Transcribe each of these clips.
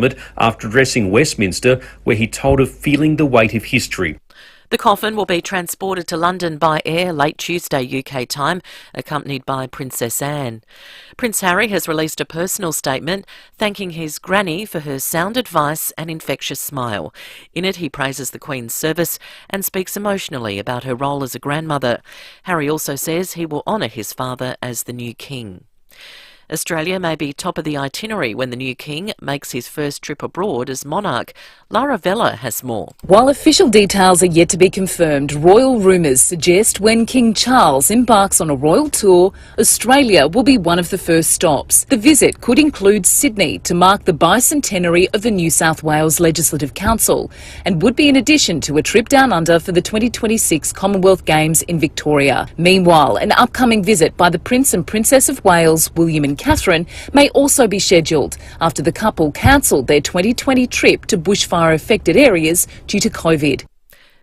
Parliament after addressing Westminster, where he told of feeling the weight of history. The coffin will be transported to London by air late Tuesday UK time, accompanied by Princess Anne. Prince Harry has released a personal statement thanking his granny for her sound advice and infectious smile. In it, he praises the Queen's service and speaks emotionally about her role as a grandmother. Harry also says he will honour his father as the new king. Australia may be top of the itinerary when the new king makes his first trip abroad as monarch. Lara Vella has more. While official details are yet to be confirmed, royal rumours suggest when King Charles embarks on a royal tour, Australia will be one of the first stops. The visit could include Sydney to mark the bicentenary of the New South Wales Legislative Council and would be in addition to a trip down under for the 2026 Commonwealth Games in Victoria. Meanwhile, an upcoming visit by the Prince and Princess of Wales, William and Catherine, may also be scheduled after the couple cancelled their 2020 trip to bushfire-affected areas due to COVID.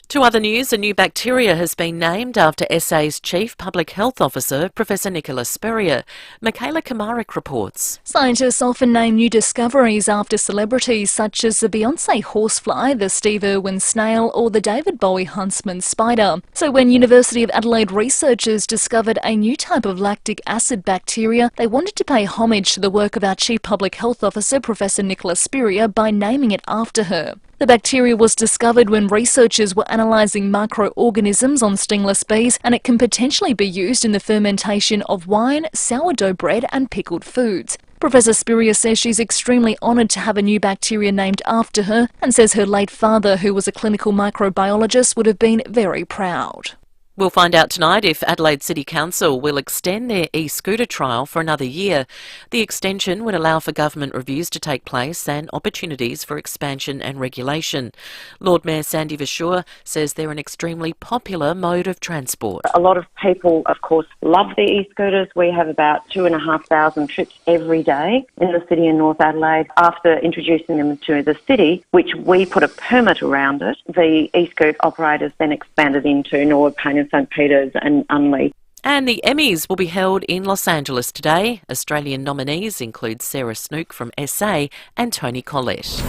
To other news, a new bacteria has been named after SA's Chief Public Health Officer, Professor Nicola Spurrier. Michaela Kamarik reports. Scientists often name new discoveries after celebrities such as the Beyonce horsefly, the Steve Irwin snail or the David Bowie huntsman spider. So when University of Adelaide researchers discovered a new type of lactic acid bacteria, they wanted to pay homage to the work of our Chief Public Health Officer, Professor Nicola Spurrier, by naming it after her. The bacteria was discovered when researchers were analysing microorganisms on stingless bees, and it can potentially be used in the fermentation of wine, sourdough bread and pickled foods. Professor Spurrier says she's extremely honoured to have a new bacteria named after her and says her late father, who was a clinical microbiologist, would have been very proud. We'll find out tonight if Adelaide City Council will extend their e-scooter trial for another year. The extension would allow for government reviews to take place and opportunities for expansion and regulation. Lord Mayor Sandy Verschoor says they're an extremely popular mode of transport. A lot of people, of course, love the e-scooters. We have about 2,500 trips every day in the city in North Adelaide. After introducing them to the city, which we put a permit around it, the e-scooter operators then expanded into Norwood, Payne and St Peters and Unley. And the Emmys will be held in Los Angeles today. Australian nominees include Sarah Snook from SA and Toni Collette.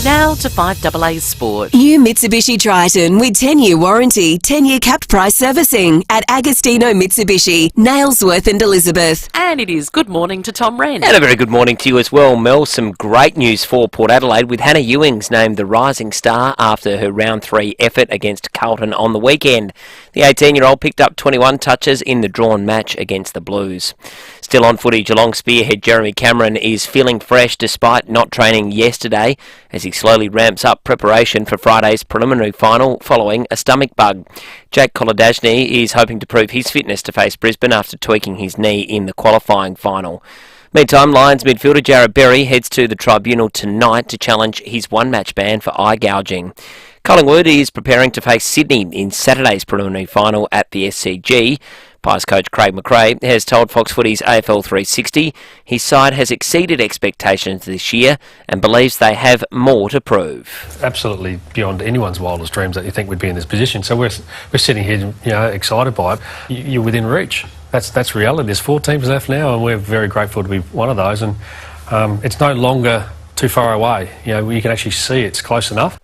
Now to 5AA Sport. New Mitsubishi Triton with 10-year warranty, 10-year capped price servicing at Agostino Mitsubishi, Nailsworth and Elizabeth. And it is good morning to Tom Wren. And a very good morning to you as well, Mel. Some great news for Port Adelaide with Hannah Ewings named the rising star after her round 3 effort against Carlton on the weekend. The 18-year-old picked up 21 touches in the drawn match against the Blues. Still on footy, Geelong spearhead Jeremy Cameron is feeling fresh despite not training yesterday as he slowly ramps up preparation for Friday's preliminary final following a stomach bug. Jack Kolodajny is hoping to prove his fitness to face Brisbane after tweaking his knee in the qualifying final. Meantime, Lions midfielder Jarrod Berry heads to the tribunal tonight to challenge his one-match ban for eye gouging. Collingwood is preparing to face Sydney in Saturday's preliminary final at the SCG. Pies coach Craig McRae has told Fox Footy's AFL 360 his side has exceeded expectations this year and believes they have more to prove. Absolutely beyond anyone's wildest dreams that you think we'd be in this position. So we're sitting here, excited by it. You're within reach. That's reality. There's 4 teams left now, and we're very grateful to be one of those. And it's no longer too far away. You can actually see it's close enough.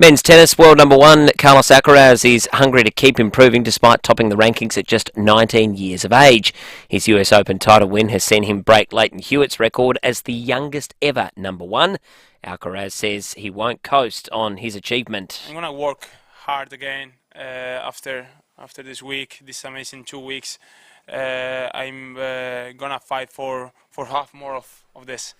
Men's tennis, world number 1, Carlos Alcaraz is hungry to keep improving despite topping the rankings at just 19 years of age. His US Open title win has seen him break Leighton Hewitt's record as the youngest ever number 1. Alcaraz says he won't coast on his achievement. I'm going to work hard again after this week, this amazing 2 weeks. I'm going to fight for half more of this.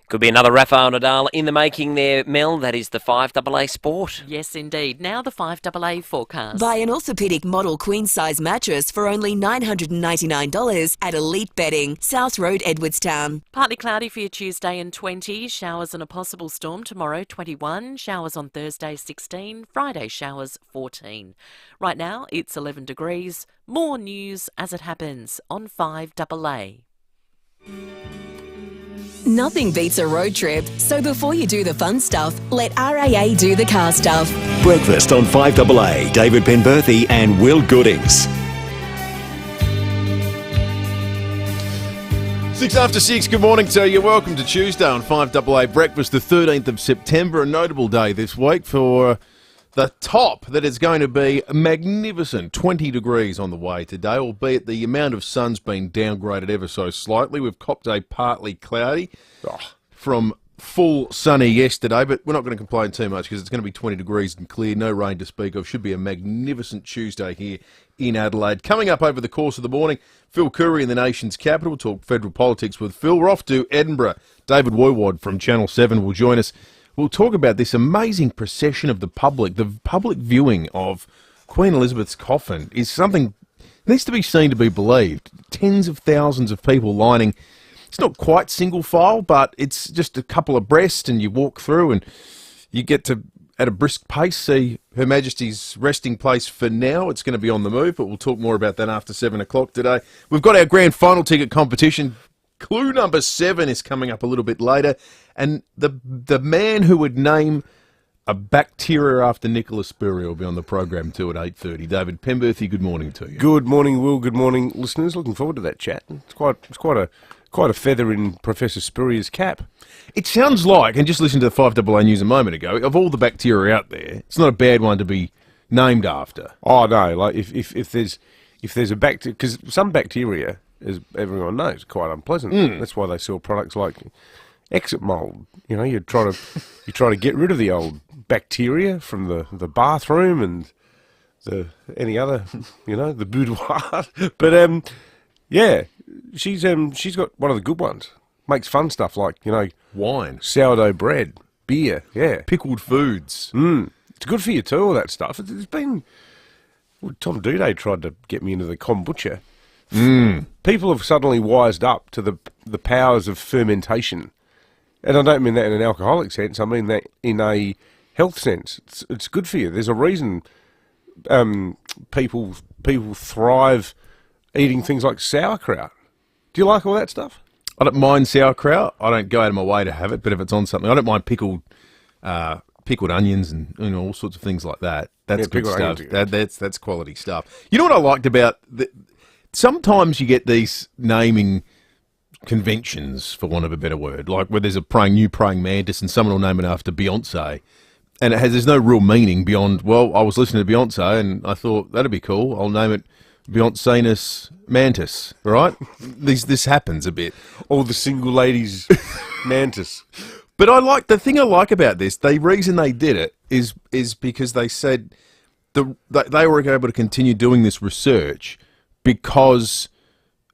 Could be another Rafael Nadal in the making there, Mel. That is the 5AA Sport. Yes, indeed. Now the 5AA forecast. Buy an orthopaedic model queen-size mattress for only $999 at Elite Bedding, South Road, Edwardstown. Partly cloudy for your Tuesday and 20. Showers and a possible storm tomorrow, 21. Showers on Thursday, 16. Friday, showers, 14. Right now, it's 11 degrees. More news as it happens on 5AA. Nothing beats a road trip, so before you do the fun stuff, let RAA do the car stuff. Breakfast on 5AA, David Penberthy and Will Goodings. 6 after 6, good morning to you. Welcome to Tuesday on 5AA Breakfast, the 13th of September, a notable day this week for the top that is going to be magnificent. 20 degrees on the way today, albeit the amount of sun's been downgraded ever so slightly. We've copped a partly cloudy from full sunny yesterday, but we're not going to complain too much because it's going to be 20 degrees and clear, no rain to speak of. Should be a magnificent Tuesday here in Adelaide. Coming up over the course of the morning, Phil Curry in the nation's capital. We'll talk federal politics with Phil. We're off to Edinburgh. David Woyward from Channel 7 will join us. We'll talk about this amazing procession of the public viewing of Queen Elizabeth's coffin is something that needs to be seen to be believed. Tens of thousands of people lining. It's not quite single file, but it's just a couple abreast, and you walk through and you get to, at a brisk pace, see Her Majesty's resting place for now. It's going to be on the move, but we'll talk more about that after 7 o'clock today. We've got our grand final ticket competition. Clue number 7 is coming up a little bit later, and the man who would name a bacteria after Nicholas Spurrier will be on the program too at 8:30. David Penberthy, good morning to you. Good morning, Will. Good morning, listeners. Looking forward to that chat. It's quite a feather in Professor Spurrier's cap. It sounds like, and just listened to the 5AA News a moment ago, of all the bacteria out there, it's not a bad one to be named after. Oh no, like if there's a bacteria, because some bacteria, as everyone knows, are quite unpleasant. That's why they sell products like exit mold. You know, you try to get rid of the old bacteria from the bathroom and any other, the boudoir. But yeah, she's got one of the good ones. Makes fun stuff like, wine, sourdough bread, beer, yeah, pickled foods. It's good for you too, all that stuff. It's been... Well, Tom Duday tried to get me into the kombucha. People have suddenly wised up to the powers of fermentation. And I don't mean that in an alcoholic sense, I mean that in a health sense. It's good for you. There's a reason people thrive eating things like sauerkraut. Do you like all that stuff? I don't mind sauerkraut. I don't go out of my way to have it, but if it's on something, I don't mind pickled onions and all sorts of things like that. That's good stuff. That's quality stuff. You know what I liked about sometimes you get these naming conventions, for want of a better word, like where there's a new praying mantis and someone will name it after Beyonce, and there's no real meaning beyond, well, I was listening to Beyonce and I thought that'd be cool. I'll name it Beyoncenus mantis, right? This happens a bit. Or the single ladies mantis. But the thing I like about this, the reason they did it is because they said they were able to continue doing this research because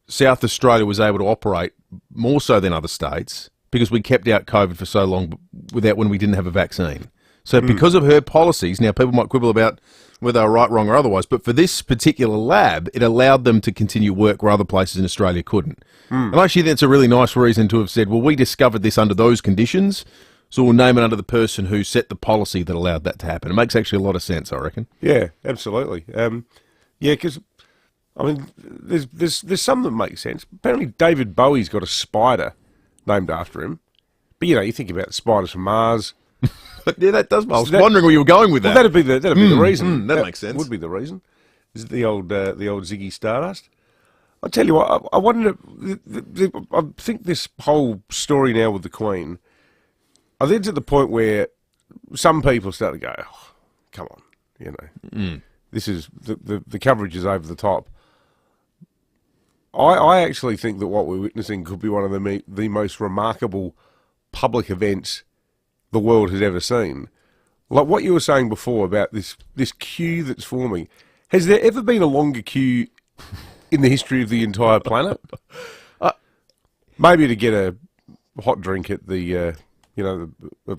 South Australia was able to operate more so than other states because we kept out COVID for so long when we didn't have a vaccine. So because of her policies, now people might quibble about whether they were right, wrong or otherwise, but for this particular lab, it allowed them to continue work where other places in Australia couldn't. And actually that's a really nice reason to have said, well, we discovered this under those conditions, so we'll name it under the person who set the policy that allowed that to happen. It makes actually a lot of sense, I reckon. Yeah, absolutely. Because, I mean, there's some that make sense. Apparently David Bowie's got a spider named after him. But, you think about spiders from Mars. Yeah, that does. I was wondering where you were going with that. Well, that'd be the reason. That makes sense. Would be the reason. Is it the old Ziggy Stardust? I'll tell you what. I wonder. I think this whole story now with the Queen. I think it's at the point where some people start to go, oh, "Come on, this is the coverage is over the top." I actually think that what we're witnessing could be one of the most remarkable public events the world has ever seen. Like what you were saying before about this queue that's forming. Has there ever been a longer queue in the history of the entire planet? Maybe to get a hot drink at a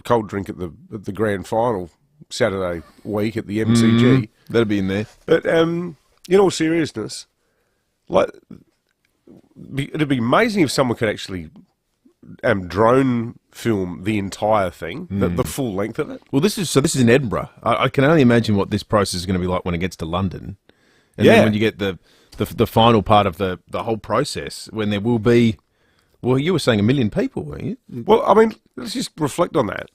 cold drink at the grand final Saturday week at the MCG. That'd be in there. But in all seriousness, it'd be amazing if someone could actually drone film the entire thing, the full length of it. Well, this is in Edinburgh. I can only imagine what this process is going to be like when it gets to London, and then when you get the final part of the whole process, when there will be. Well, you were saying 1 million people, weren't you? Well, I mean, let's just reflect on that.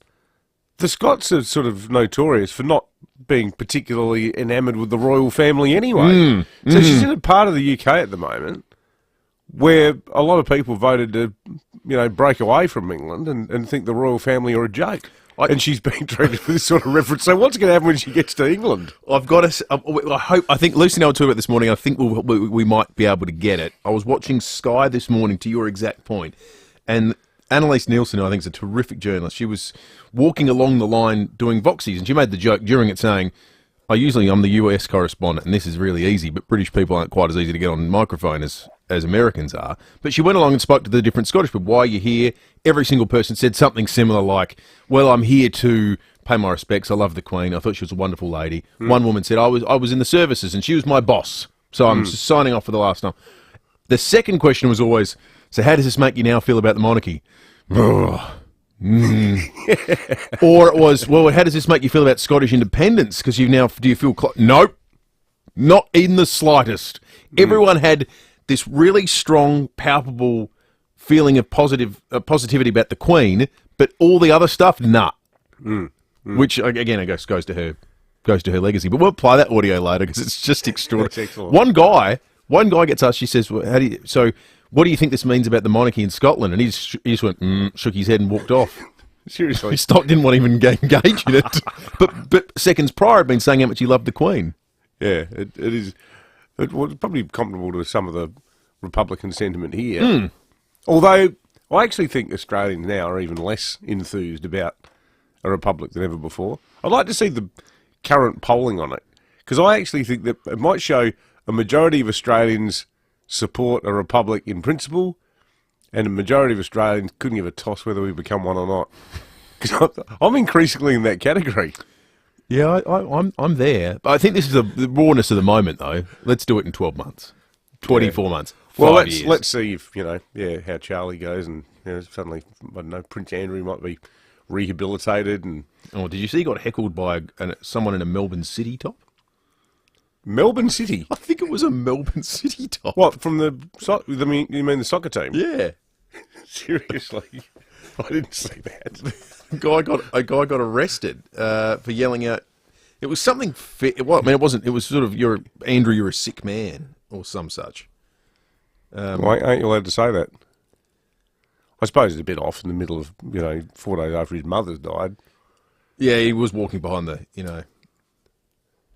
The Scots are sort of notorious for not being particularly enamoured with the royal family anyway. So she's in a part of the UK at the moment where a lot of people voted to, break away from England and think the royal family are a joke. And she's being treated with this sort of reference. So what's going to happen when she gets to England? I've got to. I think Lucy and I were talking about this morning. I think we might be able to get it. I was watching Sky this morning. To your exact point, and Annalise Nielsen, who I think is a terrific journalist, she was walking along the line doing Voxies, and she made the joke during it saying, I'm the US correspondent, and this is really easy, but British people aren't quite as easy to get on the microphone as Americans are. But she went along and spoke to the different Scottish people. Why are you here? Every single person said something similar like, well, I'm here to pay my respects. I love the Queen. I thought she was a wonderful lady. One woman said, I was in the services and she was my boss. So I'm just signing off for the last time. The second question was always, so how does this make you now feel about the monarchy? Or it was, well, how does this make you feel about Scottish independence? Because do you feel, nope, not in the slightest. Everyone had this really strong, palpable feeling of positivity about the Queen, but all the other stuff, nah. Which again, I guess goes to her legacy. But we'll play that audio later because it's just extraordinary. One guy gets asked. She says, well, what do you think this means about the monarchy in Scotland? And he just went, shook his head and walked off. Seriously, he didn't want to even engage in it. But seconds prior, had been saying how much he loved the Queen. Yeah, it is. It's probably comparable to some of the Republican sentiment here. Although I actually think Australians now are even less enthused about a republic than ever before. I'd like to see the current polling on it, because I actually think that it might show a majority of Australians support a republic in principle, and a majority of Australians couldn't give a toss whether we become one or not. Because I'm increasingly in that category. Yeah, I'm there. But I think this is the rawness of the moment, though. Let's do it in 12 months, 24 months. Well, 5 years. let's see if, how Charlie goes, and suddenly, I don't know, Prince Andrew might be rehabilitated. And did you see he got heckled by someone in a Melbourne City top? Melbourne City? I think it was a Melbourne City top. What, from you mean the soccer team? Yeah. Seriously? I didn't see that. A guy got arrested for yelling out. It was something. Well, I mean, it wasn't. It was sort of, Andrew, you're a sick man, or some such. Why aren't you allowed to say that? I suppose it's a bit off in the middle of 4 days after his mother's died. Yeah, he was walking behind the.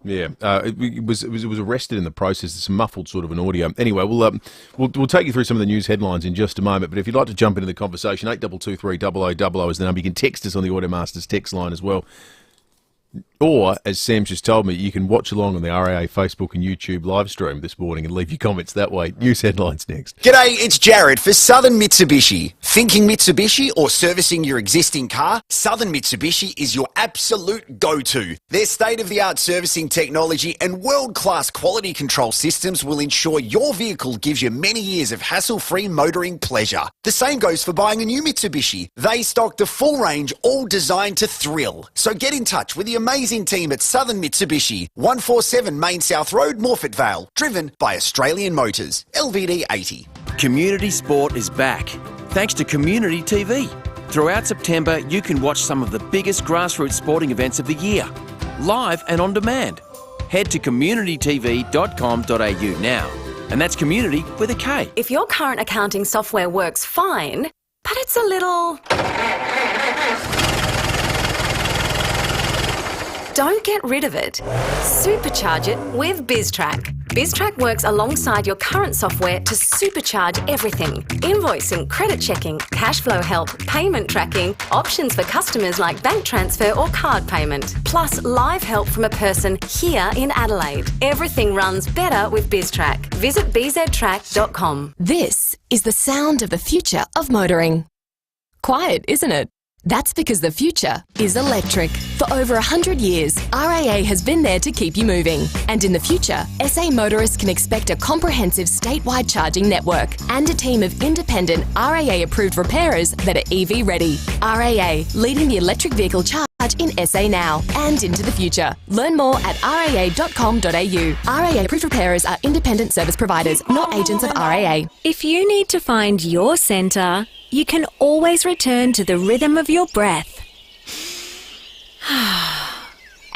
Yeah, it was arrested in the process. It's a muffled sort of an audio. Anyway, we'll take you through some of the news headlines in just a moment. But if you'd like to jump into the conversation, 8223 0000 is the number. You can text us on the Automasters text line as well. Or, as Sam just told me, you can watch along on the RAA Facebook and YouTube live stream this morning and leave your comments that way. News headlines next. G'day, it's Jared for Southern Mitsubishi. Thinking Mitsubishi or servicing your existing car? Southern Mitsubishi is your absolute go-to. Their state-of-the-art servicing technology and world-class quality control systems will ensure your vehicle gives you many years of hassle-free motoring pleasure. The same goes for buying a new Mitsubishi. They stock the full range, all designed to thrill. So get in touch with the amazing team at Southern Mitsubishi, 147 Main South Road, Morfett Vale, driven by Australian Motors, LVD 80. Community sport is back, thanks to Community TV. Throughout September, you can watch some of the biggest grassroots sporting events of the year, live and on demand. Head to communitytv.com.au now, and that's community with a K. If your current accounting software works fine, but it's a little... Don't get rid of it. Supercharge it with BizTrack. BizTrack works alongside your current software to supercharge everything. Invoicing, credit checking, cash flow help, payment tracking, options for customers like bank transfer or card payment, plus live help from a person here in Adelaide. Everything runs better with BizTrack. Visit bztrack.com. This is the sound of the future of motoring. Quiet, isn't it? That's because the future is electric. For over 100 years, RAA has been there to keep you moving. And in the future, SA motorists can expect a comprehensive statewide charging network and a team of independent RAA-approved repairers that are EV ready. RAA, leading the electric vehicle charge in SA now and into the future. Learn more at raa.com.au. RAA-approved repairers are independent service providers, not agents of RAA. If you need to find your centre, you can always return to the rhythm of your breath.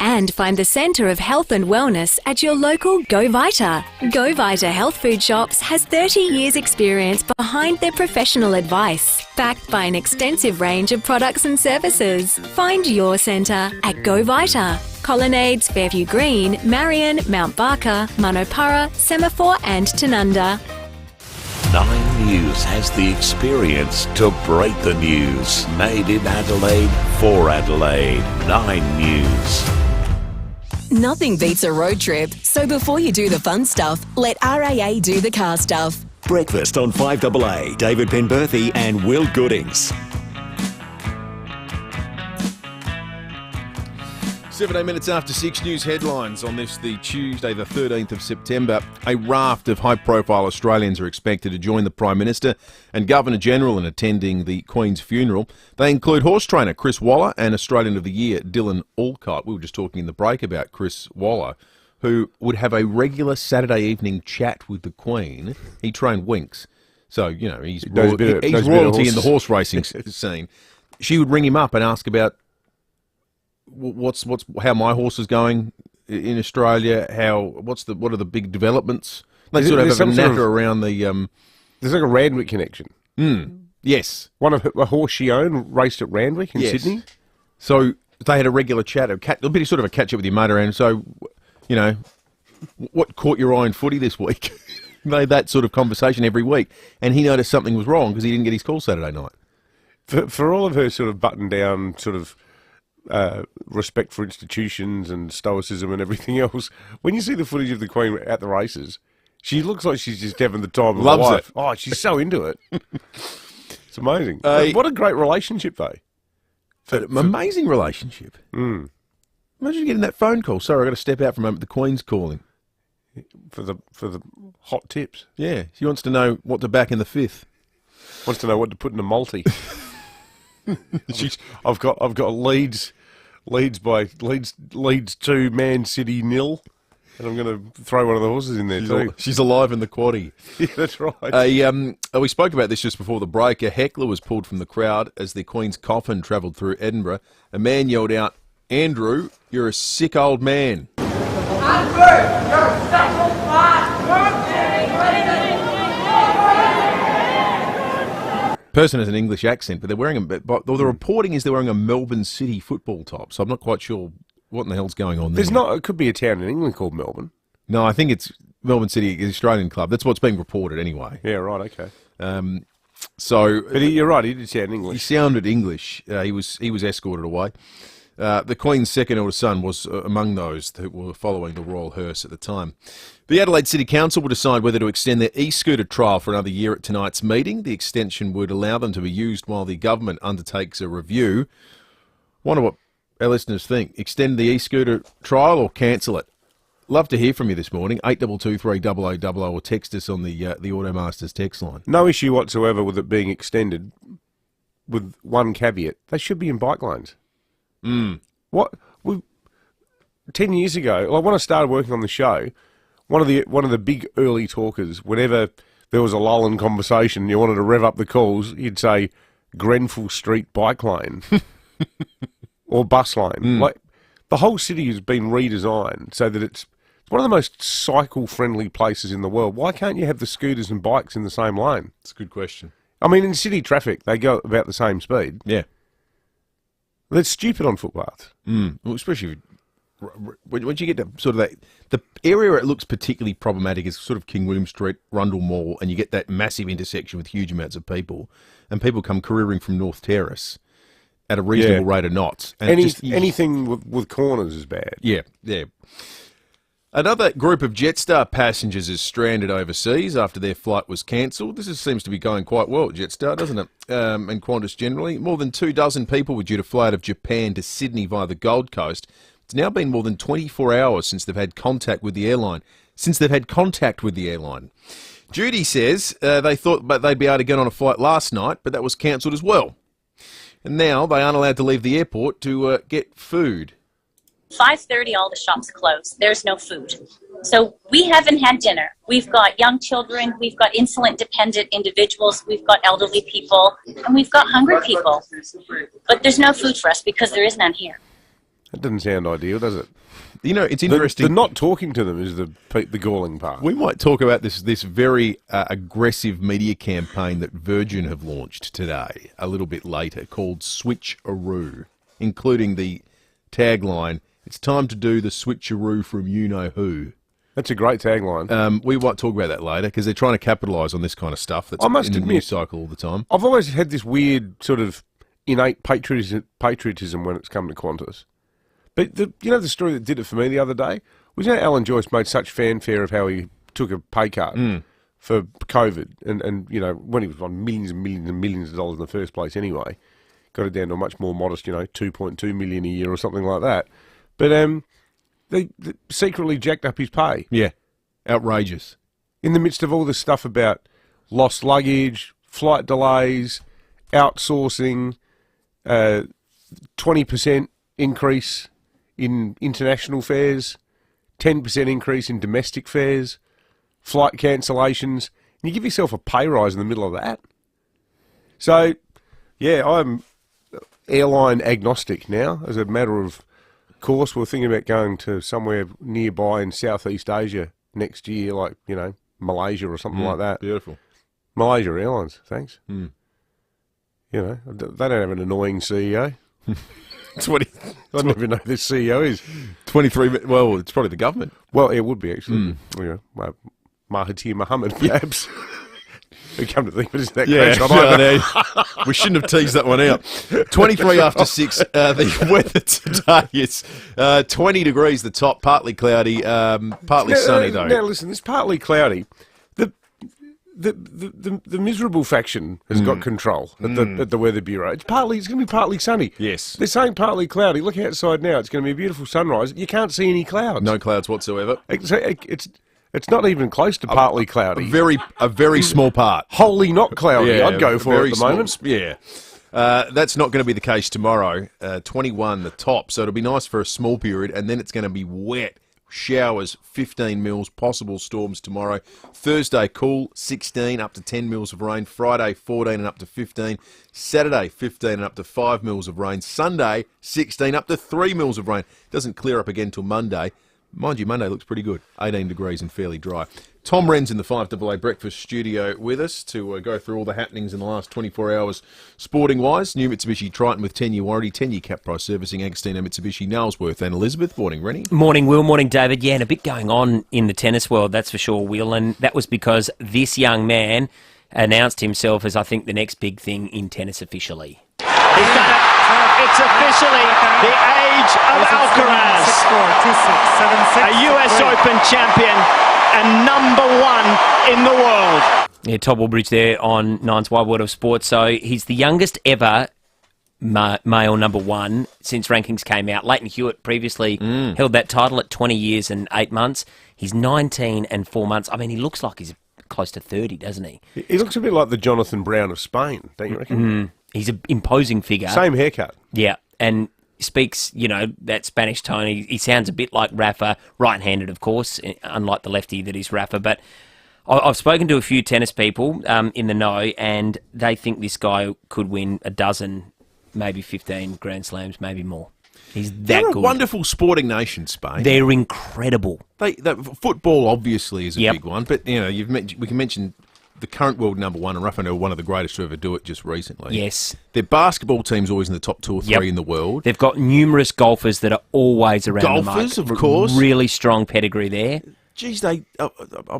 And find the centre of health and wellness at your local Go Vita. Go Vita Health Food Shops has 30 years experience behind their professional advice, backed by an extensive range of products and services. Find your centre at Go Vita. Colonnades, Fairview Green, Marion, Mount Barker, Manopara, Semaphore and Tanunda. 9 News has the experience to break the news. Made in Adelaide, for Adelaide. 9 News. Nothing beats a road trip, so before you do the fun stuff, let RAA do the car stuff. Breakfast on 5AA. David Penberthy and Will Goodings. 17 minutes after 6 news headlines on this, the Tuesday, the 13th of September. A raft of high-profile Australians are expected to join the Prime Minister and Governor-General in attending the Queen's funeral. They include horse trainer Chris Waller and Australian of the Year Dylan Alcott. We were just talking in the break about Chris Waller, who would have a regular Saturday evening chat with the Queen. He trained Winx, so, you know, he's royalty in the horse racing scene. She would ring him up and ask about what's how my horse is going in Australia. What are the big developments? They sort of have a natter around the. There's like a Randwick connection. Yes, one of a horse she owned raced at Randwick in Sydney. So they had a regular chat, a bit of sort of a catch up with your mate around. So, you know, what caught your eye in footy this week? They had that sort of conversation every week, and he noticed something was wrong because he didn't get his call Saturday night. For all of her sort of button down sort of. Respect for institutions and stoicism and everything else. When you see the footage of the Queen at the races, she looks like she's just having the time of her life. It. Oh, she's so into it. It's amazing. What a great relationship, though. Amazing relationship. Imagine getting that phone call. Sorry, I've got to step out for a moment. The Queen's calling. For the hot tips. Yeah, she wants to know what to back in the fifth. Wants to know what to put in a multi. I've got Leeds 2, Man City 0, and I'm going to throw one of the horses in there too. She's alive in the quaddie. Yeah, that's right. We spoke about this just before the break. A heckler was pulled from the crowd as the Queen's coffin travelled through Edinburgh. A man yelled out, "Andrew, you're a sick old man." Andrew, you're a sick old man. Person has an English accent, but they're wearing the reporting is they're wearing a Melbourne City football top, so I'm not quite sure what in the hell's going on there. It could be a town in England called Melbourne. No, I think it's Melbourne City, the Australian club. That's what's being reported anyway. Yeah, right, okay. But you're right, he did sound English. He sounded English. He was escorted away. The Queen's second eldest son was among those who were following the royal hearse at the time. The Adelaide City Council will decide whether to extend their e-scooter trial for another year at tonight's meeting. The extension would allow them to be used while the government undertakes a review. Wonder what our listeners think. Extend the e-scooter trial or cancel it? Love to hear from you this morning. 8223 0000 or text us on the Automasters text line. No issue whatsoever with it being extended, with one caveat. They should be in bike lanes. 10 years ago, like when I started working on the show, one of the big early talkers, whenever there was a lull in conversation, you wanted to rev up the calls, you'd say Grenfell Street bike lane or bus lane. Like the whole city has been redesigned so that it's one of the most cycle-friendly places in the world. Why can't you have the scooters and bikes in the same lane? It's a good question. I mean, in city traffic, they go about the same speed. Yeah. That's stupid on footpaths. Well, especially once you get to sort of the area where it looks particularly problematic is sort of King William Street, Rundle Mall, and you get that massive intersection with huge amounts of people, and people come careering from North Terrace at a reasonable rate of knots. And anything with corners is bad. Yeah. Another group of Jetstar passengers is stranded overseas after their flight was cancelled. This seems to be going quite well at Jetstar, doesn't it? And Qantas generally. More than 24 people were due to fly out of Japan to Sydney via the Gold Coast. It's now been more than 24 hours since they've had contact with the airline. Judy says they thought they'd be able to get on a flight last night, but that was cancelled as well. And now they aren't allowed to leave the airport to get food. 5:30, all the shops close. There's no food. So we haven't had dinner. We've got young children, we've got insulin-dependent individuals, we've got elderly people, and we've got hungry people. But there's no food for us because there is none here. That doesn't sound ideal, does it? You know, it's interesting. The not talking to them is the galling part. We might talk about this very aggressive media campaign that Virgin have launched today, a little bit later, called Switcheroo, including the tagline, "It's time to do the switcheroo from you-know-who." That's a great tagline. We might talk about that later because they're trying to capitalise on this kind of stuff that's in the news cycle all the time. I've always had this weird sort of innate patriotism when it's come to Qantas. But the story that did it for me the other day was, Alan Joyce made such fanfare of how he took a pay cut for COVID, and when he was on millions and millions and millions of dollars in the first place anyway, got it down to a much more modest, 2.2 million a year or something like that. But they secretly jacked up his pay. Yeah, outrageous. In the midst of all this stuff about lost luggage, flight delays, outsourcing, 20% increase in international fares, 10% increase in domestic fares, flight cancellations, and you give yourself a pay rise in the middle of that. So, yeah, I'm airline agnostic now. As a matter of course, we're thinking about going to somewhere nearby in Southeast Asia next year, like, Malaysia or something like that. Beautiful. Malaysia Airlines, thanks. They don't have an annoying CEO. I don't even know who this CEO is. 23. Well, it's probably the government. Well, it would be actually. Mahathir Mohamad, perhaps. We come to think of it as that crash. We shouldn't have teased that one out. 23 after 6. The weather today is 20 degrees. The top, partly cloudy, partly sunny though. Now listen, it's partly cloudy. The miserable faction has got control at the Weather Bureau. It's going to be partly sunny. Yes. They're saying partly cloudy. Look outside now. It's going to be a beautiful sunrise. You can't see any clouds. No clouds whatsoever. It's not even close to partly cloudy. A very small part. Wholly not cloudy. Yeah, I'd go for it at the moment. Yeah. That's not going to be the case tomorrow. 21 the top. So it'll be nice for a small period, and then it's going to be wet. Showers, 15 mils, possible storms tomorrow. Thursday, cool, 16 up to 10 mils of rain. Friday, 14 and up to 15. Saturday, 15 and up to 5 mils of rain. Sunday, 16 up to 3 mils of rain. Doesn't clear up again till Monday. Mind you, Monday looks pretty good. 18 degrees and fairly dry. Tom Wren's in the 5AA Breakfast studio with us to go through all the happenings in the last 24 hours sporting-wise. New Mitsubishi Triton with 10-year warranty, 10-year cap price servicing, Agostino Mitsubishi, Nailsworth and Elizabeth. Morning, Rennie. Morning, Will. Morning, David. Yeah, and a bit going on in the tennis world, that's for sure, Will. And that was because this young man announced himself as, I think, the next big thing in tennis officially. He's done it. It's officially the age of Alcaraz. 6-4, 2-6, 7-6. A US Open champion and #1 in the world. Yeah, Todd Woolbridge there on Nine's Wide World of Sport. So he's the youngest ever male #1 since rankings came out. Leighton Hewitt previously held that title at 20 years and 8 months. He's 19 and 4 months. I mean, he looks like he's close to 30, doesn't he? He looks a bit like the Jonathan Brown of Spain, don't you reckon? He's an imposing figure. Same haircut. Yeah, and speaks, that Spanish tone. He sounds a bit like Rafa, right-handed, of course, unlike the lefty that is Rafa. But I've spoken to a few tennis people in the know, and they think this guy could win a dozen, maybe 15 Grand Slams, maybe more. He's that They're good. a wonderful sporting nation, Spain. They're incredible. Football obviously is a big one, but we can mention the current world #1, and Rafa Nadal, one of the greatest to ever do it just recently. Yes. Their basketball team's always in the top 2 or 3 in the world. They've got numerous golfers that are always around the mark. Golfers, of course. Really strong pedigree there. Geez, they...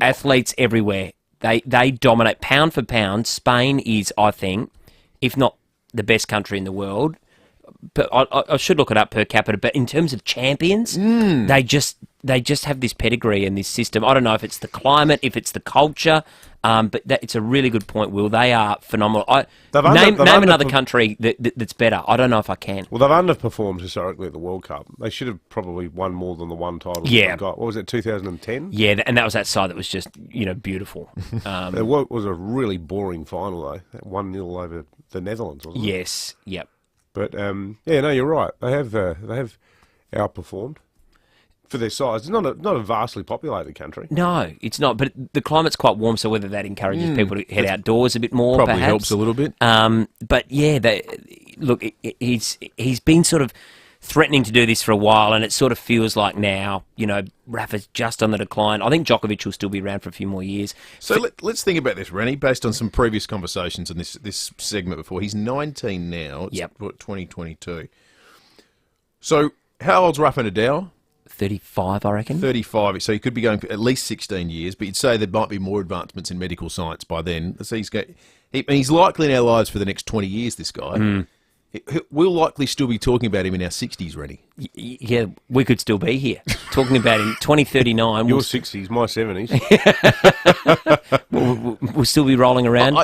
Athletes everywhere. They dominate. Pound for pound, Spain is, I think, if not the best country in the world, but I should look it up per capita, but in terms of champions, they just have this pedigree and this system. I don't know if it's the climate, if it's the culture, but it's a really good point, Will. They are phenomenal. Name another country that's better. I don't know if I can. Well, they've underperformed historically at the World Cup. They should have probably won more than the one title they've got. What was it, 2010? Yeah, and that was that side that was just, beautiful. It was a really boring final, though. That 1-0 over the Netherlands, wasn't it? Yes, yep. But, you're right. They have outperformed. For their size, it's not a vastly populated country. No, it's not. But the climate's quite warm, so whether that encourages people to head outdoors a bit more, probably perhaps helps a little bit. But yeah, he's been sort of threatening to do this for a while, and it sort of feels like now, Rafa's just on the decline. I think Djokovic will still be around for a few more years. So let's think about this, Rennie, based on some previous conversations in this segment before. He's 19 now. It's 2022. So how old's Rafa Nadal? 35, I reckon. 35. So he could be going for at least 16 years, but you'd say there might be more advancements in medical science by then. So he's likely in our lives for the next 20 years, this guy. We'll likely still be talking about him in our 60s, Rennie. Yeah, we could still be here talking about him 2039. Your 60s, my 70s. We'll still be rolling around.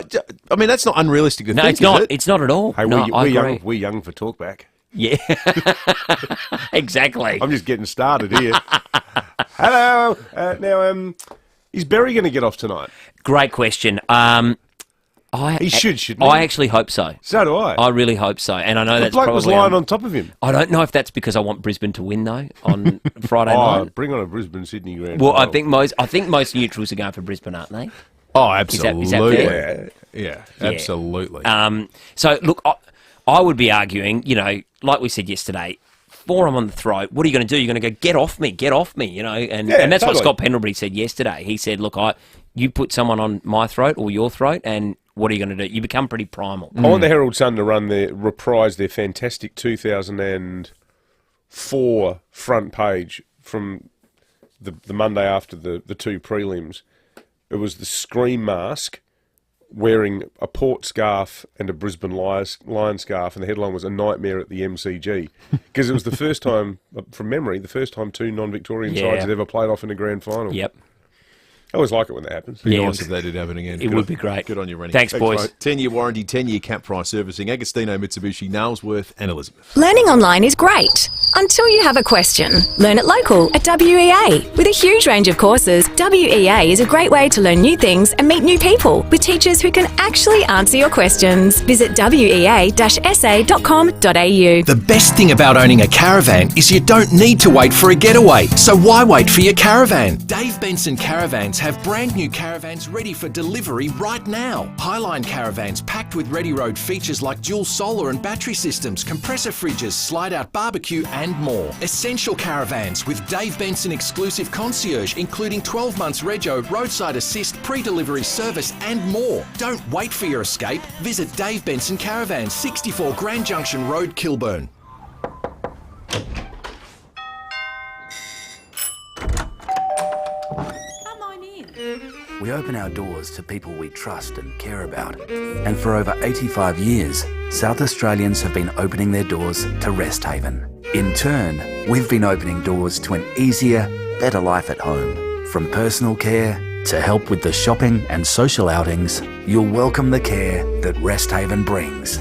I mean, that's not unrealistic to think, it's not. is it? It's not at all. Hey, we're young for talkback. Yeah, exactly. I'm just getting started here. Hello. Now, is Berry going to get off tonight? Great question. He shouldn't he? I actually hope so. So do I. I really hope so, and I know that's bloke probably was lying on top of him. I don't know if that's because I want Brisbane to win though on Friday night. Bring on a Brisbane-Sydney grand Well, final. I think most neutrals are going for Brisbane, aren't they? Oh, absolutely. Is that fair? Yeah, absolutely. So look, I would be arguing, like we said yesterday, forearm on the throat. What are you going to do? You're going to go, get off me, and that's what Scott Pendlebury said yesterday. He said, look, you put someone on my throat or your throat, and what are you going to do? You become pretty primal. I want the Herald Sun to reprise their fantastic 2004 front page from the Monday after the two prelims. It was the Scream mask wearing a port scarf and a Brisbane Lion scarf, and the headline was "A Nightmare at the MCG," because it was the first time, from memory, two non-Victorian sides had ever played off in a grand final. Yep. I always like it when that happens. Be nice if that did happen again. It would be great. Good on you, Rennie. Thanks, boys. 10-year warranty, 10-year cap price servicing. Agostino, Mitsubishi, Nailsworth and Elizabeth. Learning online is great until you have a question. Learn it local at WEA. With a huge range of courses, WEA is a great way to learn new things and meet new people with teachers who can actually answer your questions. Visit wea-sa.com.au. The best thing about owning a caravan is you don't need to wait for a getaway. So why wait for your caravan? Dave Benson Caravans have brand new caravans ready for delivery right now. Highline caravans packed with ready road features like dual solar and battery systems, compressor fridges, slide out barbecue and more. Essential caravans with Dave Benson exclusive concierge including 12 months rego, roadside assist, pre-delivery service and more. Don't wait for your escape. Visit Dave Benson Caravans, 64 Grand Junction Road, Kilburn. We open our doors to people we trust and care about. And for over 85 years, South Australians have been opening their doors to Rest Haven. In turn, we've been opening doors to an easier, better life at home. From personal care to help with the shopping and social outings, you'll welcome the care that Rest Haven brings.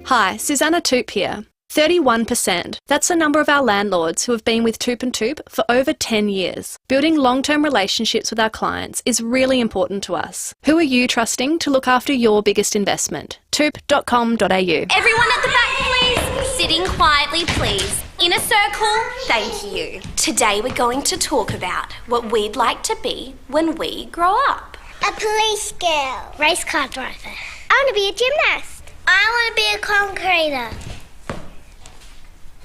Hi, Susanna Toop here. 31%. That's the number of our landlords who have been with Toop & Toop for over 10 years. Building long-term relationships with our clients is really important to us. Who are you trusting to look after your biggest investment? Toop.com.au. Everyone at the back, please. Sitting quietly, please. In a circle, thank you. Today we're going to talk about what we'd like to be when we grow up. A police girl. Race car driver. I want to be a gymnast. I want to be a concreter.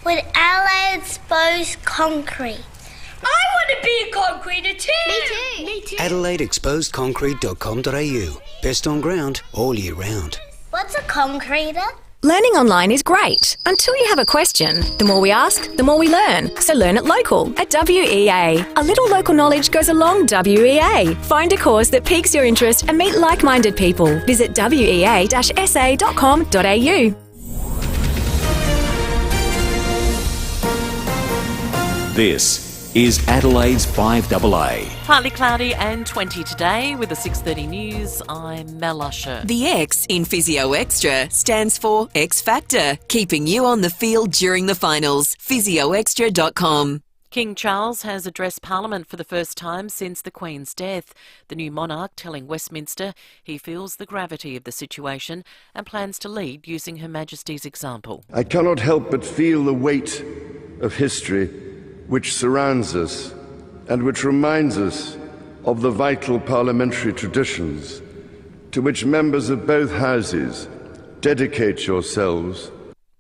With Adelaide Exposed Concrete. I want to be a concreter too. Me too. AdelaideExposedConcrete.com.au. Best on ground all year round. What's a concreter? Learning online is great until you have a question. The more we ask, the more we learn. So learn it local at WEA. A little local knowledge goes a long WEA. Find a course that piques your interest and meet like-minded people. Visit wea-sa.com.au. This is Adelaide's 5AA. Partly cloudy and 20 today with the 6:30 news. I'm Mel Usher. The X in Physio Extra stands for X Factor, keeping you on the field during the finals. PhysioExtra.com. King Charles has addressed Parliament for the first time since the Queen's death. The new monarch telling Westminster he feels the gravity of the situation and plans to lead using Her Majesty's example. I cannot help but feel the weight of history which surrounds us and which reminds us of the vital parliamentary traditions to which members of both houses dedicate yourselves.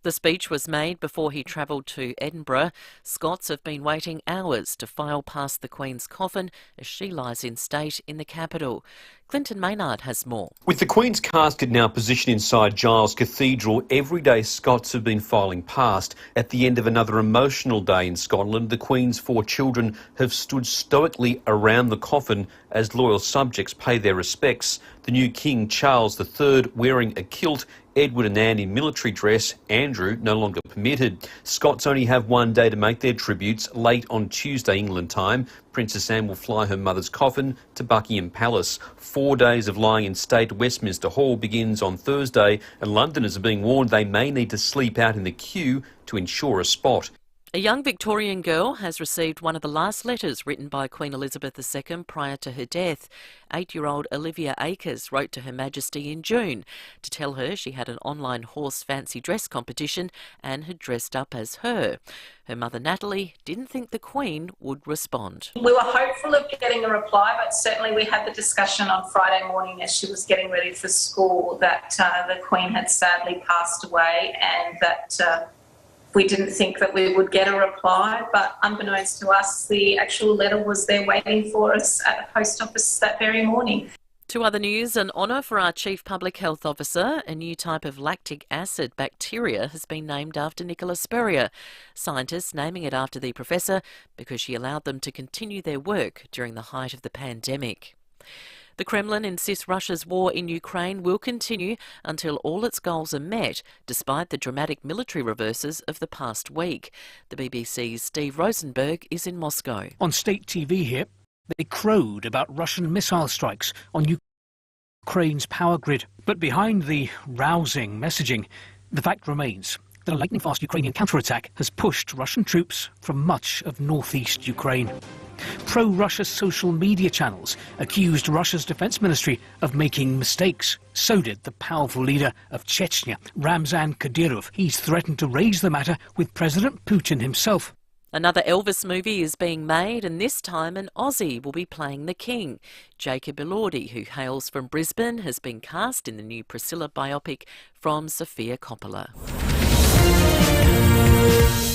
The speech was made before he travelled to Edinburgh. Scots have been waiting hours to file past the Queen's coffin as she lies in state in the capital. Clinton Maynard has more. With the Queen's casket now positioned inside Giles Cathedral, everyday Scots have been filing past. At the end of another emotional day in Scotland, the Queen's 4 children have stood stoically around the coffin as loyal subjects pay their respects. The new King Charles III wearing a kilt, Edward and Anne in military dress, Andrew no longer permitted. Scots only have one day to make their tributes. Late on Tuesday, England time, Princess Anne will fly her mother's coffin to Buckingham Palace. 4 days of lying in state at Westminster Hall begins on Thursday, and Londoners are being warned they may need to sleep out in the queue to ensure a spot. A young Victorian girl has received one of the last letters written by Queen Elizabeth II prior to her death. 8-year-old Olivia Akers wrote to Her Majesty in June to tell her she had an online horse fancy dress competition and had dressed up as her. Her mother Natalie didn't think the Queen would respond. We were hopeful of getting a reply, but certainly we had the discussion on Friday morning as she was getting ready for school that the Queen had sadly passed away and that we didn't think that we would get a reply, but unbeknownst to us, the actual letter was there waiting for us at the post office that very morning. To other news, an honour for our Chief Public Health Officer. A new type of lactic acid bacteria has been named after Nicola Spurrier. Scientists naming it after the professor because she allowed them to continue their work during the height of the pandemic. The Kremlin insists Russia's war in Ukraine will continue until all its goals are met, despite the dramatic military reverses of the past week. The BBC's Steve Rosenberg is in Moscow. On state TV here, they crowed about Russian missile strikes on Ukraine's power grid. But behind the rousing messaging, the fact remains that a lightning-fast Ukrainian counterattack has pushed Russian troops from much of northeast Ukraine. Pro-Russia social media channels accused Russia's defense ministry of making mistakes. So did the powerful leader of Chechnya, Ramzan Kadyrov. He's threatened to raise the matter with President Putin himself. Another Elvis movie is being made, and this time an Aussie will be playing the King. Jacob Elordi, who hails from Brisbane, has been cast in the new Priscilla biopic from Sofia Coppola.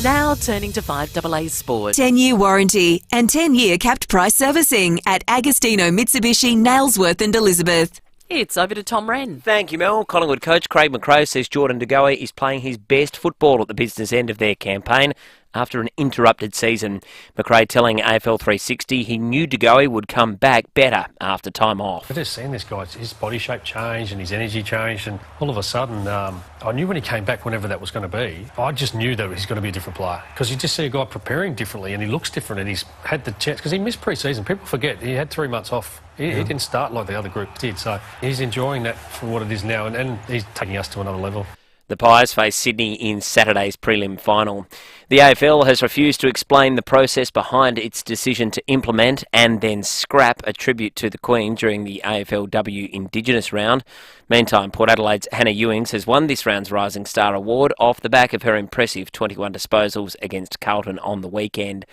Now turning to 5AA Sport. 10-year warranty and 10-year capped price servicing at Agostino Mitsubishi, Nailsworth and Elizabeth. It's over to Tom Wren. Thank you, Mel. Collingwood coach Craig McRae says Jordan De Goey is playing his best football at the business end of their campaign after an interrupted season. McRae telling AFL 360 he knew De Goey would come back better after time off. I've just seen this guy, his body shape changed and his energy changed, and all of a sudden I knew when he came back, whenever that was going to be, I just knew that he's going to be a different player, because you just see a guy preparing differently and he looks different and he's had the chance, because he missed pre-season. People forget he had 3 months off. He didn't start like the other group did, so he's enjoying that for what it is now, and he's taking us to another level. The Pies face Sydney in Saturday's prelim final. The AFL has refused to explain the process behind its decision to implement and then scrap a tribute to the Queen during the AFLW Indigenous round. Meantime, Port Adelaide's Hannah Ewings has won this round's Rising Star Award off the back of her impressive 21 disposals against Carlton on the weekend.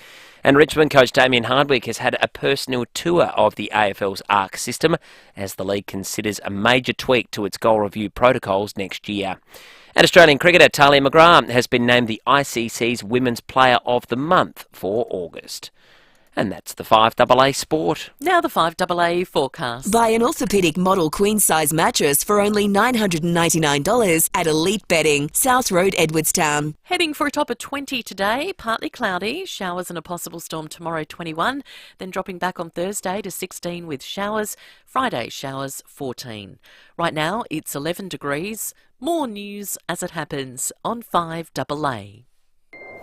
And Richmond coach Damien Hardwick has had a personal tour of the AFL's ARC system as the league considers a major tweak to its goal review protocols next year. And Australian cricketer Talia McGrath has been named the ICC's Women's Player of the Month for August. And that's the 5AA Sport. Now the 5AA forecast. Buy an orthopaedic model queen-size mattress for only $999 at Elite Bedding, South Road, Edwardstown. Heading for a top of 20 today, partly cloudy, showers and a possible storm tomorrow 21, then dropping back on Thursday to 16 with showers, Friday showers 14. Right now it's 11 degrees. More news as it happens on 5AA.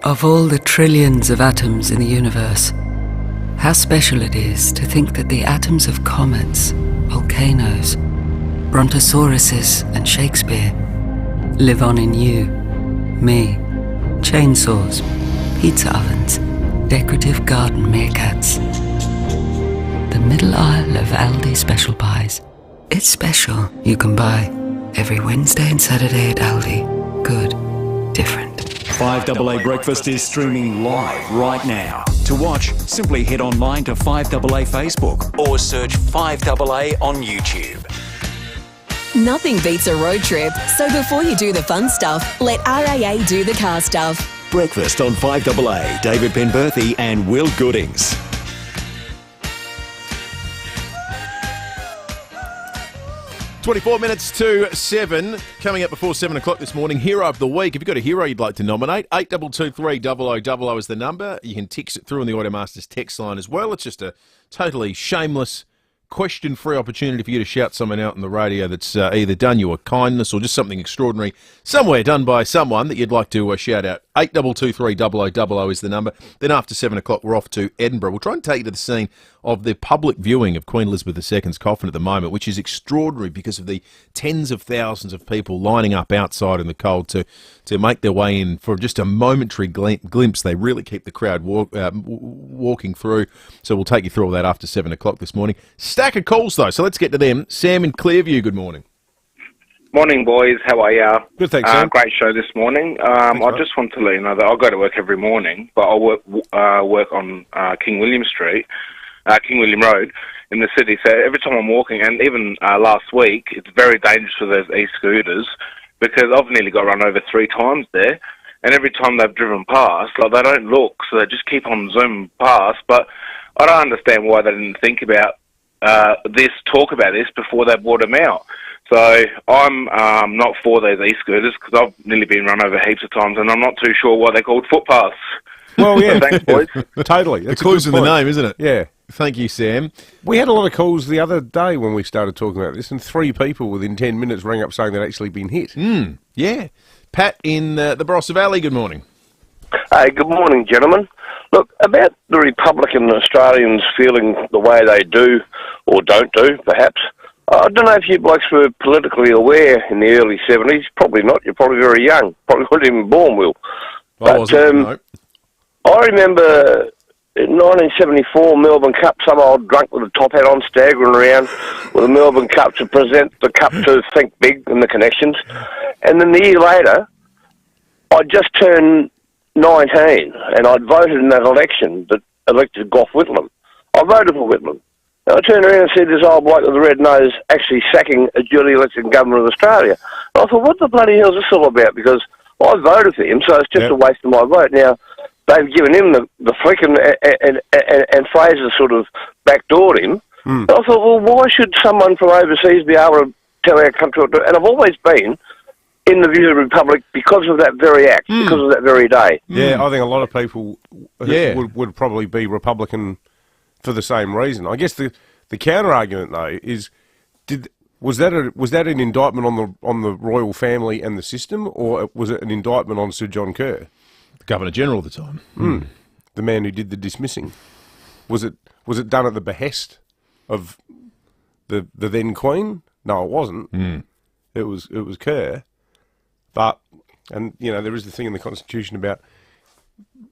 Of all the trillions of atoms in the universe, how special it is to think that the atoms of comets, volcanoes, brontosauruses and Shakespeare live on in you, me, chainsaws, pizza ovens, decorative garden meerkats. The middle aisle of Aldi Special Buys. It's special. You can buy every Wednesday and Saturday at Aldi. Good. Different. 5AA Breakfast is streaming live right now. To watch, simply head online to 5AA Facebook or search 5AA on YouTube. Nothing beats a road trip, so before you do the fun stuff, let RAA do the car stuff. Breakfast on 5AA, David Penberthy and Will Goodings. 24 minutes to 7. Coming up before 7 o'clock this morning, Hero of the Week. If you've got a hero you'd like to nominate, 8223 0000 is the number. You can text it through on the Automasters text line as well. It's just a totally shameless, question-free opportunity for you to shout someone out on the radio that's either done you a kindness or just something extraordinary somewhere done by someone that you'd like to shout out. 8223 0000 is the number. Then after 7 o'clock, we're off to Edinburgh. We'll try and take you to the scene of the public viewing of Queen Elizabeth II's coffin at the moment, which is extraordinary because of the tens of thousands of people lining up outside in the cold to make their way in for just a momentary glimpse. They really keep the crowd walking through. So we'll take you through all that after 7 o'clock this morning. Stack of calls, though, so let's get to them. Sam in Clearview, good morning. Morning, boys. How are you? Good, thanks, Sam. Great show this morning. I just want to let you know that I go to work every morning, but I work on King William Road in the city. So every time I'm walking, and even last week, it's very dangerous for those e-scooters because I've nearly got run over 3 times there. And every time they've driven past, like they don't look, so they just keep on zooming past. But I don't understand why they didn't think about talk about this before they brought them out. So I'm not for those e-scooters because I've nearly been run over heaps of times, and I'm not too sure why they're called footpaths. Well, yeah. So thanks, boys. Totally. The clue's in the name, isn't it? Yeah. Thank you, Sam. We had a lot of calls the other day when we started talking about this, and 3 people within 10 minutes rang up saying they'd actually been hit. Yeah. Pat in the Barossa Valley, good morning. Hey, good morning, gentlemen. Look, about the Republican Australians feeling the way they do, or don't do, perhaps, I don't know if you blokes were politically aware in the early 70s. Probably not. You're probably very young. Probably weren't even born, Will. I wasn't, no. I remember in 1974 Melbourne Cup, some old drunk with a top hat on staggering around with a Melbourne Cup to present the cup to Think Big and the connections. And then the year later, I just turned 19 and I'd voted in that election that elected Gough Whitlam. I voted for Whitlam. And I turned around and see this old bloke with the red nose actually sacking a duly elected government of Australia. And I thought, what the bloody hell is this all about? Because I voted for him, so it's just a waste of my vote. Now, they've given him the flick and Fraser sort of backdoored him. And I thought, well, why should someone from overseas be able to tell our country what to do? And I've always been in the view of the Republic because of that very act, because of that very day. Yeah, I think a lot of people would probably be Republican for the same reason. I guess the counter argument though is, was that an indictment on the royal family and the system, or was it an indictment on Sir John Kerr, the Governor General at the time, the man who did the dismissing? Was it done at the behest of the then Queen? No, it wasn't. It was Kerr. But there is the thing in the Constitution about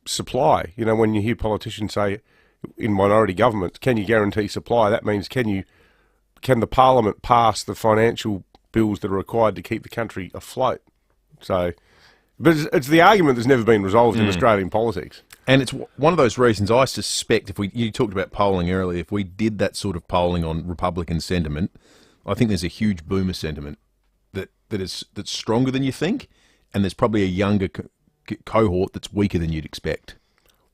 supply. You know, when you hear politicians say, in minority governments, can you guarantee supply? That means can the Parliament pass the financial bills that are required to keep the country afloat? So, but it's the argument that's never been resolved in Australian politics. And it's one of those reasons I suspect you talked about polling earlier, if we did that sort of polling on Republican sentiment, I think there's a huge boomer sentiment that's stronger than you think, and there's probably a younger cohort that's weaker than you'd expect.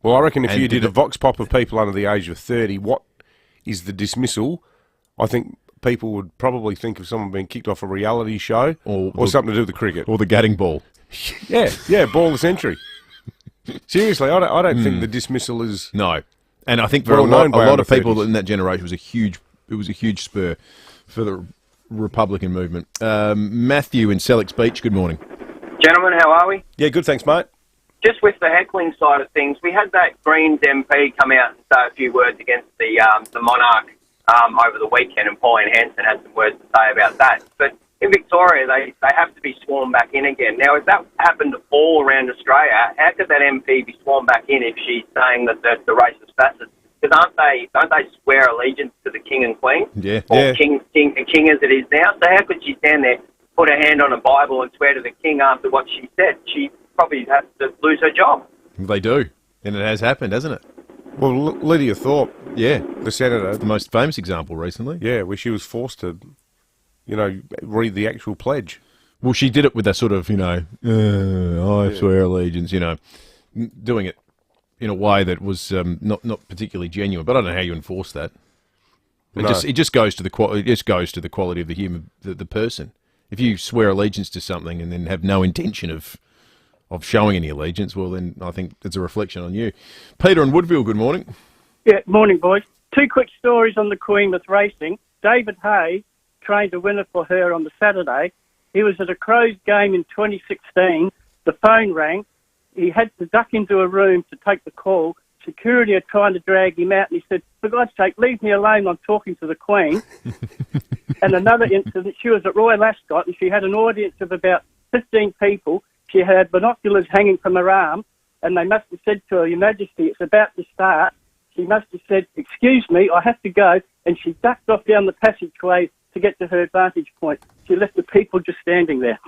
Well, I reckon if you did a vox pop of people under the age of 30, what is the dismissal? I think people would probably think of someone being kicked off a reality show or something to do with the cricket. Or the Gadding Ball. Yeah, ball of the century. Seriously, I don't think the dismissal is... No. And I think for a lot of people in that generation, it was a huge spur for the Republican movement. Matthew in Sellex Beach, good morning. Gentlemen, how are we? Yeah, good, thanks, mate. Just with the heckling side of things, we had that Greens MP come out and say a few words against the Monarch over the weekend, and Pauline Hanson had some words to say about that. But in Victoria, they have to be sworn back in again. Now, if that happened all around Australia, how could that MP be sworn back in if she's saying that the racist bastards? Because don't they swear allegiance to the King and Queen? Yeah. Or King as it is now. So how could she stand there, put her hand on a Bible and swear to the King after what she said? She probably has to lose her job. They do. And it has happened, hasn't it? Well, Lydia Thorpe, yeah, the senator, the most famous example recently. Yeah, where she was forced to read the actual pledge. Well, she did it with a sort of, I swear allegiance, doing it in a way that was not particularly genuine. But I don't know how you enforce that. It just goes to the quality of the person. If you swear allegiance to something and then have no intention of showing any allegiance, well, then I think it's a reflection on you. Peter in Woodville, good morning. Yeah, morning, boys. 2 quick stories on the Queen with racing. David Hay trained a winner for her on the Saturday. He was at a Crows game in 2016. The phone rang. He had to duck into a room to take the call. Security are trying to drag him out, and he said, "For God's sake, leave me alone, I'm talking to the Queen." And another incident, she was at Royal Ascot, and she had an audience of about 15 people. She had binoculars hanging from her arm, and they must have said to her, "Your Majesty, it's about to start." She must have said, "Excuse me, I have to go," and she ducked off down the passageway to get to her vantage point. She left the people just standing there.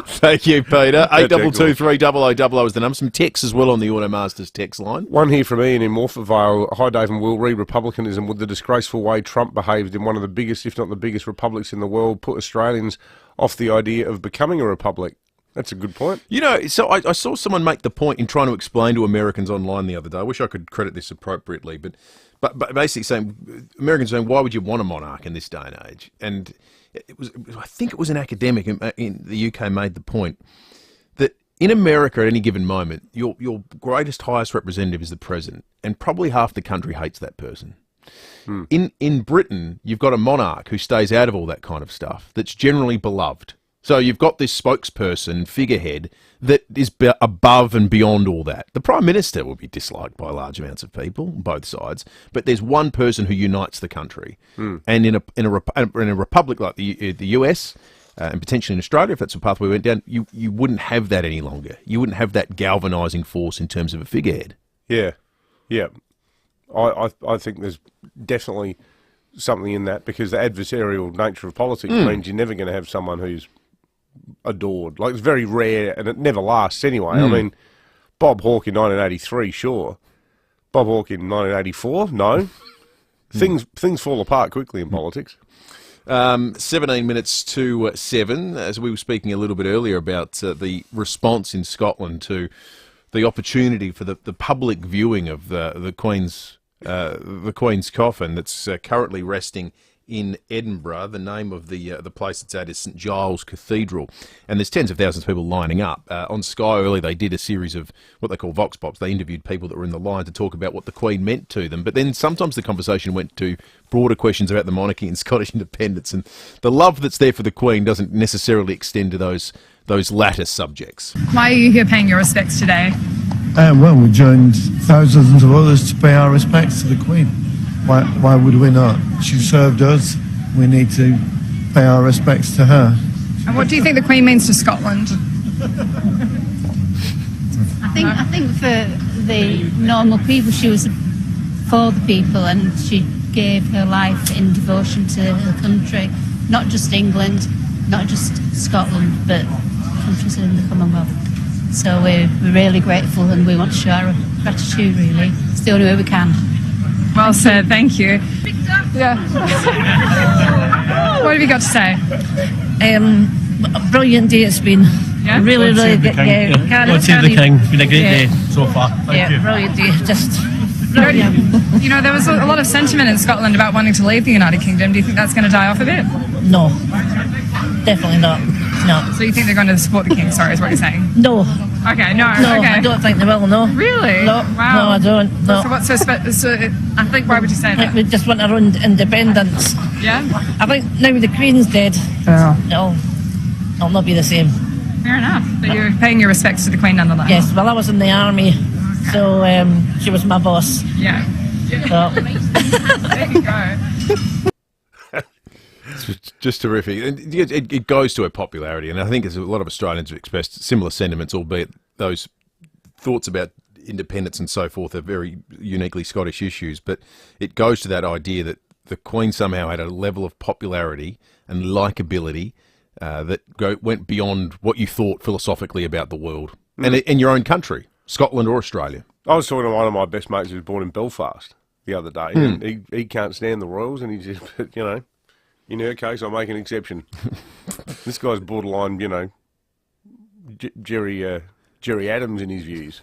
Thank you, Peter. 8223 is the number. Some texts as well on the Automasters text line. One here from Ian in Morphettvale. Hi, Dave and Will. Republicanism, with the disgraceful way Trump behaved in one of the biggest, if not the biggest, republics in the world, put Australians off the idea of becoming a republic. That's a good point. So I saw someone make the point in trying to explain to Americans online the other day. I wish I could credit this appropriately, but basically saying, Americans saying, why would you want a monarch in this day and age? And I think it was an academic in the UK made the point that in America at any given moment, your greatest, highest representative is the president, and probably half the country hates that person. In Britain, you've got a monarch who stays out of all that kind of stuff, that's generally beloved. So you've got this spokesperson, figurehead, that is above and beyond all that. The Prime Minister will be disliked by large amounts of people, both sides, but there's one person who unites the country. And in a republic like the US, and potentially in Australia, if that's the path we went down, you wouldn't have that any longer. You wouldn't have that galvanising force in terms of a figurehead. Yeah. I think there's definitely something in that, because the adversarial nature of politics means you're never going to have someone who's adored. Like, it's very rare, and it never lasts anyway. I mean, Bob Hawke in 1983, sure. Bob Hawke in 1984, no. Things fall apart quickly in politics. 17 minutes to 7, as we were speaking a little bit earlier about the response in Scotland to the opportunity for the public viewing of the Queen's coffin that's currently resting in Edinburgh. The name of the place it's at is St Giles Cathedral, and there's tens of thousands of people lining up. On Sky early, they did a series of what they call Vox Pops. They interviewed people that were in the line to talk about what the Queen meant to them, but then sometimes the conversation went to broader questions about the monarchy and Scottish independence, and the love that's there for the Queen doesn't necessarily extend to those latter subjects. Why are you here paying your respects today? Well, we joined thousands of others to pay our respects to the Queen. Why would we not? She served us. We need to pay our respects to her. And what do you think the Queen means to Scotland? I think for the normal people, she was for the people, and she gave her life in devotion to her country, not just England, not just Scotland, but countries in the Commonwealth. So we're really grateful, and we want to show our gratitude, really. It's the only way we can. Well said, thank you. Yeah. What have you got to say? A brilliant day it's been. Yeah? Really good. God save the King. It's been a great day so far. Thank you. Brilliant day. Just brilliant. You know, there was a lot of sentiment in Scotland about wanting to leave the United Kingdom. Do you think that's going to die off a bit? No. Definitely not. No. So you think they're going to support the King, sorry, is what you're saying? No. Okay, no. No, okay. I don't think they will, no. Really? No. Wow. No, I don't. No. So what's so I think, why would you say that? We just want our own independence. Yeah? I think now the Queen's dead, it'll not be the same. Fair enough. But you're paying your respects to the Queen nonetheless? Yes, well, I was in the army, so she was my boss. Yeah. So. There you go. It's just terrific. It goes to her popularity, and I think as a lot of Australians have expressed similar sentiments, albeit those thoughts about independence and so forth are very uniquely Scottish issues, but it goes to that idea that the Queen somehow had a level of popularity and likeability that went beyond what you thought philosophically about the world and your own country, Scotland or Australia. I was talking to one of my best mates who was born in Belfast the other day, and he can't stand the Royals, and he just, In her case, I'll make an exception. This guy's borderline, Jerry Adams in his views.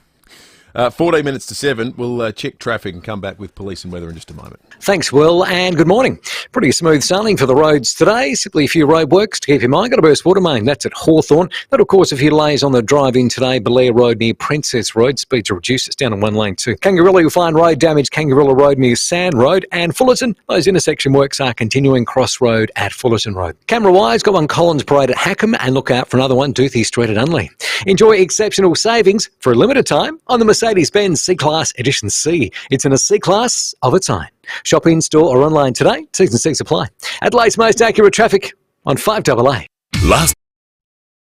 14 minutes to 7. We'll check traffic and come back with police and weather in just a moment. Thanks, Will, and good morning. Pretty smooth sailing for the roads today. Simply a few roadworks to keep in mind. Got a burst water main, that's at Hawthorn. That'll cause a few delays on the drive-in today. Belair Road near Princess Road. Speeds are reduced. It's down in one lane too. Kangarilla, you'll find road damage. Kangarilla Road near Sand Road. And Fullerton, those intersection works are continuing. Cross Road at Fullerton Road. Camera-wise, got one Collins Parade at Hackham and look out for another one Doothie Street at Unley. Enjoy exceptional savings for a limited time on the Mercedes-Benz C-Class Edition C. It's in a C-Class of its own. Shop in store or online today. T's and C's apply. Adelaide's most accurate traffic on 5AA.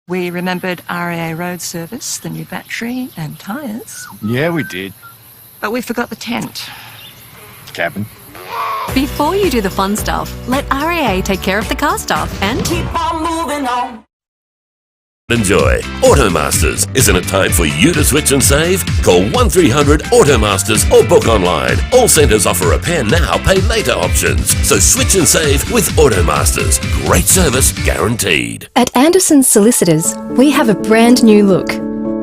We remembered RAA road service, the new battery and tyres. Yeah, we did. But we forgot the tent. Cabin. Before you do the fun stuff, let RAA take care of the car stuff and keep on moving on. Enjoy. Automasters. Isn't it time for you to switch and save? Call 1300 Automasters or book online. All centres offer repair now, pay later options. So switch and save with Automasters. Great service guaranteed. At Anderson's Solicitors, we have a brand new look.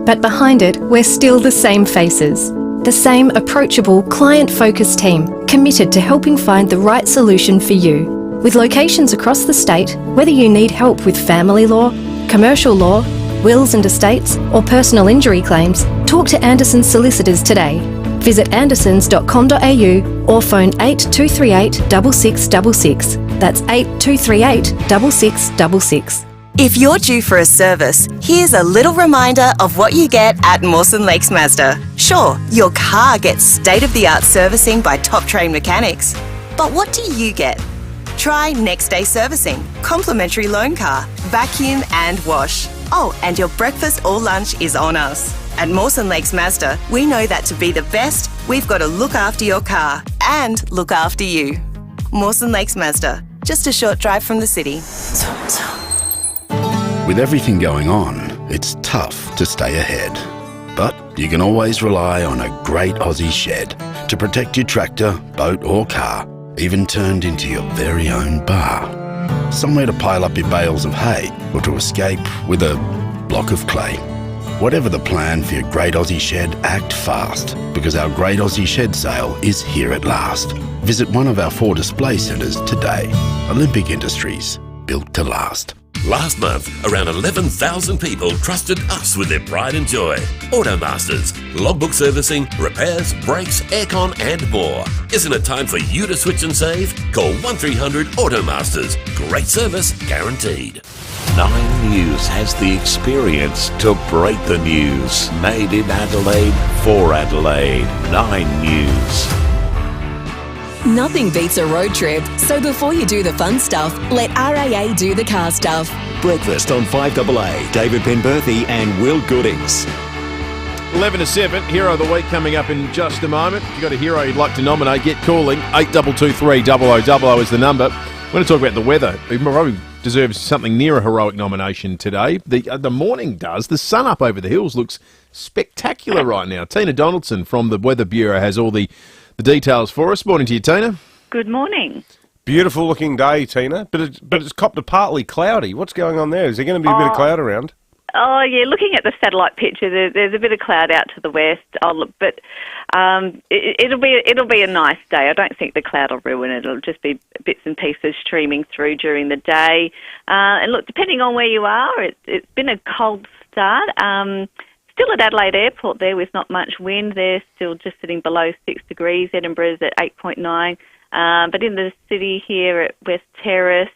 But behind it, we're still the same faces. The same approachable, client-focused team committed to helping find the right solution for you. With locations across the state, whether you need help with family law, commercial law, wills and estates, or personal injury claims, talk to Anderson's Solicitors today. Visit andersons.com.au or phone 8238 6666. That's 8238 6666. If you're due for a service, here's a little reminder of what you get at Mawson Lakes Mazda. Sure, your car gets state-of-the-art servicing by top-trained mechanics. But what do you get? Try next day servicing, complimentary loan car, vacuum and wash. Oh, and your breakfast or lunch is on us. At Mawson Lakes Mazda, we know that to be the best, we've got to look after your car and look after you. Mawson Lakes Mazda, just a short drive from the city. With everything going on, it's tough to stay ahead. But you can always rely on a great Aussie shed to protect your tractor, boat or car, even turned into your very own bar. Somewhere to pile up your bales of hay or to escape with a block of clay. Whatever the plan for your Great Aussie Shed, act fast, because our Great Aussie Shed sale is here at last. Visit one of our 4 display centres today. Olympic Industries, built to last. Last month, around 11,000 people trusted us with their pride and joy. Automasters. Logbook servicing, repairs, brakes, aircon and more. Isn't it time for you to switch and save? Call 1300 Automasters. Great service guaranteed. 9 News has the experience to break the news. Made in Adelaide for Adelaide. 9 News. Nothing beats a road trip, so before you do the fun stuff, let RAA do the car stuff. Breakfast on 5AA. David Penberthy and Will Goodings. 11 to 7, Hero of the Week coming up in just a moment. If you've got a hero you'd like to nominate, get calling. 8223 0000 is the number. We're going to talk about the weather. It probably deserves something near a heroic nomination today. The morning does. The sun up over the hills looks spectacular right now. Tina Donaldson from the Weather Bureau has all the details for us. Morning to you, Tina. Good morning. Beautiful looking day, Tina, but it's copped a partly cloudy. What's going on there? Is there going to be a bit of cloud around? Oh, yeah, looking at the satellite picture, there's a bit of cloud out to the west. But it'll be a nice day. I don't think the cloud will ruin it. It'll just be bits and pieces streaming through during the day. And look, depending on where you are, it's been a cold start. Still at Adelaide Airport there with not much wind. They're still just sitting below 6 degrees. Edinburgh's at 8.9. But in the city here at West Terrace,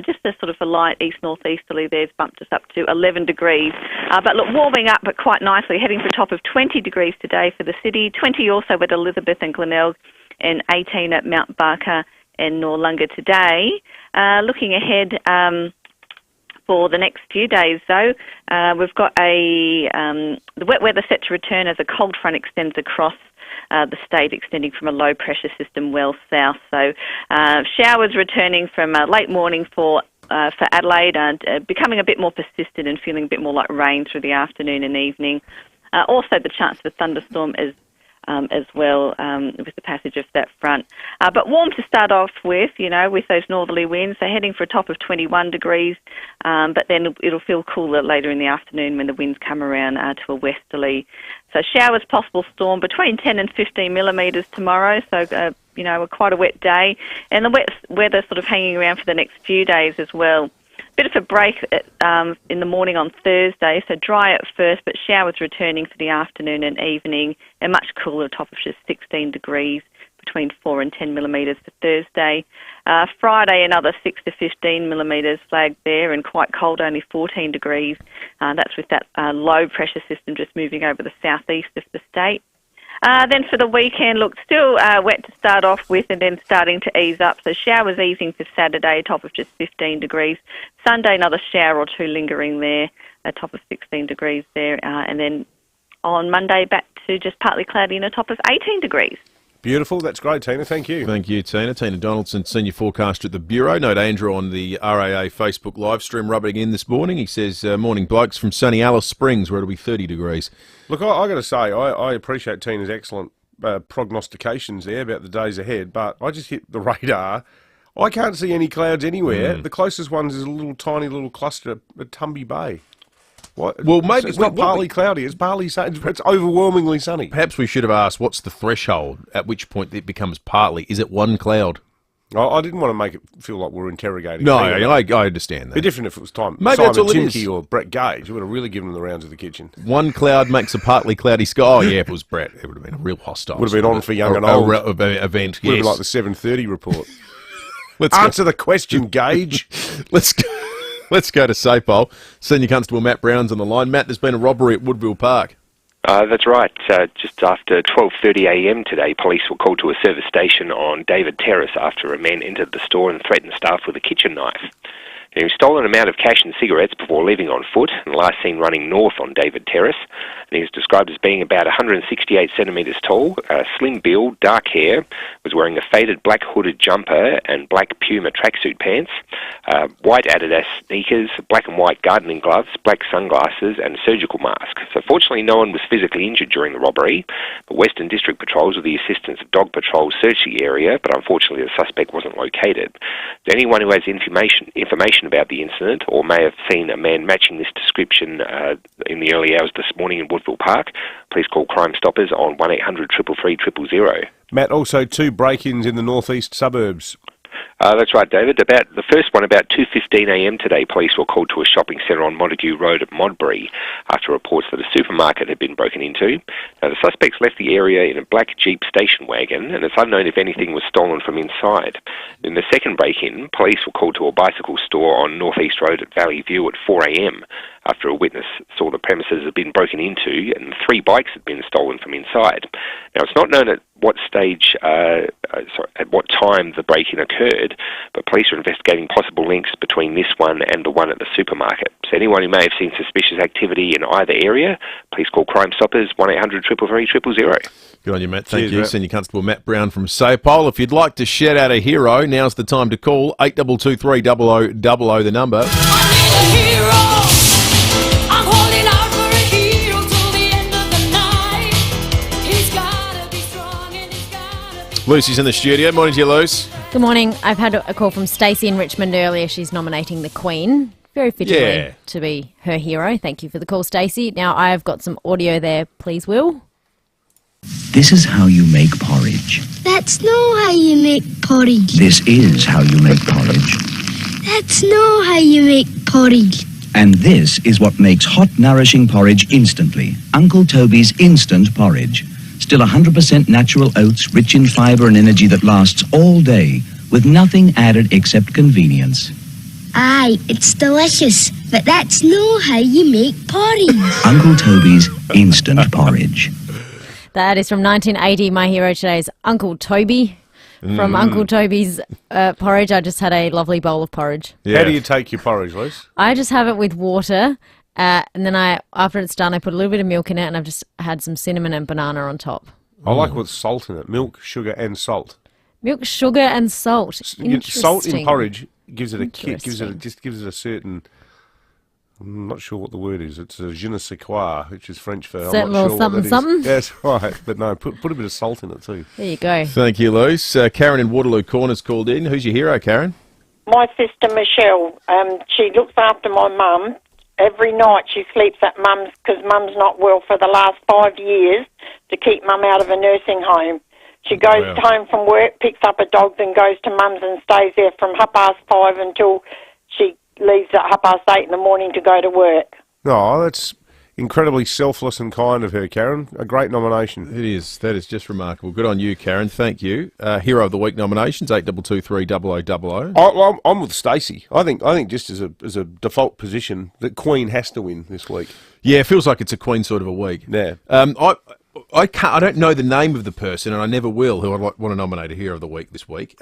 just a sort of a light east-northeasterly there's bumped us up to 11 degrees. But look, warming up but quite nicely, heading for a top of 20 degrees today for the city, 20 also at Elizabeth and Glenelg, and 18 at Mount Barker and Noarlunga today. Looking ahead for the next few days, though, we've got the wet weather set to return as a cold front extends across the state, extending from a low-pressure system well south. So showers returning from late morning for Adelaide, becoming a bit more persistent and feeling a bit more like rain through the afternoon and evening. Also, the chance of a thunderstorm is as well with the passage of that front. But warm to start off with, with those northerly winds. So heading for a top of 21 degrees, but then it'll feel cooler later in the afternoon when the winds come around to a westerly. So showers possible storm between 10 and 15 millimetres tomorrow. So, quite a wet day. And the wet weather sort of hanging around for the next few days as well. Bit of a break in the morning on Thursday, so dry at first, but showers returning for the afternoon and evening, and much cooler, top of just 16 degrees, between 4 and 10 millimetres for Thursday. Friday, another 6 to 15 millimetres flagged there, and quite cold, only 14 degrees. That's with that low pressure system just moving over the southeast of the state. Then for the weekend, look, still wet to start off with and then starting to ease up. So showers easing for Saturday, top of just 15 degrees. Sunday, another shower or two lingering there, a top of 16 degrees there. And then on Monday, back to just partly cloudy and a top of 18 degrees. Beautiful. That's great, Tina. Thank you. Thank you, Tina. Tina Donaldson, Senior Forecaster at the Bureau. Note Andrew on the RAA Facebook live stream rubbing in this morning. He says, morning blokes from sunny Alice Springs, where it'll be 30 degrees. Look, I got to say, I appreciate Tina's excellent prognostications there about the days ahead, but I just hit the radar. I can't see any clouds anywhere. The closest ones is a little tiny little cluster at Tumby Bay. What? Well, maybe it's not partly cloudy. It's partly sunny. It's overwhelmingly sunny. Perhaps we should have asked, what's the threshold at which point it becomes partly? Is it one cloud? I didn't want to make it feel like we're interrogating. No, I understand that. It'd be different if it was time. Maybe Simon that's all it is. Timke or Brett Gage. We would have really given them the rounds of the kitchen. One cloud makes a partly cloudy sky. Oh, yeah, if it was Brett, it would have been a real hostile. Would have been on for young and old. Event, Would have yes. been like the 7:30 report. Answer the question, Gage. Let's go to Sapole. Senior Constable Matt Brown's on the line. Matt, there's been a robbery at Woodville Park. That's right. Just after 12:30am today, police were called to a service station on David Terrace after a man entered the store and threatened staff with a kitchen knife. He was stolen an amount of cash and cigarettes before leaving on foot and last seen running north on David Terrace. And he was described as being about 168 centimetres tall, slim build, dark hair, was wearing a faded black hooded jumper and black Puma tracksuit pants, white Adidas sneakers, black and white gardening gloves, black sunglasses and a surgical mask. So fortunately no one was physically injured during the robbery, but Western District Patrols with the assistance of dog patrols searched the area, but unfortunately the suspect wasn't located. Anyone who has information about the incident or may have seen a man matching this description in the early hours this morning in Woodville Park, please call Crime Stoppers on 1800 333 000. Matt, also 2 break-ins in the northeast suburbs. That's right, David. The first one, about 2:15am today, police were called to a shopping centre on Montague Road at Modbury after reports that a supermarket had been broken into. Now, the suspects left the area in a black Jeep station wagon, and it's unknown if anything was stolen from inside. In the second break-in, police were called to a bicycle store on Northeast Road at Valley View at 4am after a witness saw the premises had been broken into and 3 bikes had been stolen from inside. Now, it's not known at what stage, at what time the break-in occurred, but police are investigating possible links between this one and the one at the supermarket. So anyone who may have seen suspicious activity in either area, please call Crime Stoppers 1800 333 000. Good on you, Matt. Thank you. Senior Constable Matt Brown from Sapole. If you'd like to shout out a hero, now's the time to call. 8223 0000, the number. Lucy's in the studio. Morning to you, Luce. Good morning. I've had a call from Stacey in Richmond earlier. She's nominating the Queen. Very fittingly to be her hero. Thank you for the call, Stacey. Now, I've got some audio there. Please, Will. This is how you make porridge. That's not how you make porridge. This is how you make porridge. That's not how you make porridge. And this is what makes hot, nourishing porridge instantly. Uncle Toby's Instant Porridge. Still 100% natural oats, rich in fibre and energy that lasts all day, with nothing added except convenience. Aye, it's delicious, but that's not how you make porridge. Uncle Toby's Instant Porridge. That is from 1980. My hero today is Uncle Toby. From Uncle Toby's porridge, I just had a lovely bowl of porridge. Yeah. How do you take your porridge, Liz? I just have it with water, and then after it's done, I put a little bit of milk in it, and I've just had some cinnamon and banana on top. I like with salt in it. Milk, sugar and salt. Milk, sugar and salt. Salt in porridge gives it a kick, gives it a certain I'm not sure what the word is. It's a je ne sais quoi, which is French for Certain I'm not little sure what that something, is. That's right. But no, put a bit of salt in it too. There you go. Thank you, Luce. Karen in Waterloo Corners called in. Who's your hero, Karen? My sister Michelle, she looks after my mum. Every night she sleeps at mum's because mum's not well for the last 5 years to keep mum out of a nursing home. She goes home from work, picks up her dogs and goes to mum's and stays there from 5:30 until she leaves at 8:30 in the morning to go to work. Oh, that's incredibly selfless and kind of her, Karen. A great nomination. It is. That is just remarkable. Good on you, Karen. Thank you. Hero of the Week nominations, 82230000. I'm with Stacey. I think just as a default position that Queen has to win this week. Yeah, it feels like it's a Queen sort of a week. Yeah. I don't know the name of the person, and I never will, who I'd want to nominate a Hero of the Week this week.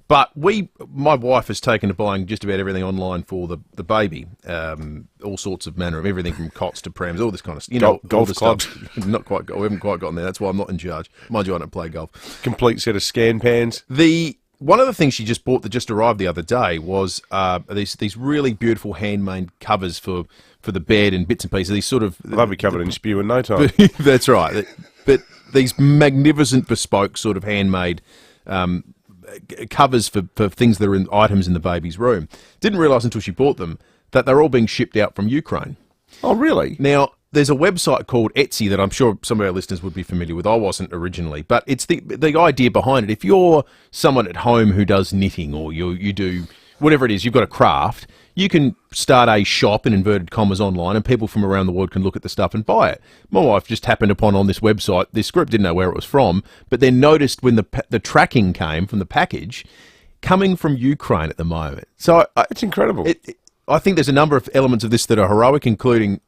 But my wife has taken to buying just about everything online for the baby, all sorts of manner of everything from cots to prams, all this kind of stuff. Golf clubs. We haven't quite gotten there. That's why I'm not in charge. Mind you, I don't play golf. Complete set of scan pans. One of the things she just bought that just arrived the other day was these really beautiful handmade covers for the bed and bits and pieces. These sort of they'll be covered in spew in no time. That's right. But these magnificent bespoke sort of handmade covers for things that are in items in the baby's room. Didn't realise until she bought them that they're all being shipped out from Ukraine. Oh, really? Now, there's a website called Etsy that I'm sure some of our listeners would be familiar with. I wasn't originally, but it's the idea behind it. If you're someone at home who does knitting or you do whatever it is, you've got a craft, you can start a shop, in inverted commas, online, and people from around the world can look at the stuff and buy it. My wife just happened upon on this website this script, didn't know where it was from, but then noticed when the tracking came from the package, coming from Ukraine at the moment. So it's incredible. I think there's a number of elements of this that are heroic, including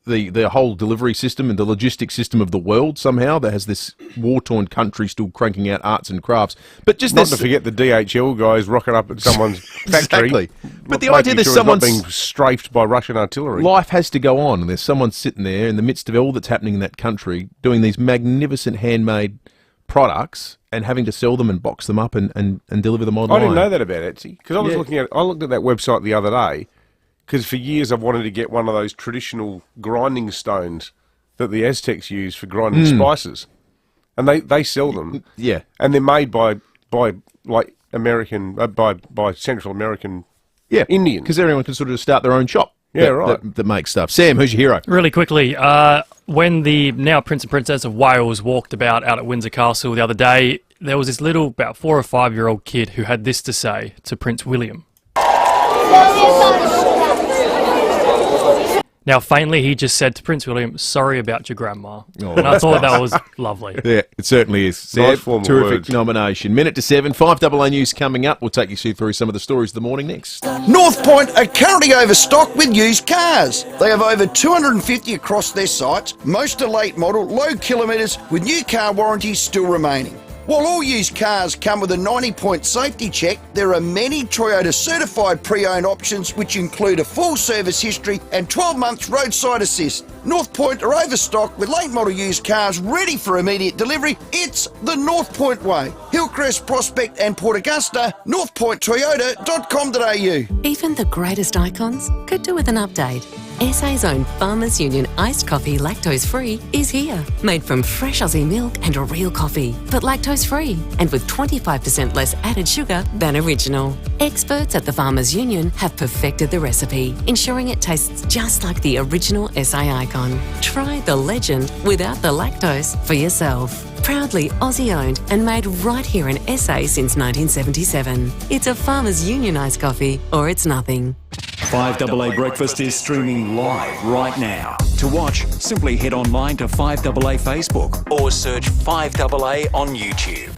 the whole delivery system and the logistics system of the world somehow that has this war-torn country still cranking out arts and crafts. But just not to forget the DHL guys rocking up at someone's factory. Exactly. But the idea that someone's being strafed by Russian artillery. Life has to go on, and there's someone sitting there in the midst of all that's happening in that country doing these magnificent handmade products and having to sell them and box them up and deliver them online. I didn't know that about Etsy because I looked at that website the other day. Because for years I've wanted to get one of those traditional grinding stones that the Aztecs use for grinding spices, and they sell them. Yeah, and they're made by like American by Central American Indians. Because everyone can sort of start their own shop. Yeah, right. That makes stuff. Sam, who's your hero? Really quickly, when the now Prince and Princess of Wales walked about out at Windsor Castle the other day, there was this little about 4 or 5 year old kid who had this to say to Prince William. Now, faintly, he just said to Prince William, "Sorry about your grandma." Oh, and I thought that was lovely. Yeah, it certainly is. Nice form of terrific words. nomination. 7:07, 5AA News coming up. We'll take you through some of the stories of the morning next. North Point are currently overstocked with used cars. They have over 250 across their sites. Most are late model, low kilometres, with new car warranties still remaining. While all used cars come with a 90-point safety check, there are many Toyota certified pre-owned options which include a full service history and 12 months roadside assist. North Point are overstocked with late model used cars ready for immediate delivery. It's the North Point way. Hillcrest, Prospect and Port Augusta, northpointtoyota.com.au. Even the greatest icons could do with an update. SA's own Farmers Union iced coffee lactose-free is here. Made from fresh Aussie milk and a real coffee, but lactose-free and with 25% less added sugar than original. Experts at the Farmers Union have perfected the recipe, ensuring it tastes just like the original SA icon. Try the legend without the lactose for yourself. Proudly Aussie-owned and made right here in SA since 1977. It's a Farmers Union iced coffee, or it's nothing. 5AA Breakfast is streaming live right now. To watch, simply head online to 5AA Facebook or search 5AA on YouTube.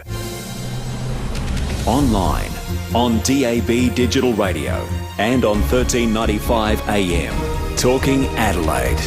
Online, on DAB Digital Radio and on 1395 AM. Talking Adelaide.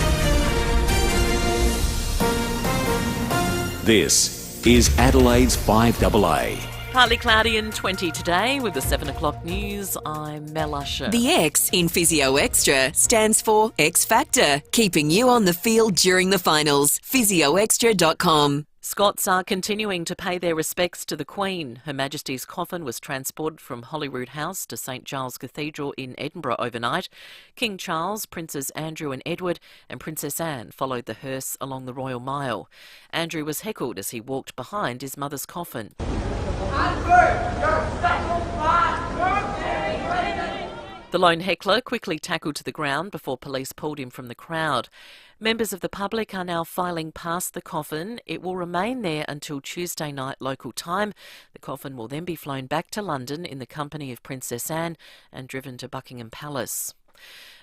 This is Adelaide's 5AA. Partly cloudy and 20 today with the 7 o'clock news. I'm Mel Usher. The X in Physio Extra stands for X Factor, keeping you on the field during the finals. PhysioExtra.com. Scots are continuing to pay their respects to the Queen. Her Majesty's coffin was transported from Holyrood House to St Giles Cathedral in Edinburgh overnight. King Charles, Princes Andrew and Edward and Princess Anne followed the hearse along the Royal Mile. Andrew was heckled as he walked behind his mother's coffin. The lone heckler quickly tackled to the ground before police pulled him from the crowd. Members of the public are now filing past the coffin. It will remain there until Tuesday night local time. The coffin will then be flown back to London in the company of Princess Anne and driven to Buckingham Palace.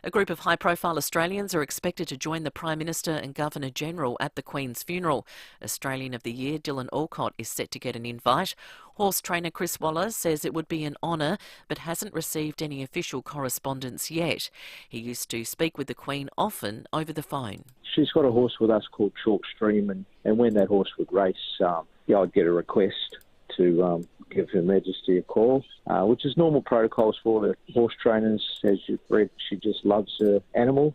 A group of high-profile Australians are expected to join the Prime Minister and Governor-General at the Queen's funeral. Australian of the Year Dylan Alcott is set to get an invite. Horse trainer Chris Waller says it would be an honour, but hasn't received any official correspondence yet. He used to speak with the Queen often over the phone. She's got a horse with us called Chalk Stream, and when that horse would race, I'd get a request to give Her Majesty a call, which is normal protocols for the horse trainers. As you've read, she just loves her animals.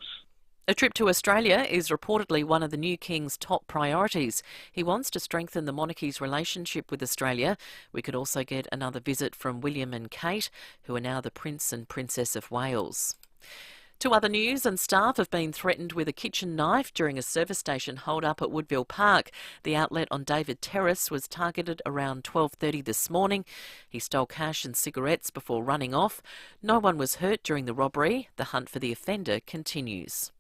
A trip to Australia is reportedly one of the new King's top priorities. He wants to strengthen the monarchy's relationship with Australia. We could also get another visit from William and Kate, who are now the Prince and Princess of Wales. Two other news, and staff have been threatened with a kitchen knife during a service station hold-up at Woodville Park. The outlet on David Terrace was targeted around 12:30 this morning. He stole cash and cigarettes before running off. No one was hurt during the robbery. The hunt for the offender continues.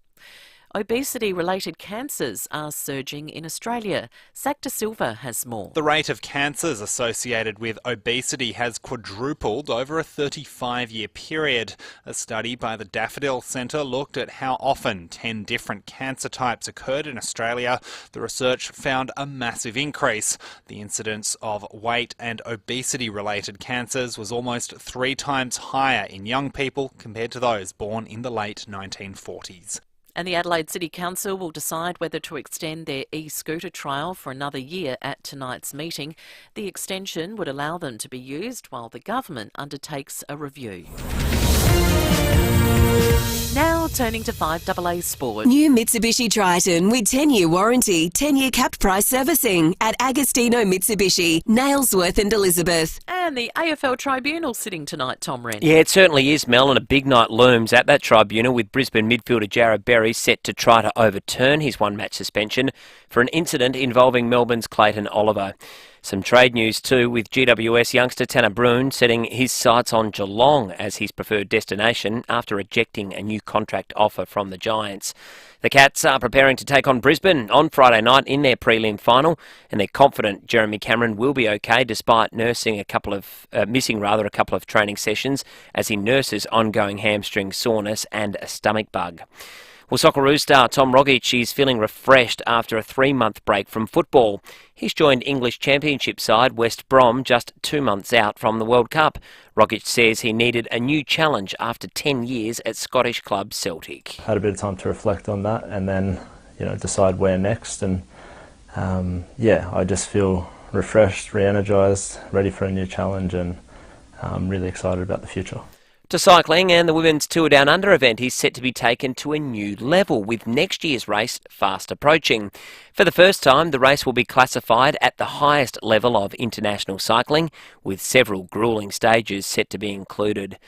Obesity-related cancers are surging in Australia. Zach De Silva has more. The rate of cancers associated with obesity has quadrupled over a 35-year period. A study by the Daffodil Centre looked at how often 10 different cancer types occurred in Australia. The research found a massive increase. The incidence of weight and obesity-related cancers was almost 3 times higher in young people compared to those born in the late 1940s. And the Adelaide City Council will decide whether to extend their e-scooter trial for another year at tonight's meeting. The extension would allow them to be used while the government undertakes a review. Now turning to 5AA Sport. New Mitsubishi Triton with 10-year warranty, 10-year capped price servicing at Agostino Mitsubishi, Nailsworth and Elizabeth. And the AFL Tribunal sitting tonight, Tom Wren. Yeah, it certainly is, Mel, and a big night looms at that tribunal with Brisbane midfielder Jarrod Berry set to try to overturn his one-match suspension for an incident involving Melbourne's Clayton Oliver. Some trade news too, with GWS youngster Tanner Bruhn setting his sights on Geelong as his preferred destination after rejecting a new contract offer from the Giants. The Cats are preparing to take on Brisbane on Friday night in their prelim final, and they're confident Jeremy Cameron will be okay despite missing a couple of training sessions as he nurses ongoing hamstring soreness and a stomach bug. Well, Socceroos star Tom Rogic is feeling refreshed after a 3-month break from football. He's joined English Championship side West Brom just 2 months out from the World Cup. Rogic says he needed a new challenge after 10 years at Scottish club Celtic. Had a bit of time to reflect on that and then, decide where next. And I just feel refreshed, re-energised, ready for a new challenge, and I'm really excited about the future. To cycling, and the Women's Tour Down Under event is set to be taken to a new level with next year's race fast approaching. For the first time, the race will be classified at the highest level of international cycling, with several gruelling stages set to be included.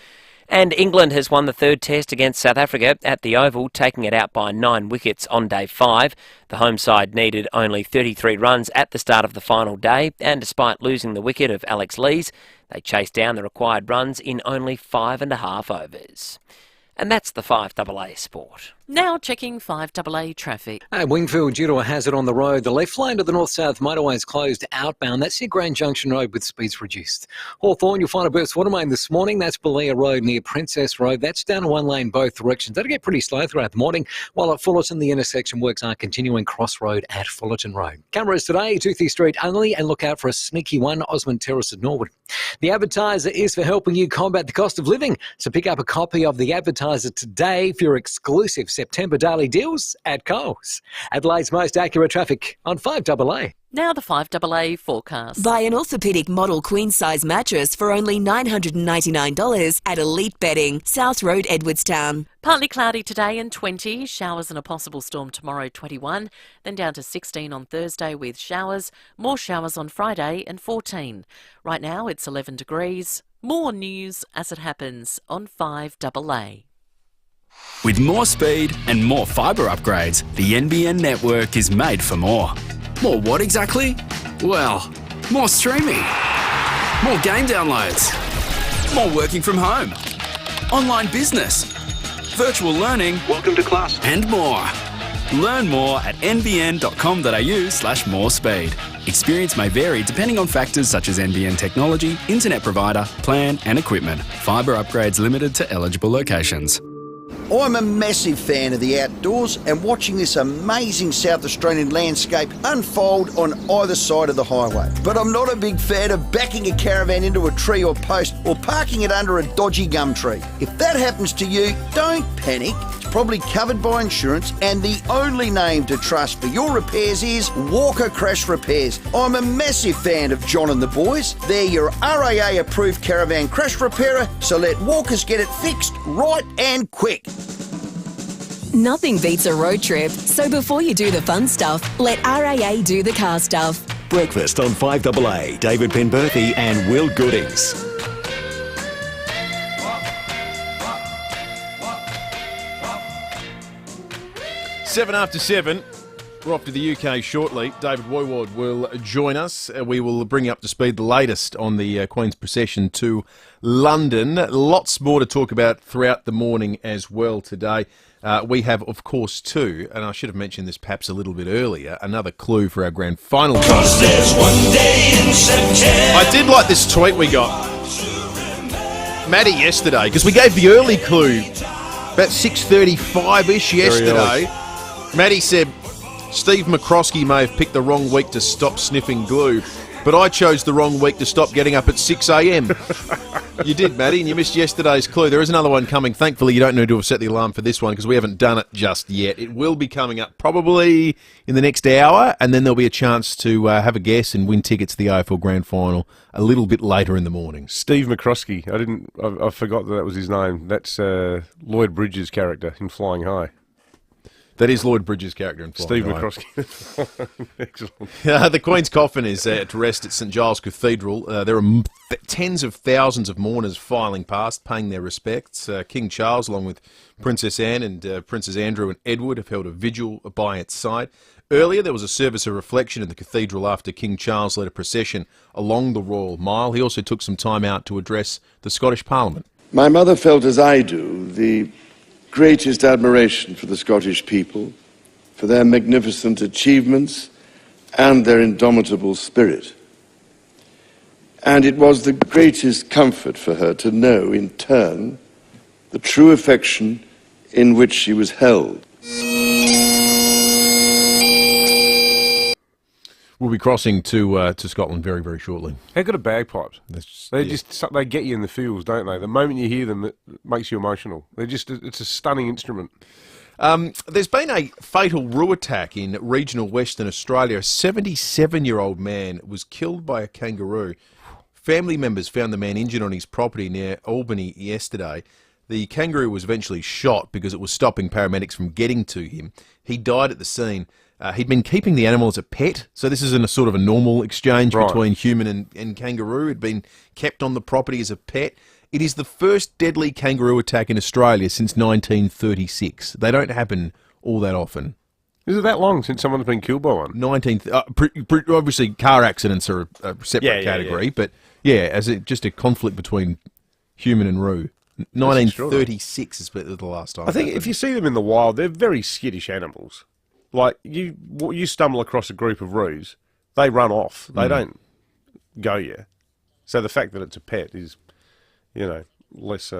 And England has won the third test against South Africa at the Oval, taking it out by 9 wickets on day 5. The home side needed only 33 runs at the start of the final day, and despite losing the wicket of Alex Lees, they chased down the required runs in only 5.5 overs. And that's the 5AA Sport. Now checking 5AA traffic. At Wingfield, due to a hazard on the road, the left lane to the north-south motorway is closed outbound. That's near Grand Junction Road with speeds reduced. Hawthorn, you'll find a burst water main this morning. That's Belair Road near Princess Road. That's down one lane both directions. That'll get pretty slow throughout the morning, while at Fullerton, the intersection works are continuing crossroad at Fullerton Road. Cameras today, Toothy Street only, and look out for a sneaky one, Osmond Terrace at Norwood. The Advertiser is for helping you combat the cost of living, so pick up a copy of The Advertiser today for your exclusive September daily deals at Coles. Adelaide's most accurate traffic on 5AA. Now the 5AA forecast. Buy an orthopaedic model queen-size mattress for only $999 at Elite Bedding, South Road, Edwardstown. Partly cloudy today and 20, showers and a possible storm tomorrow 21, then down to 16 on Thursday with showers, more showers on Friday and 14. Right now it's 11 degrees. More news as it happens on 5AA. With more speed and more fibre upgrades, the NBN network is made for more. More what exactly? Well, more streaming, more game downloads, more working from home, online business, virtual learning, welcome to class, and more. Learn more at nbn.com.au/more speed. Experience may vary depending on factors such as NBN technology, internet provider, plan and equipment. Fibre upgrades limited to eligible locations. I'm a massive fan of the outdoors and watching this amazing South Australian landscape unfold on either side of the highway. But I'm not a big fan of backing a caravan into a tree or post or parking it under a dodgy gum tree. If that happens to you, don't panic. It's probably covered by insurance, and the only name to trust for your repairs is Walker Crash Repairs. I'm a massive fan of John and the boys. They're your RAA approved caravan crash repairer, so let Walkers get it fixed right and quick. Nothing beats a road trip, so before you do the fun stuff, let RAA do the car stuff. Breakfast on 5AA. David Penberthy and Will Goodings. Seven after 7. We're off to the UK shortly. David Woyward will join us. We will bring you up to speed the latest on the Queen's procession to London. Lots more to talk about throughout the morning as well today. We have, of course, too, and I should have mentioned this perhaps a little bit earlier, another clue for our grand final. I did like this tweet we got, Maddie, yesterday, because we gave the early clue about 6:35-ish yesterday. Maddie said, Steve McCroskey may have picked the wrong week to stop sniffing glue, but I chose the wrong week to stop getting up at 6 a.m. You did, Maddie, and you missed yesterday's clue. There is another one coming. Thankfully, you don't need to have set the alarm for this one because we haven't done it just yet. It will be coming up probably in the next hour, and then there'll be a chance to have a guess and win tickets to the AFL Grand Final a little bit later in the morning. Steve McCroskey. I forgot that was his name. That's Lloyd Bridges' character in Flying High. That is Lloyd Bridges' character in Flying High. Steve McCroskey. Excellent. The Queen's coffin is at rest at St Giles Cathedral. There are tens of thousands of mourners filing past, paying their respects. King Charles, along with Princess Anne and Princes Andrew and Edward, have held a vigil by its side. Earlier, there was a service of reflection in the cathedral after King Charles led a procession along the Royal Mile. He also took some time out to address the Scottish Parliament. My mother felt, as I do, the greatest admiration for the Scottish people, for their magnificent achievements and their indomitable spirit. And it was the greatest comfort for her to know, in turn, the true affection in which she was held. We'll be crossing to Scotland very, very shortly. How good are bagpipes? They get you in the feels, don't they? The moment you hear them, it makes you emotional. It's a stunning instrument. There's been a fatal roo attack in regional Western Australia. A 77-year-old man was killed by a kangaroo. Family members found the man injured on his property near Albany yesterday. The kangaroo was eventually shot because it was stopping paramedics from getting to him. He died at the scene. He'd been keeping the animal as a pet, so this isn't a sort of a normal exchange between human and kangaroo. It'd been kept on the property as a pet. It is the first deadly kangaroo attack in Australia since 1936. They don't happen all that often. Is it that long since someone's been killed by one? Obviously, car accidents are a separate category, but just a conflict between human and roo. 1936 is the last time. I think if you see them in the wild, they're very skittish animals. Like, you stumble across a group of roos, they run off. They don't go you. So the fact that it's a pet is, less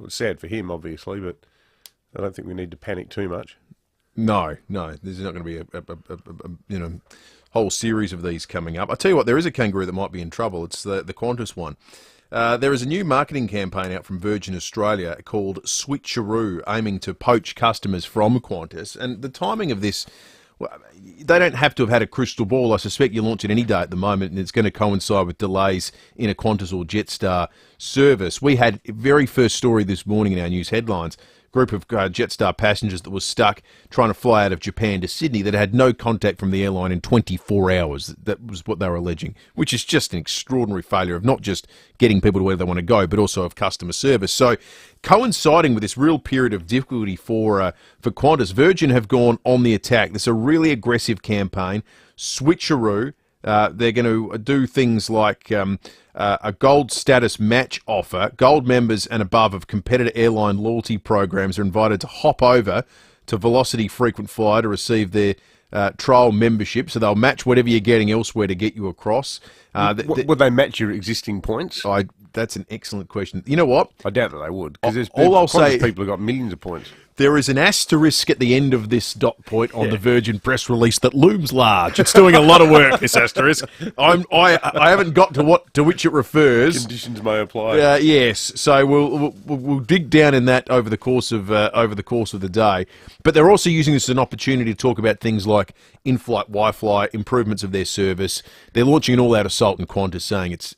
sad for him, obviously, but I don't think we need to panic too much. No, there's not going to be a whole series of these coming up. I tell you what, there is a kangaroo that might be in trouble. It's the Qantas one. There is a new marketing campaign out from Virgin Australia called Switcheroo, aiming to poach customers from Qantas. And the timing of this, well, they don't have to have had a crystal ball. I suspect you launch it any day at the moment, and it's going to coincide with delays in a Qantas or Jetstar service. We had very first story this morning in our news headlines. Group of Jetstar passengers that was stuck trying to fly out of Japan to Sydney that had no contact from the airline in 24 hours. That was what they were alleging, which is just an extraordinary failure of not just getting people to where they want to go, but also of customer service. So coinciding with this real period of difficulty for Qantas, Virgin have gone on the attack. This is a really aggressive campaign, Switcheroo. They're going to do things like a gold status match offer. Gold members and above of competitor airline loyalty programs are invited to hop over to Velocity Frequent Flyer to receive their trial membership. So they'll match whatever you're getting elsewhere to get you across. Would they match your existing points? That's an excellent question. You know what? I doubt that they would, because there's people who've got millions of points. There is an asterisk at the end of this dot point on the Virgin press release that looms large. It's doing a lot of work, this asterisk. I haven't got to which it refers. Conditions may apply. Yes, so we'll dig down in that over the course of the day. But they're also using this as an opportunity to talk about things like in-flight Wi-Fi, improvements of their service. They're launching an all-out assault on Qantas, saying it's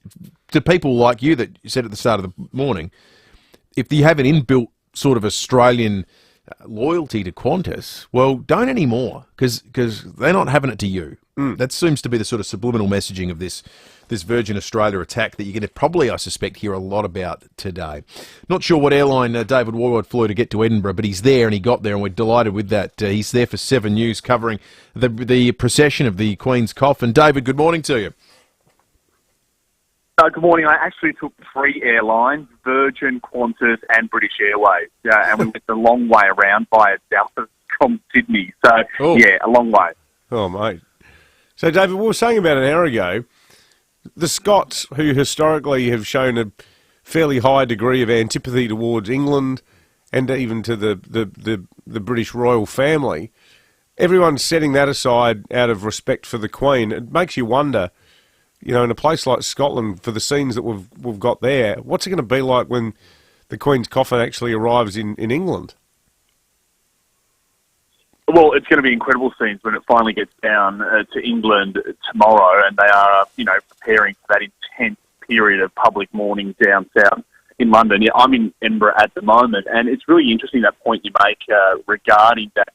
to people like you that you said at the start of the morning. If you have an inbuilt sort of Australian loyalty to Qantas, well, don't anymore, because they're not having it to you. That seems to be the sort of subliminal messaging of this Virgin Australia attack that you're going to probably, I suspect, hear a lot about today. Not sure what airline David Warwood flew to get to Edinburgh, but he's there and he got there, and we're delighted with that. He's there for 7 News covering the procession of the Queen's coffin. David, good morning to you. Good morning. I actually took 3 airlines, Virgin, Qantas and British Airways, and we went the long way around via South from Sydney. So, yeah, a long way. Oh, mate. So, David, we were saying about an hour ago, the Scots, who historically have shown a fairly high degree of antipathy towards England and even to the British royal family, everyone's setting that aside out of respect for the Queen. It makes you wonder, you know, in a place like Scotland, for the scenes that we've got there, what's it going to be like when the Queen's coffin actually arrives in England? Well, it's going to be incredible scenes when it finally gets down to England tomorrow, and they are, preparing for that intense period of public mourning down south in London. Yeah, I'm in Edinburgh at the moment, and it's really interesting that point you make regarding that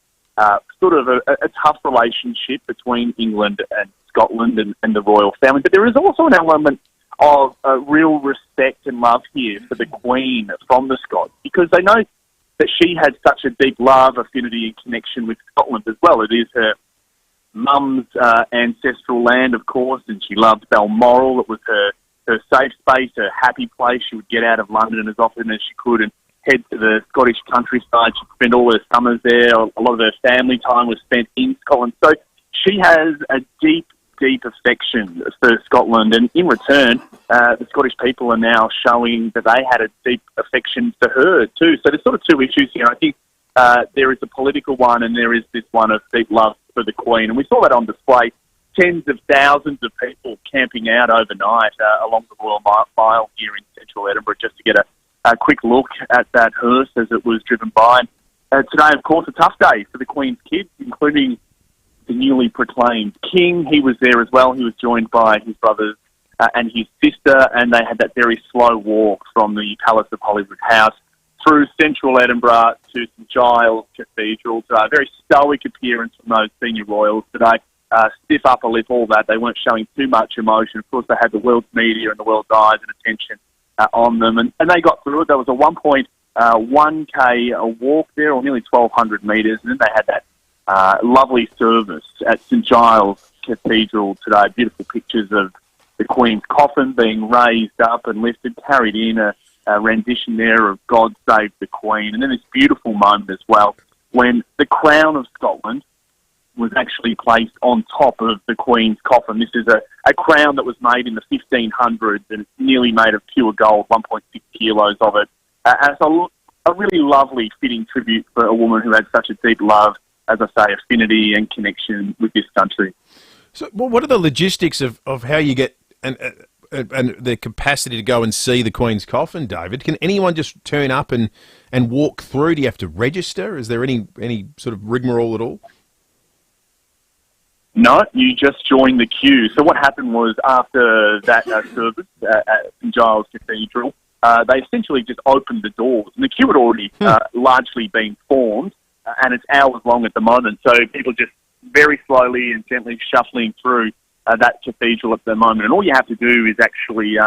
sort of a tough relationship between England and Scotland and the royal family. But there is also an element of real respect and love here for the Queen from the Scots, because they know that she had such a deep love, affinity and connection with Scotland as well. It is her mum's ancestral land, of course, and she loved Balmoral. It was her safe space, her happy place. She would get out of London as often as she could and head to the Scottish countryside. She'd spend all her summers there. A lot of her family time was spent in Scotland. So she has a deep affection for Scotland, and in return, the Scottish people are now showing that they had a deep affection for her too. So there's sort of two issues here. I think there is a political one, and there is this one of deep love for the Queen, and we saw that on display. Tens of thousands of people camping out overnight along the Royal Mile here in central Edinburgh just to get a quick look at that hearse as it was driven by. Today, of course, a tough day for the Queen's kids, including the newly proclaimed king. He was there as well. He was joined by his brothers and his sister, and they had that very slow walk from the Palace of Holyrood House through central Edinburgh to St Giles Cathedral. So a very stoic appearance from those senior royals today. Stiff upper lip, all that. They weren't showing too much emotion. Of course, they had the world's media and the world's eyes and attention on them, and they got through it. There was a 1.1k walk there, or nearly 1,200 metres, and then they had that lovely service at St Giles Cathedral today. Beautiful pictures of the Queen's coffin being raised up and lifted, carried in a rendition there of God Save the Queen. And then this beautiful moment as well when the crown of Scotland was actually placed on top of the Queen's coffin. This is a crown that was made in the 1500s, and it's nearly made of pure gold, 1.6 kilos of it. And so a really lovely, fitting tribute for a woman who had such a deep love, as I say, affinity and connection with this country. So what are the logistics of how you get and the capacity to go and see the Queen's coffin, David? Can anyone just turn up and walk through? Do you have to register? Is there any sort of rigmarole at all? No, you just join the queue. So what happened was after that service at St Giles Cathedral, they essentially just opened the doors. And the queue had already largely been formed, and it's hours long at the moment. So people just very slowly and gently shuffling through that cathedral at the moment. And all you have to do is actually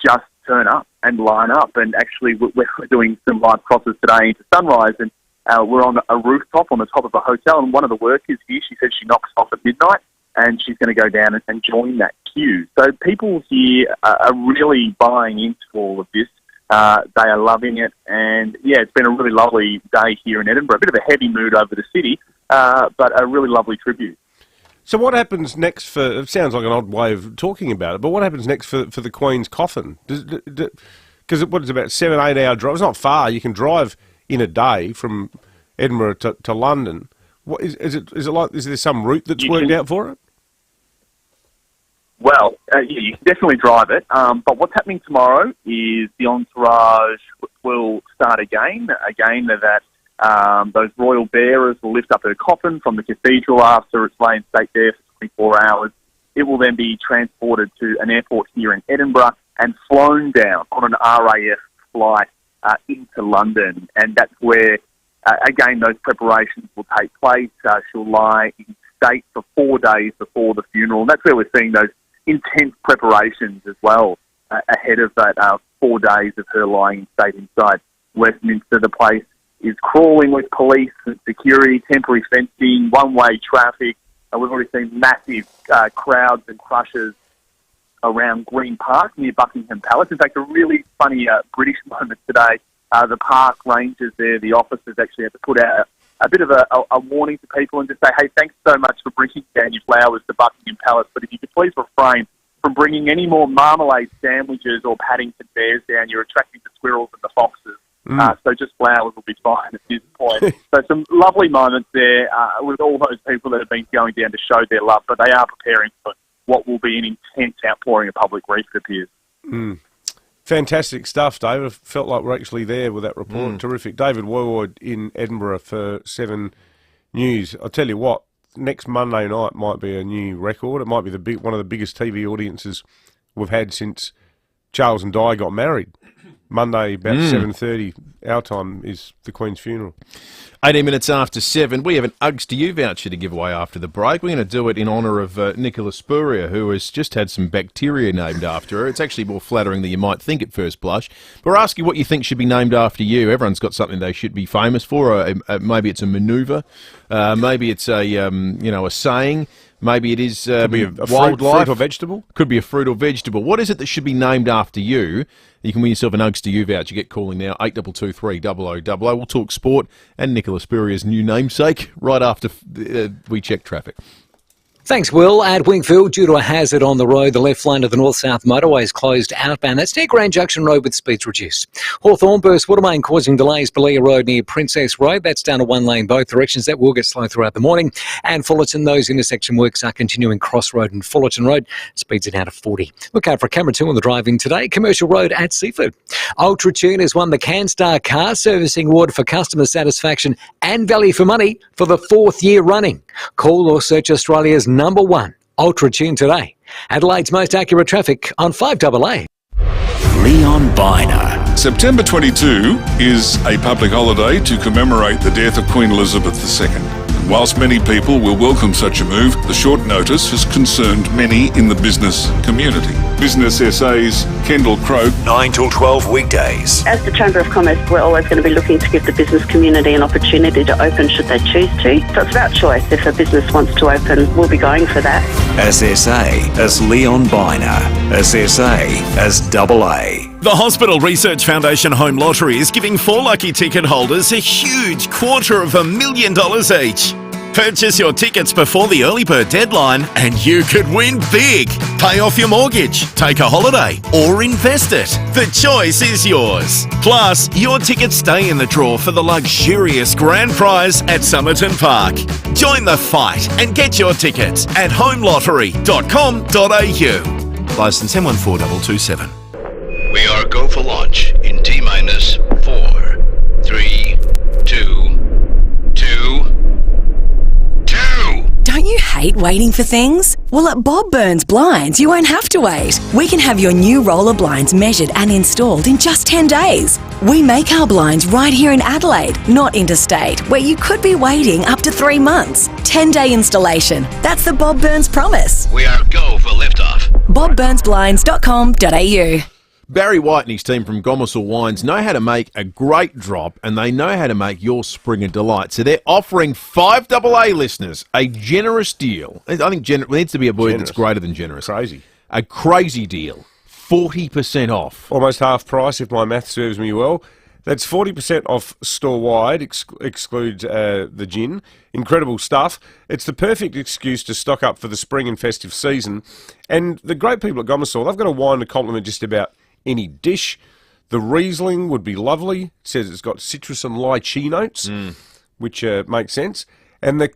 just turn up and line up. And actually we're doing some live crosses today into sunrise, and we're on a rooftop on the top of a hotel, and one of the workers here, she said she knocks off at midnight, and she's going to go down and join that queue. So people here are really buying into all of this. They are loving it, and yeah, it's been a really lovely day here in Edinburgh. A bit of a heavy mood over the city, but a really lovely tribute. So what happens next for, it sounds like an odd way of talking about it, but what happens next for the Queen's coffin? Because what is about 7-8 hour drive? It's not far. You can drive in a day from Edinburgh to London. What is there some route that's worked out for it? Well, yeah, you can definitely drive it. But what's happening tomorrow is the entourage will start again that those royal bearers will lift up her coffin from the cathedral after it's lain in state there for 24 hours. It will then be transported to an airport here in Edinburgh and flown down on an RAF flight into London. And that's where, again, those preparations will take place. She'll lie in state for 4 days before the funeral. And that's where we're seeing those intense preparations as well ahead of that 4 days of her lying in state inside Westminster. The place is crawling with police and security, temporary fencing, one-way traffic. We've already seen massive crowds and crushes around Green Park near Buckingham Palace. In fact, a really funny British moment today. The park rangers there, the officers actually had to put out a bit of a warning to people and just say, hey, thanks so much for bringing down your flowers to Buckingham Palace, but if you could please refrain from bringing any more marmalade sandwiches or Paddington bears down, you're attracting the squirrels and the foxes. So just flowers will be fine at this point. So some lovely moments there with all those people that have been going down to show their love, but they are preparing for what will be an intense outpouring of public grief, it appears. Fantastic stuff, David. I felt like we're actually there with that report. Terrific. David Woolward in Edinburgh for 7 News. I'll tell you what, next Monday night might be a new record. It might be one of the biggest TV audiences we've had since Charles and Di got married. Monday, about 7:30, our time, is the Queen's funeral. 18 minutes after 7. We have an Uggs to You voucher to give away after the break. We're going to do it in honour of Nicola Spurrier, who has just had some bacteria named after her. It's actually more flattering than you might think at first blush. But we're asking what you think should be named after you. Everyone's got something they should be famous for. Maybe it's a manoeuvre. Maybe it's a saying. Maybe it is could be a wildlife. Fruit or vegetable. Could be a fruit or vegetable. What is it that should be named after you? You can win yourself an Uggs to You voucher. Get calling now, 8223 0000. We'll talk sport and Nicola Spurrier's new namesake right after we check traffic. Thanks, Will. At Wingfield, due to a hazard on the road, the left lane of the north-south motorway is closed outbound. That's near Grand Junction Road with speeds reduced. Hawthorn burst Watermain causing delays. Balea Road near Princess Road. That's down to one lane both directions. That will get slow throughout the morning. And Fullerton, those intersection works are continuing Cross Road and Fullerton Road. Speeds are down to 40. Look out for a camera 2 on the drive-in today. Commercial Road at Seaford. Ultra Tune has won the CanStar Car Servicing Award for customer satisfaction and value for money for the 4th year running. Call or search Australia's #1 Ultra Tune today. Adelaide's most accurate traffic on 5AA. Leon Biner. September 22 is a public holiday to commemorate the death of Queen Elizabeth II. And whilst many people will welcome such a move, the short notice has concerned many in the business community. Business SA's Kendall Croak. 9 till 12 weekdays. As the Chamber of Commerce, we're always going to be looking to give the business community an opportunity to open should they choose to. So it's about choice. If a business wants to open, we'll be going for that. SSA as Leon Biner. SSA as AA. The Hospital Research Foundation Home Lottery is giving 4 lucky ticket holders a huge $250,000 each. Purchase your tickets before the early bird deadline and you could win big. Pay off your mortgage, take a holiday or invest it. The choice is yours. Plus, your tickets stay in the draw for the luxurious grand prize at Somerton Park. Join the fight and get your tickets at homelottery.com.au. Licence M14227. We are go for launch in T-minus 4, 3, 2, 2. Don't you hate waiting for things? Well, at Bob Burns Blinds, you won't have to wait. We can have your new roller blinds measured and installed in just 10 days. We make our blinds right here in Adelaide, not interstate, where you could be waiting up to 3 months. 10-day installation. That's the Bob Burns promise. We are go for liftoff. BobBurnsBlinds.com.au. Barry White and his team from Gomersall Wines know how to make a great drop, and they know how to make your spring a delight. So they're offering 5AA listeners a generous deal. I think it needs to be a word that's greater than generous. Crazy. A crazy deal. 40% off. Almost half price if my math serves me well. That's 40% off store-wide, excludes the gin. Incredible stuff. It's the perfect excuse to stock up for the spring and festive season. And the great people at Gomersall, they've got a wine to complement just about any dish. The Riesling would be lovely. It says it's got citrus and lychee notes, which makes sense. And the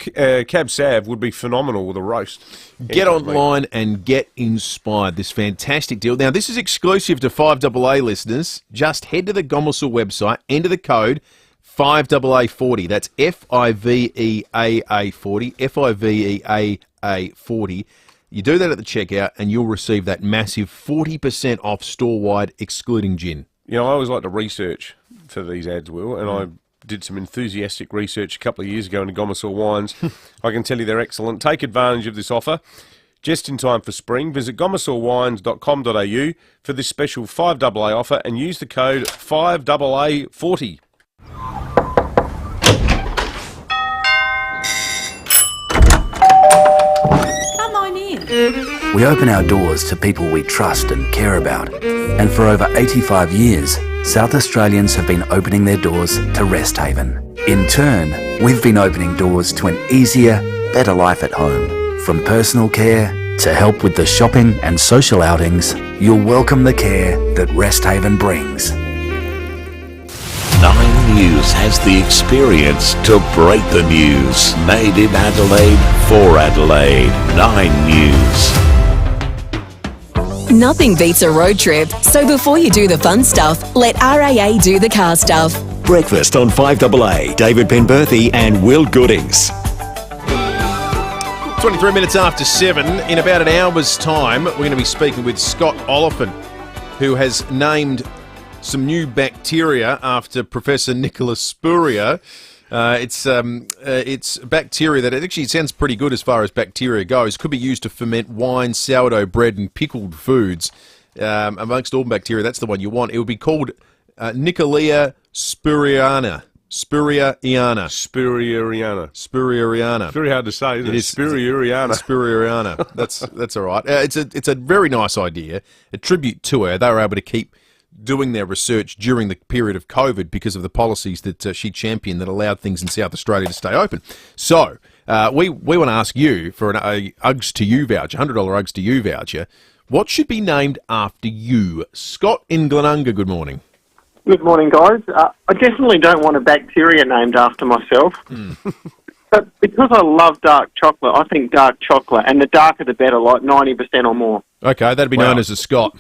Cab Sav would be phenomenal with a roast. Get online and get inspired. This fantastic deal. Now, this is exclusive to 5AA listeners. Just head to the Gomersall website, enter the code 5AA40. That's FIVEAA 40. FIVEAA 40. You do that at the checkout and you'll receive that massive 40% off store-wide, excluding gin. You know, I always like to research for these ads, Will, and I did some enthusiastic research a couple of years ago into Gomersall Wines. I can tell you they're excellent. Take advantage of this offer. Just in time for spring, visit gomersallwines.com.au for this special 5AA offer and use the code 5AA40. Come on in. We open our doors to people we trust and care about. And for over 85 years, South Australians have been opening their doors to Rest Haven. In turn, we've been opening doors to an easier, better life at home. From personal care to help with the shopping and social outings, you'll welcome the care that Rest Haven brings. 9 News has the experience to break the news. Made in Adelaide for Adelaide. 9 News. Nothing beats a road trip, so before you do the fun stuff, let RAA do the car stuff. Breakfast on 5AA. David Penberthy and Will Goodings. 23 minutes after 7. In about an hour's time, we're going to be speaking with Scott Oliphant, who has named some new bacteria after Professor Nicholas Spurrier. It's bacteria that actually sounds pretty good as far as bacteria goes. Could be used to ferment wine, sourdough bread, and pickled foods. Amongst all bacteria, that's the one you want. It would be called Nicolea spurrieriana. Spurrieriana. It's very hard to say, isn't it? Spurrieriana. That's all right. It's a very nice idea. A tribute to her. They were able to keep doing their research during the period of COVID because of the policies that she championed that allowed things in South Australia to stay open. So we want to ask you for a Uggs to You voucher, $100 Uggs to You voucher. What should be named after you? Scott in Glenunga, good morning. Good morning, guys. I definitely don't want a bacteria named after myself. But because I love dark chocolate, I think dark chocolate, and the darker the better, like 90% or more. Okay, that'd be known as a Scott.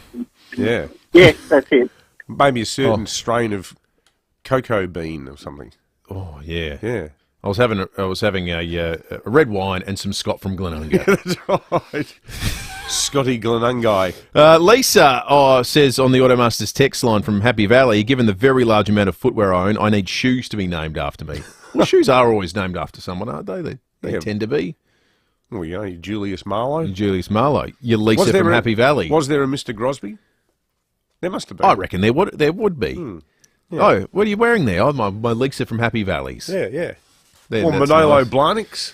Yeah. Yes, that's it. Maybe a certain strain of cocoa bean or something. Oh, yeah. Yeah. I was having a red wine and some Scott from Glenunga. That's right. Scotty Glenungai. Lisa says on the Automasters text line from Happy Valley, given the very large amount of footwear I own, I need shoes to be named after me. Well, shoes are always named after someone, aren't they? They tend to be. Well, you know, Julius Marlowe. You're Lisa from Happy Valley. Was there a Mr. Grosby? There must have been. I reckon there would be. Yeah. Oh, what are you wearing there? Oh, my Lisa from Happy Valleys. Yeah. There, or that's Manolo nice. Blarnick's.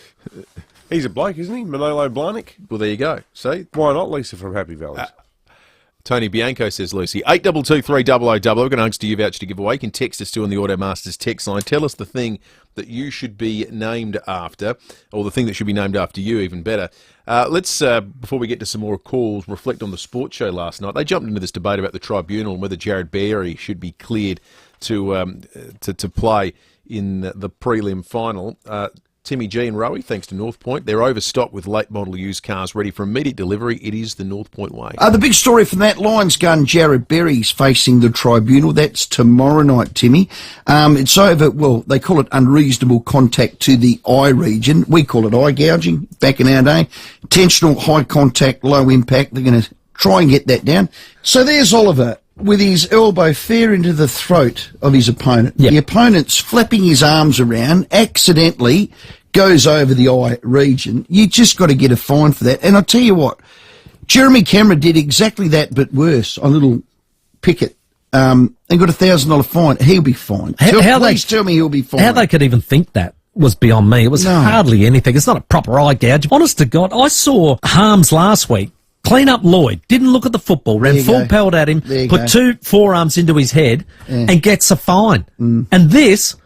He's a bloke, isn't he? Manolo Blarnick. Well, there you go. See? Why not Lisa from Happy Valleys? Tony Bianco says, Lucy. 822300. We've got an Uggs to You voucher to give away. You can text us to on the Automasters text line. Tell us the thing that you should be named after, or the thing that should be named after you, even better. Let's, before we get to some more calls, reflect on the sports show last night. They jumped into this debate about the tribunal and whether Jared Berry should be cleared to play in the prelim final. Timmy G and Rowie, thanks to North Point. They're overstocked with late model used cars ready for immediate delivery. It is the North Point way. The big story from that, Lions gun Jared Berry's facing the tribunal. That's tomorrow night, Timmy. It's over, well, they call it unreasonable contact to the eye region. We call it eye gouging back in our day. Intentional high contact, low impact. They're going to try and get that down. So there's Oliver with his elbow fair into the throat of his opponent. Yep. The opponent's flapping his arms around, accidentally goes over the eye region. You just got to get a fine for that. And I'll tell you what, Jeremy Cameron did exactly that, but worse, on little Pickett. And got a $1,000 fine. He'll be fined. Please tell me he'll be fined. How they could even think that was beyond me. It was hardly anything. It's not a proper eye gouge. Honest to God, I saw Harms last week clean up Lloyd, didn't look at the football, ran full pelt at him, put 2 forearms into his head and gets a fine. And this,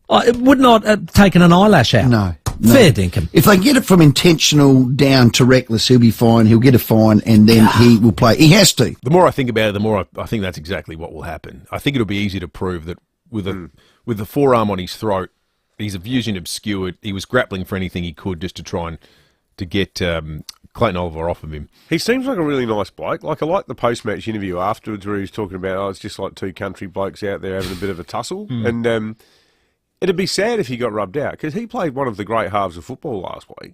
it would not have taken an eyelash out. No. Fair dinkum. If they get it from intentional down to reckless, he'll be fine. He'll get a fine and then he will play. He has to. The more I think about it, the more I think that's exactly what will happen. I think it'll be easy to prove that with the forearm on his throat, his vision obscured. He was grappling for anything he could just to try and to get Clayton Oliver off of him. He seems like a really nice bloke. Like, I like the post-match interview afterwards where he was talking about, it's just like 2 country blokes out there having a bit of a tussle. And it'd be sad if he got rubbed out, because he played one of the great halves of football last week.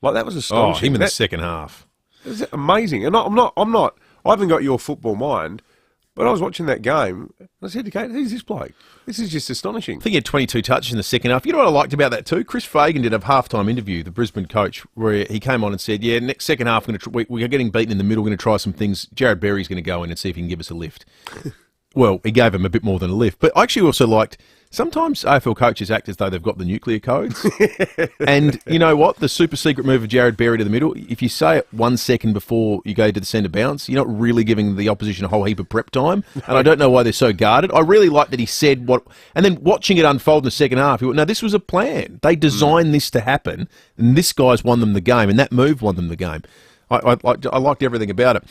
Like, that was astonishing. Oh, him in the second half. It was amazing. And I haven't got your football mind, but I was watching that game, and I said to Kate, who's this bloke? This is just astonishing. I think he had 22 touches in the second half. You know what I liked about that too? Chris Fagan did a halftime interview, the Brisbane coach, where he came on and said, next second half, we are getting beaten in the middle, we're going to try some things. Jared Berry's going to go in and see if he can give us a lift. Well, he gave him a bit more than a lift. But I actually also liked, sometimes AFL coaches act as though they've got the nuclear codes. And you know what? The super secret move of Jared Berry to the middle, if you say it 1 second before you go to the centre bounce, you're not really giving the opposition a whole heap of prep time. And I don't know why they're so guarded. I really like that he said what, and then watching it unfold in the second half, he went, no, this was a plan. They designed this to happen, and this guy's won them the game, and that move won them the game. I liked everything about it.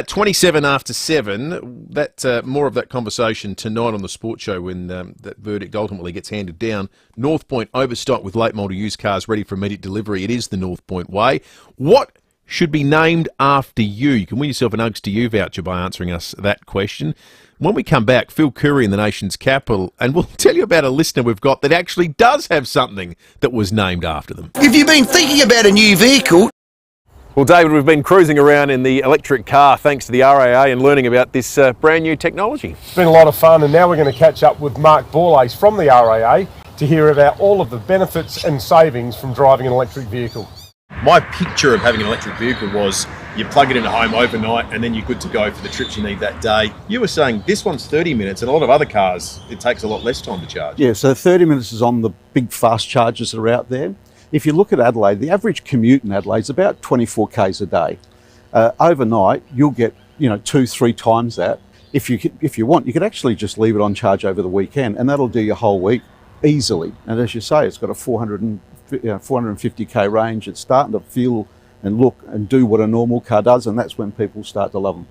27 after 7, that more of that conversation tonight on the Sports Show when that verdict ultimately gets handed down. North Point overstocked with late model used cars ready for immediate delivery. It is the North Point way. What should be named after you? You can win yourself an Uggs to You voucher by answering us that question. When we come back, Phil Curry in the nation's capital, and we'll tell you about a listener we've got that actually does have something that was named after them. If you've been thinking about a new vehicle... Well, David, we've been cruising around in the electric car thanks to the RAA and learning about this brand new technology. It's been a lot of fun, and now we're going to catch up with Mark Borlase from the RAA to hear about all of the benefits and savings from driving an electric vehicle. My picture of having an electric vehicle was you plug it into home overnight and then you're good to go for the trips you need that day. You were saying this one's 30 minutes and a lot of other cars, it takes a lot less time to charge. Yeah, so 30 minutes is on the big fast chargers that are out there. If you look at Adelaide, the average commute in Adelaide is about 24 k's a day. Overnight, you'll get 2-3 times that. If you want, you could actually just leave it on charge over the weekend, and that'll do your whole week easily. And as you say, it's got a 450k range. It's starting to feel and look and do what a normal car does, and that's when people start to love them.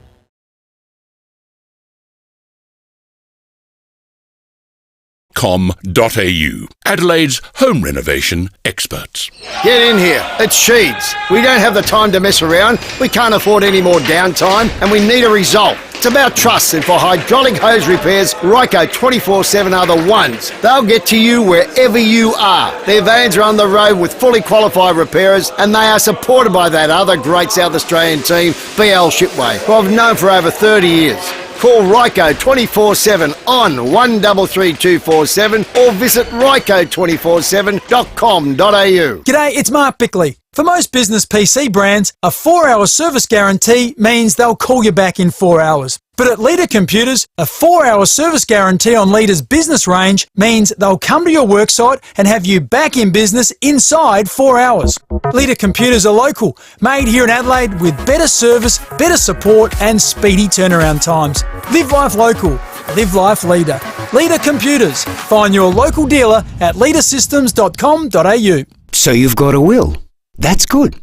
.com.au, Adelaide's home renovation experts. Get in here. It's Sheeds. We don't have the time to mess around. We can't afford any more downtime, and we need a result. It's about trust, and for hydraulic hose repairs, Ryco 24/7 are the ones. They'll get to you wherever you are. Their vans are on the road with fully qualified repairers, and they are supported by that other great South Australian team, BL Shipway, who I've known for over 30 years. Call Ryco 24/7 on 133247 or visit ryco247.com.au. G'day, it's Mark Bickley. For most business PC brands, a 4-hour service guarantee means they'll call you back in 4 hours. But at Leader Computers, a 4-hour service guarantee on Leader's business range means they'll come to your worksite and have you back in business inside 4 hours. Leader Computers are local, made here in Adelaide with better service, better support and speedy turnaround times. Live life local. Live life Leader. Leader Computers. Find your local dealer at leadersystems.com.au. So you've got a will. That's good.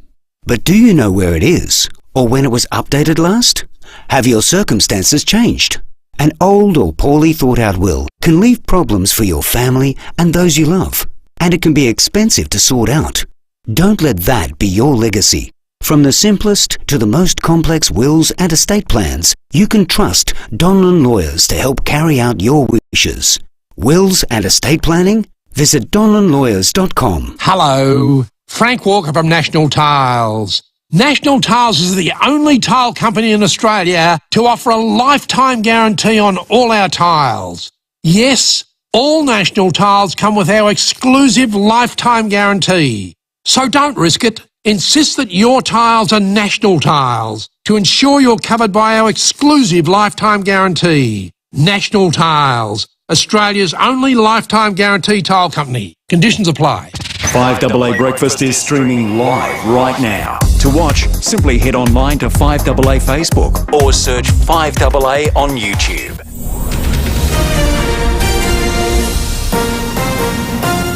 But do you know where it is? Or when it was updated last? Have your circumstances changed? An old or poorly thought out will can leave problems for your family and those you love. and it can be expensive to sort out. Don't let that be your legacy. From the simplest to the most complex wills and estate plans, you can trust Donlan Lawyers to help carry out your wishes. Wills and estate planning? Visit donlanlawyers.com. Hello, Frank Walker from National Tiles. National Tiles is the only tile company in Australia to offer a lifetime guarantee on all our tiles. Yes, all National Tiles come with our exclusive lifetime guarantee. So don't risk it. Insist that your tiles are National Tiles to ensure you're covered by our exclusive lifetime guarantee. National Tiles, Australia's only lifetime guarantee tile company. Conditions apply. 5AA Breakfast is streaming live right now. To watch, simply head online to 5AA Facebook or search 5AA on YouTube.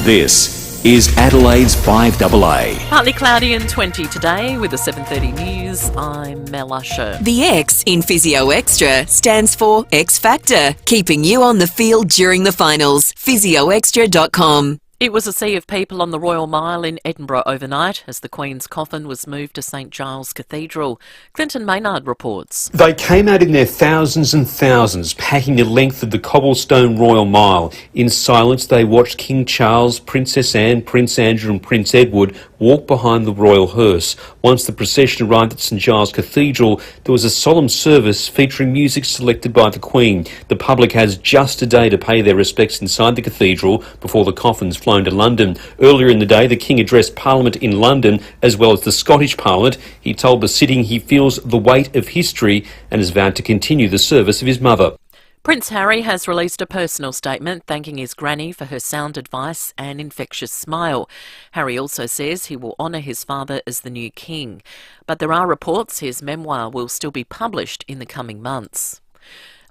This is Adelaide's 5AA. Partly cloudy and 20 today with the 7:30 news. I'm Mel Usher. The X in Physio Extra stands for X Factor, keeping you on the field during the finals. PhysioExtra.com. It was a sea of people on the Royal Mile in Edinburgh overnight as the Queen's coffin was moved to St Giles Cathedral. Clinton Maynard reports. They came out in their thousands and thousands, packing the length of the cobblestone Royal Mile. In silence, they watched King Charles, Princess Anne, Prince Andrew and Prince Edward walk behind the royal hearse. Once the procession arrived at St Giles Cathedral, there was a solemn service featuring music selected by the Queen. The public has just a day to pay their respects inside the cathedral before the coffin's flown to London. Earlier in the day, the King addressed Parliament in London as well as the Scottish Parliament. He told the sitting he feels the weight of history and has vowed to continue the service of his mother. Prince Harry has released a personal statement thanking his granny for her sound advice and infectious smile. Harry also says he will honour his father as the new king. But there are reports his memoir will still be published in the coming months.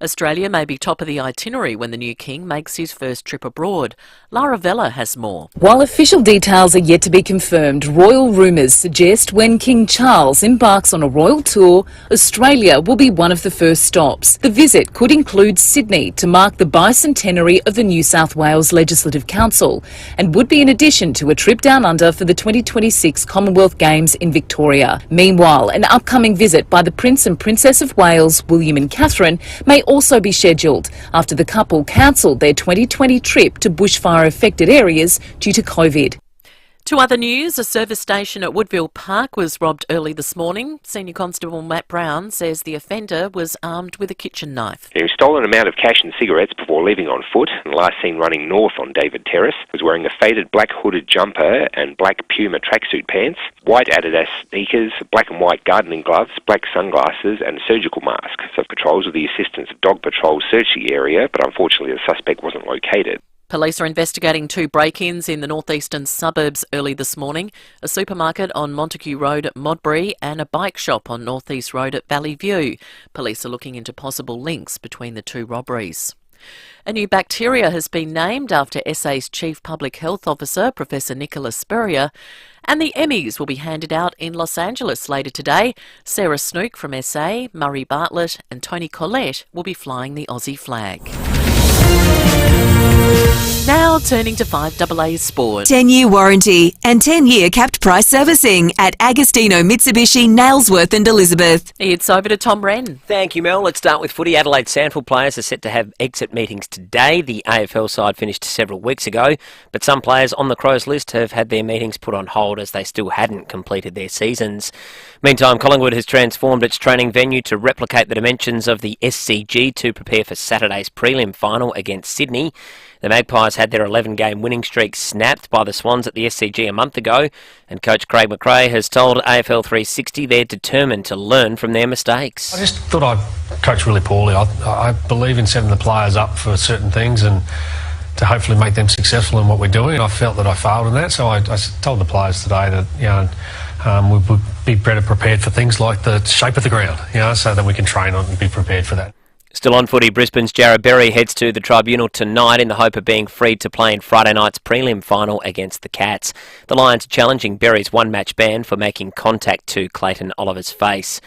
Australia may be top of the itinerary when the new king makes his first trip abroad. Lara Vella has more. While official details are yet to be confirmed, royal rumours suggest when King Charles embarks on a royal tour, Australia will be one of the first stops. The visit could include Sydney to mark the bicentenary of the New South Wales Legislative Council and would be in addition to a trip down under for the 2026 Commonwealth Games in Victoria. Meanwhile, an upcoming visit by the Prince and Princess of Wales, William and Catherine, may also be scheduled after the couple cancelled their 2020 trip to bushfire-affected areas due to COVID. To other news, a service station at Woodville Park was robbed early this morning. Senior Constable Matt Brown says the offender was armed with a kitchen knife. He stole an amount of cash and cigarettes before leaving on foot and last seen running north on David Terrace. He was wearing a faded black hooded jumper and black Puma tracksuit pants, white Adidas sneakers, black and white gardening gloves, black sunglasses and a surgical mask. So patrols with the assistance of dog patrols searched the area, but unfortunately the suspect wasn't located. Police are investigating two break-ins in the northeastern suburbs early this morning, a supermarket on Montague Road at Modbury and a bike shop on Northeast Road at Valley View. Police are looking into possible links between the two robberies. A new bacteria has been named after SA's Chief Public Health Officer, Professor Nicholas Spurrier, and the Emmys will be handed out in Los Angeles later today. Sarah Snook from SA, Murray Bartlett and Tony Collette will be flying the Aussie flag. Now turning to 5AA Sport. 10-year warranty and 10-year capped price servicing at Agostino Mitsubishi, Nailsworth and Elizabeth. It's over to Tom Wren. Thank you, Mel. Let's start with footy. Adelaide Sandford players are set to have exit meetings today. The AFL side finished several weeks ago, but some players on the Crows list have had their meetings put on hold as they still hadn't completed their seasons. Meantime, Collingwood has transformed its training venue to replicate the dimensions of the SCG to prepare for Saturday's prelim final against Sydney. The Magpies had their 11-game winning streak snapped by the Swans at the SCG a month ago, and coach Craig McRae has told AFL 360 they're determined to learn from their mistakes. I just thought I coached really poorly. I believe in setting the players up for certain things and to hopefully make them successful in what we're doing. I felt that I failed in that, so I told the players today that we would be better prepared for things like the shape of the ground, so that we can train on and be prepared for that. Still on footy, Brisbane's Jarrod Berry heads to the tribunal tonight in the hope of being freed to play in Friday night's prelim final against the Cats. The Lions are challenging Berry's one-match ban for making contact to Clayton Oliver's face.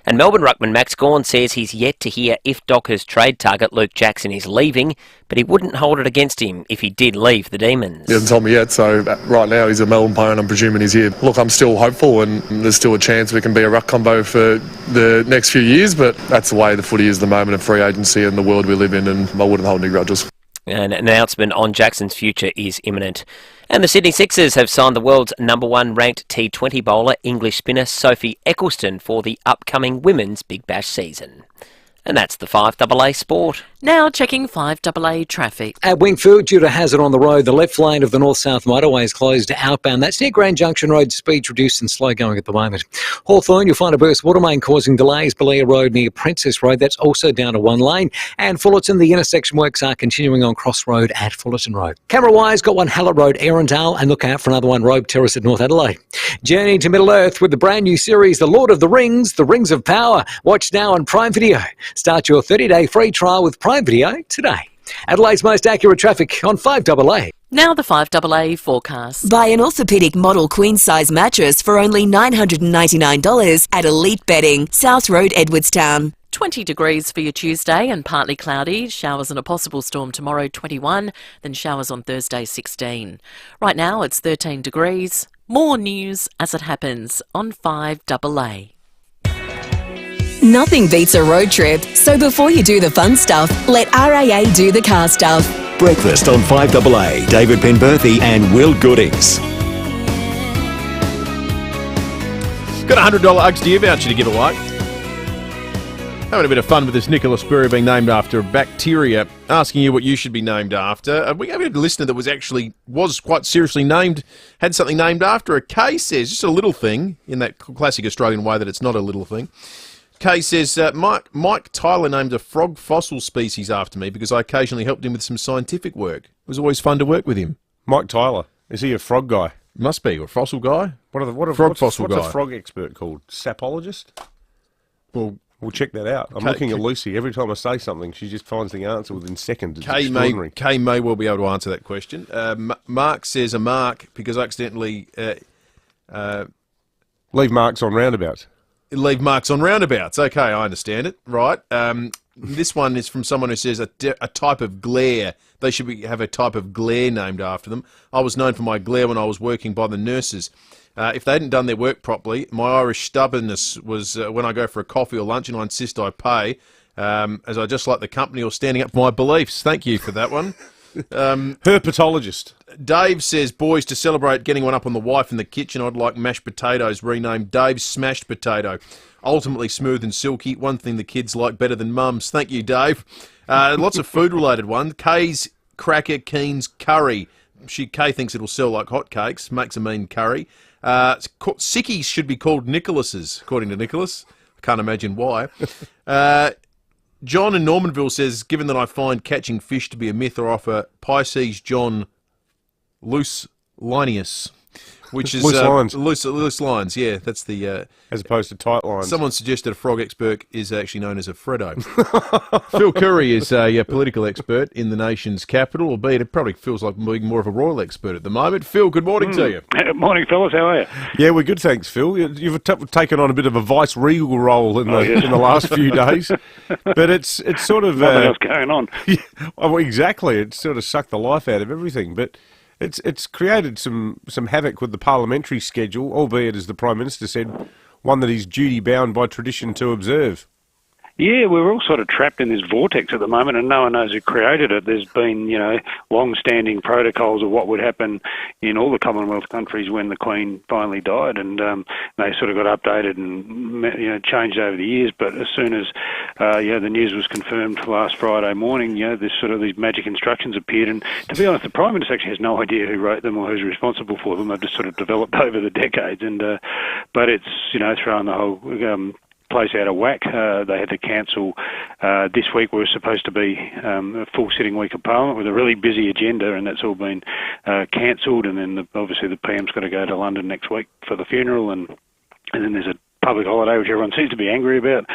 And Melbourne ruckman Max Gawn says he's yet to hear if Docker's trade target Luke Jackson is leaving, but he wouldn't hold it against him if he did leave the Demons. He hasn't told me yet, so right now he's a Melbourne player and I'm presuming he's here. Look, I'm still hopeful and there's still a chance we can be a ruck combo for the next few years, but that's the way the footy is at the moment of free agency and the world we live in, and I wouldn't hold any grudges. An announcement on Jackson's future is imminent. And the Sydney Sixers have signed the world's #1 ranked T20 bowler, English spinner Sophie Eccleston, for the upcoming Women's Big Bash season. And that's the 5AA Sport. Now checking 5AA traffic. At Wingfield, due to hazard on the road, the left lane of the north-south motorway is closed outbound. That's near Grand Junction Road. Speed's reduced and slow going at the moment. Hawthorn, you'll find a burst water main causing delays. Belia Road near Princess Road, that's also down to one lane. And Fullerton, the intersection works are continuing on Cross Road at Fullerton Road. Camera-wise, got one Hallett Road, Erindale, and look out for another one, Robe Terrace at North Adelaide. Journey to Middle-earth with the brand new series, The Lord of the Rings, The Rings of Power. Watch now on Prime Video. Start your 30-day free trial with Prime Video today. Adelaide's most accurate traffic on 5AA. Now the 5AA forecast. Buy an orthopedic model queen-size mattress for only $999 at Elite Bedding, South Road, Edwardstown. 20 degrees for your Tuesday and partly cloudy. Showers and a possible storm tomorrow, 21. Then showers on Thursday, 16. Right now it's 13 degrees. More news as it happens on 5AA. Nothing beats a road trip, so before you do the fun stuff, let RAA do the car stuff. Breakfast on 5AA. David Penberthy and Will Goodings. Got a $100 Uggs Deer voucher to give away. Having a bit of fun with this Nicola Sperry being named after a bacteria, asking you what you should be named after. We have a listener that was quite seriously named, had something named after her. Kay says, just a little thing, in that classic Australian way that it's not a little thing. Kay says, Mike Tyler named a frog fossil species after me because I occasionally helped him with some scientific work. It was always fun to work with him. Mike Tyler, is he a frog guy? Must be, or a fossil guy. What's a frog expert called? Sapologist? Well, we'll check that out. I'm looking at Lucy. Every time I say something, she just finds the answer within seconds. It's extraordinary. Kay may well be able to answer that question. Mark says a mark because I accidentally... leave marks on roundabouts. Leave marks on roundabouts. Okay, I understand it. Right. This one is from someone who says a type of glare. They should have a type of glare named after them. I was known for my glare when I was working by the nurses. If they hadn't done their work properly, my Irish stubbornness was when I go for a coffee or lunch and I insist I pay, as I just like the company or standing up for my beliefs. Thank you for that one. Herpetologist. Dave says, boys, to celebrate getting one up on the wife in the kitchen, I'd like mashed potatoes renamed Dave's Smashed Potato. Ultimately smooth and silky, one thing the kids like better than mums. Thank you, Dave. Lots of food-related ones. Kay's Cracker Keen's Curry. Kay thinks it'll sell like hotcakes, makes a mean curry. Sickies should be called Nicholas's, according to Nicholas. I can't imagine why. John in Normanville says, given that I find catching fish to be a myth, I offer Pisces John Loose Linus, which is loose lines. Loose lines, yeah. That's the as opposed to tight lines. Someone suggested a frog expert is actually known as a Freddo. Phil Curry is a political expert in the nation's capital, albeit it probably feels like being more of a royal expert at the moment. Phil, good morning to you. Morning, fellas. How are you? Yeah, we're good, thanks, Phil. You've taken on a bit of a vice-regal role in the last few days, but it's sort of nothing else going on. Yeah, well, exactly. It's sort of sucked the life out of everything, but. It's created some havoc with the parliamentary schedule, albeit, as the Prime Minister said, one that he's duty-bound by tradition to observe. Yeah, we're all sort of trapped in this vortex at the moment, and no one knows who created it. There's been, long-standing protocols of what would happen in all the Commonwealth countries when the Queen finally died, and they sort of got updated and changed over the years. But as soon as the news was confirmed last Friday morning, these magic instructions appeared. And to be honest, the Prime Minister actually has no idea who wrote them or who's responsible for them. They've just sort of developed over the decades, but it's throwing the whole place out of whack. They had to cancel this week. We were supposed to be a full sitting week of Parliament with a really busy agenda, and that's all been cancelled. And then obviously the PM's got to go to London next week for the funeral, and then there's a public holiday, which everyone seems to be angry about,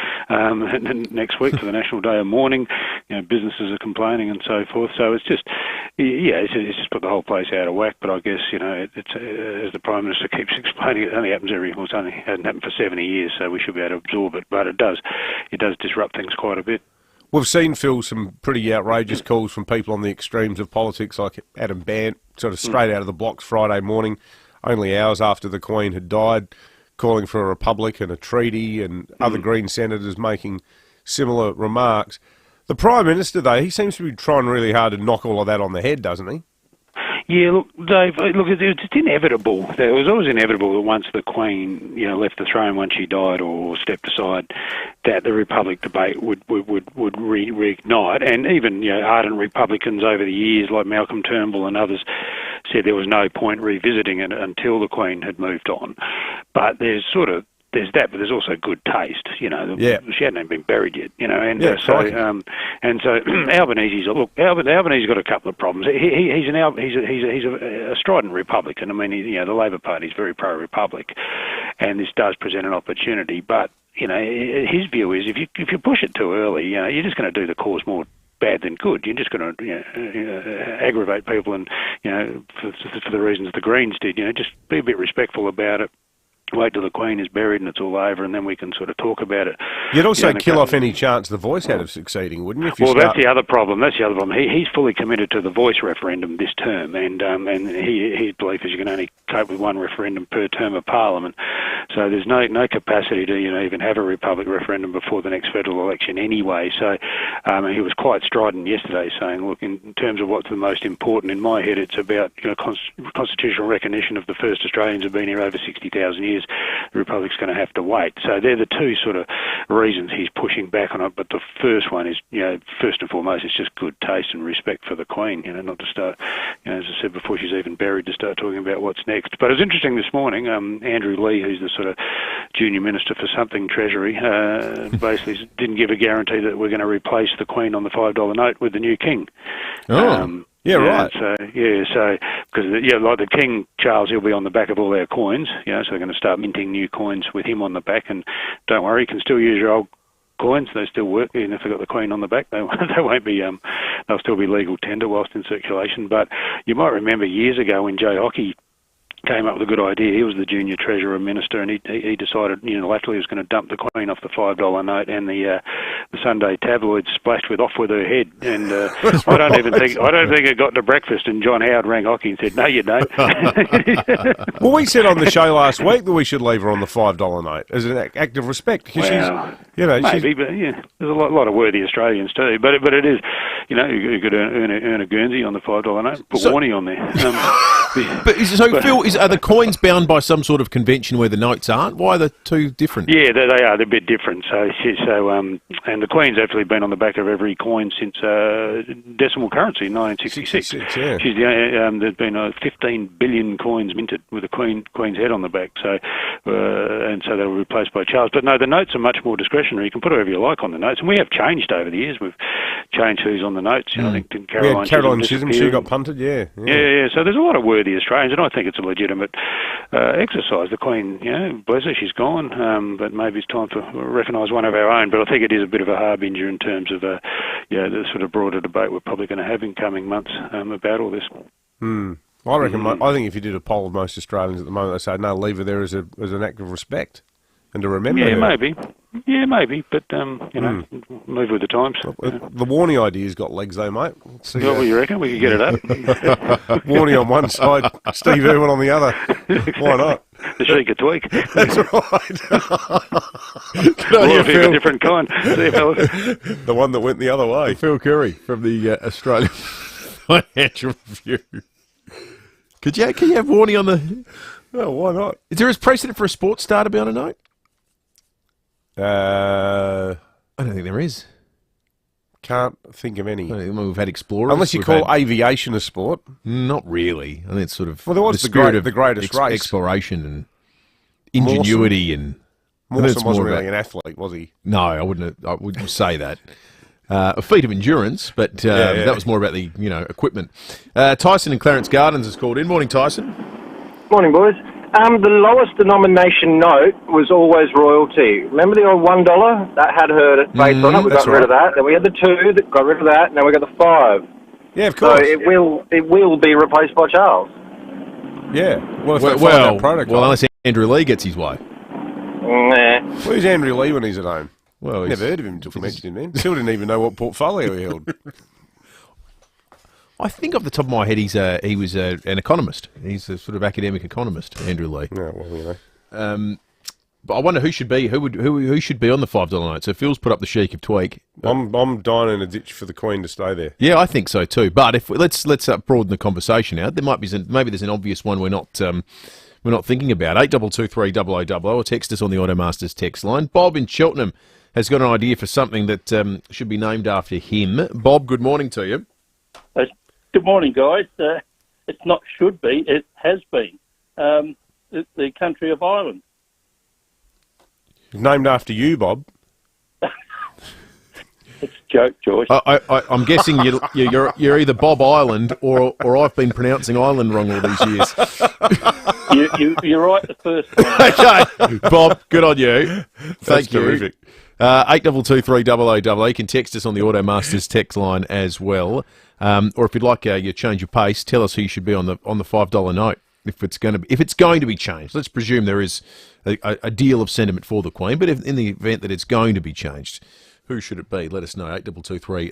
next week for the National Day of Mourning. Businesses are complaining and so forth. So it's just, it's just put the whole place out of whack. But I guess, it's as the Prime Minister keeps explaining, it only happens hasn't happened for 70 years, so we should be able to absorb it. But it does disrupt things quite a bit. We've seen, Phil, some pretty outrageous calls from people on the extremes of politics, like Adam Bant, sort of straight out of the blocks Friday morning, only hours after the Queen had died, calling for a republic and a treaty, and other Green senators making similar remarks. The Prime Minister, though, he seems to be trying really hard to knock all of that on the head, doesn't he? Yeah, look, Dave, it's inevitable. It was always inevitable that once the Queen, left the throne, once she died or stepped aside, that the Republic debate would reignite. And even, ardent Republicans over the years, like Malcolm Turnbull and others, said there was no point revisiting it until the Queen had moved on. But there's that, but there's also good taste. She hadn't even been buried yet. So Albanese's Albanese's got a couple of problems. He's a strident Republican. I mean, the Labor Party is very pro-Republic, and this does present an opportunity. But his view is if you push it too early, you're just going to do the cause more bad than good. You're just going to aggravate people, and for the reasons the Greens did. Just be a bit respectful about it. Wait till the Queen is buried and it's all over, and then we can sort of talk about it. You'd also kill off any chance the Voice had of succeeding, wouldn't you? That's the other problem. He's fully committed to the Voice referendum this term, and his belief is you can only cope with one referendum per term of Parliament. So there's no capacity to even have a Republic referendum before the next federal election anyway. So he was quite strident yesterday, saying, look, in terms of what's the most important, in my head, it's about constitutional recognition of the first Australians who've been here over 60,000 years. The Republic's going to have to wait. So they're the two sort of reasons he's pushing back on it. But the first one is, first and foremost, it's just good taste and respect for the Queen, not to start, as I said before, she's even buried, to start talking about what's next. But it was interesting this morning, Andrew Lee, who's the sort of junior minister for something Treasury, basically didn't give a guarantee that we're going to replace the Queen on the $5 note with the new King. Oh. Right. So because like the King Charles, he'll be on the back of all our coins. So they're going to start minting new coins with him on the back. And don't worry, you can still use your old coins; they still work, even if they've got the Queen on the back. They won't be. They'll still be legal tender whilst in circulation. But you might remember years ago when Joe Hockey came up with a good idea. He was the junior treasurer minister, and he decided unilaterally he was going to dump the Queen off the $5 note, and the Sunday tabloids splashed with "off with her head." And I don't think it got to breakfast. And John Howard rang Hockey and said, "No, you don't." Well, we said on the show last week that we should leave her on the $5 note as an act of respect. Maybe, but there's a lot of worthy Australians too. But it is, you could earn a Guernsey on the $5 note. Put Warnie on there. Phil, are the coins bound by some sort of convention where the notes aren't? Why are the two different? Yeah, they are. They're a bit different. And the Queen's actually been on the back of every coin since decimal currency in 1966. Yeah. She's there's been 15 billion coins minted with the Queen's head on the back. So they were replaced by Charles. But no, the notes are much more discretionary. You can put whoever you like on the notes, and we have changed over the years. We've changed who's on the notes. I think Caroline Chisholm, she got punted. Yeah. So there's a lot of worthy Australians, and I think it's a legitimate exercise. The Queen, bless her, she's gone, but maybe it's time to recognise one of our own. But I think it is a bit of a harbinger in terms of the sort of broader debate we're probably going to have in coming months about all this. I reckon. I think if you did a poll of most Australians at the moment, they say no, leave her there as an act of respect and to remember. Yeah, her. maybe, but move with the times. The Warnie idea's got legs, though, mate. Well, you reckon we could get it up? Warnie on one side, Steve Irwin on the other. Why not? The Sheikah tweak. That's right. A different kind. See, fellas. The one that went the other way. Phil Curry from the Australian Financial Review. Can you have Warnie on the? Oh, why not? Is there a precedent for a sports star to be on a note? I don't think there is. Can't think of any. We've had explorers. Unless you call aviation a sport. Not really. I think it's sort of there was the greatest race. Exploration and ingenuity Mawson wasn't really an athlete, was he? No, I wouldn't say that. A feat of endurance, but that was more about the equipment. Tyson in Clarence Gardens has called in. Morning, Tyson. Morning, boys. The lowest denomination note was always royalty. Remember the old $1 that had her face on it? We got rid of that. Then we had the 2 that got rid of that. Now we got the 5. Yeah, of course. So it will be replaced by Charles. Yeah. Well, if they follow that protocol. Well, unless Andrew Lee gets his way. Nah. Where's Andrew Lee when he's at home? Well, never heard of him until you mentioned him then. Still didn't even know what portfolio he held. I think off the top of my head, he was an economist. He's a sort of academic economist, Andrew Lee. Yeah, well, you know. But I wonder who should be who should be on the $5 note. So Phil's put up the Sheik of Tweak. I'm dying in a ditch for the Queen to stay there. Yeah, I think so too. But if let's broaden the conversation out. There might be maybe there's an obvious one we're not thinking about. 8223 or text us on the Automasters text line. Bob in Cheltenham has got an idea for something that should be named after him. Bob, good morning to you. Good morning, guys. It's not should be, it has been. The country of Ireland. Named after you, Bob. It's a joke, George. I'm guessing you're either Bob Ireland or I've been pronouncing Ireland wrong all these years. You're right the first time. Okay, Bob, good on you. Thank you. Terrific. 8223 You can text us on the Automasters text line as well. Or if you'd like you change your pace, tell us who you should be on the $5 note if it's going to be changed. Let's presume there is a deal of sentiment for the Queen, but if in the event that it's going to be changed, who should it be? Let us know. 8223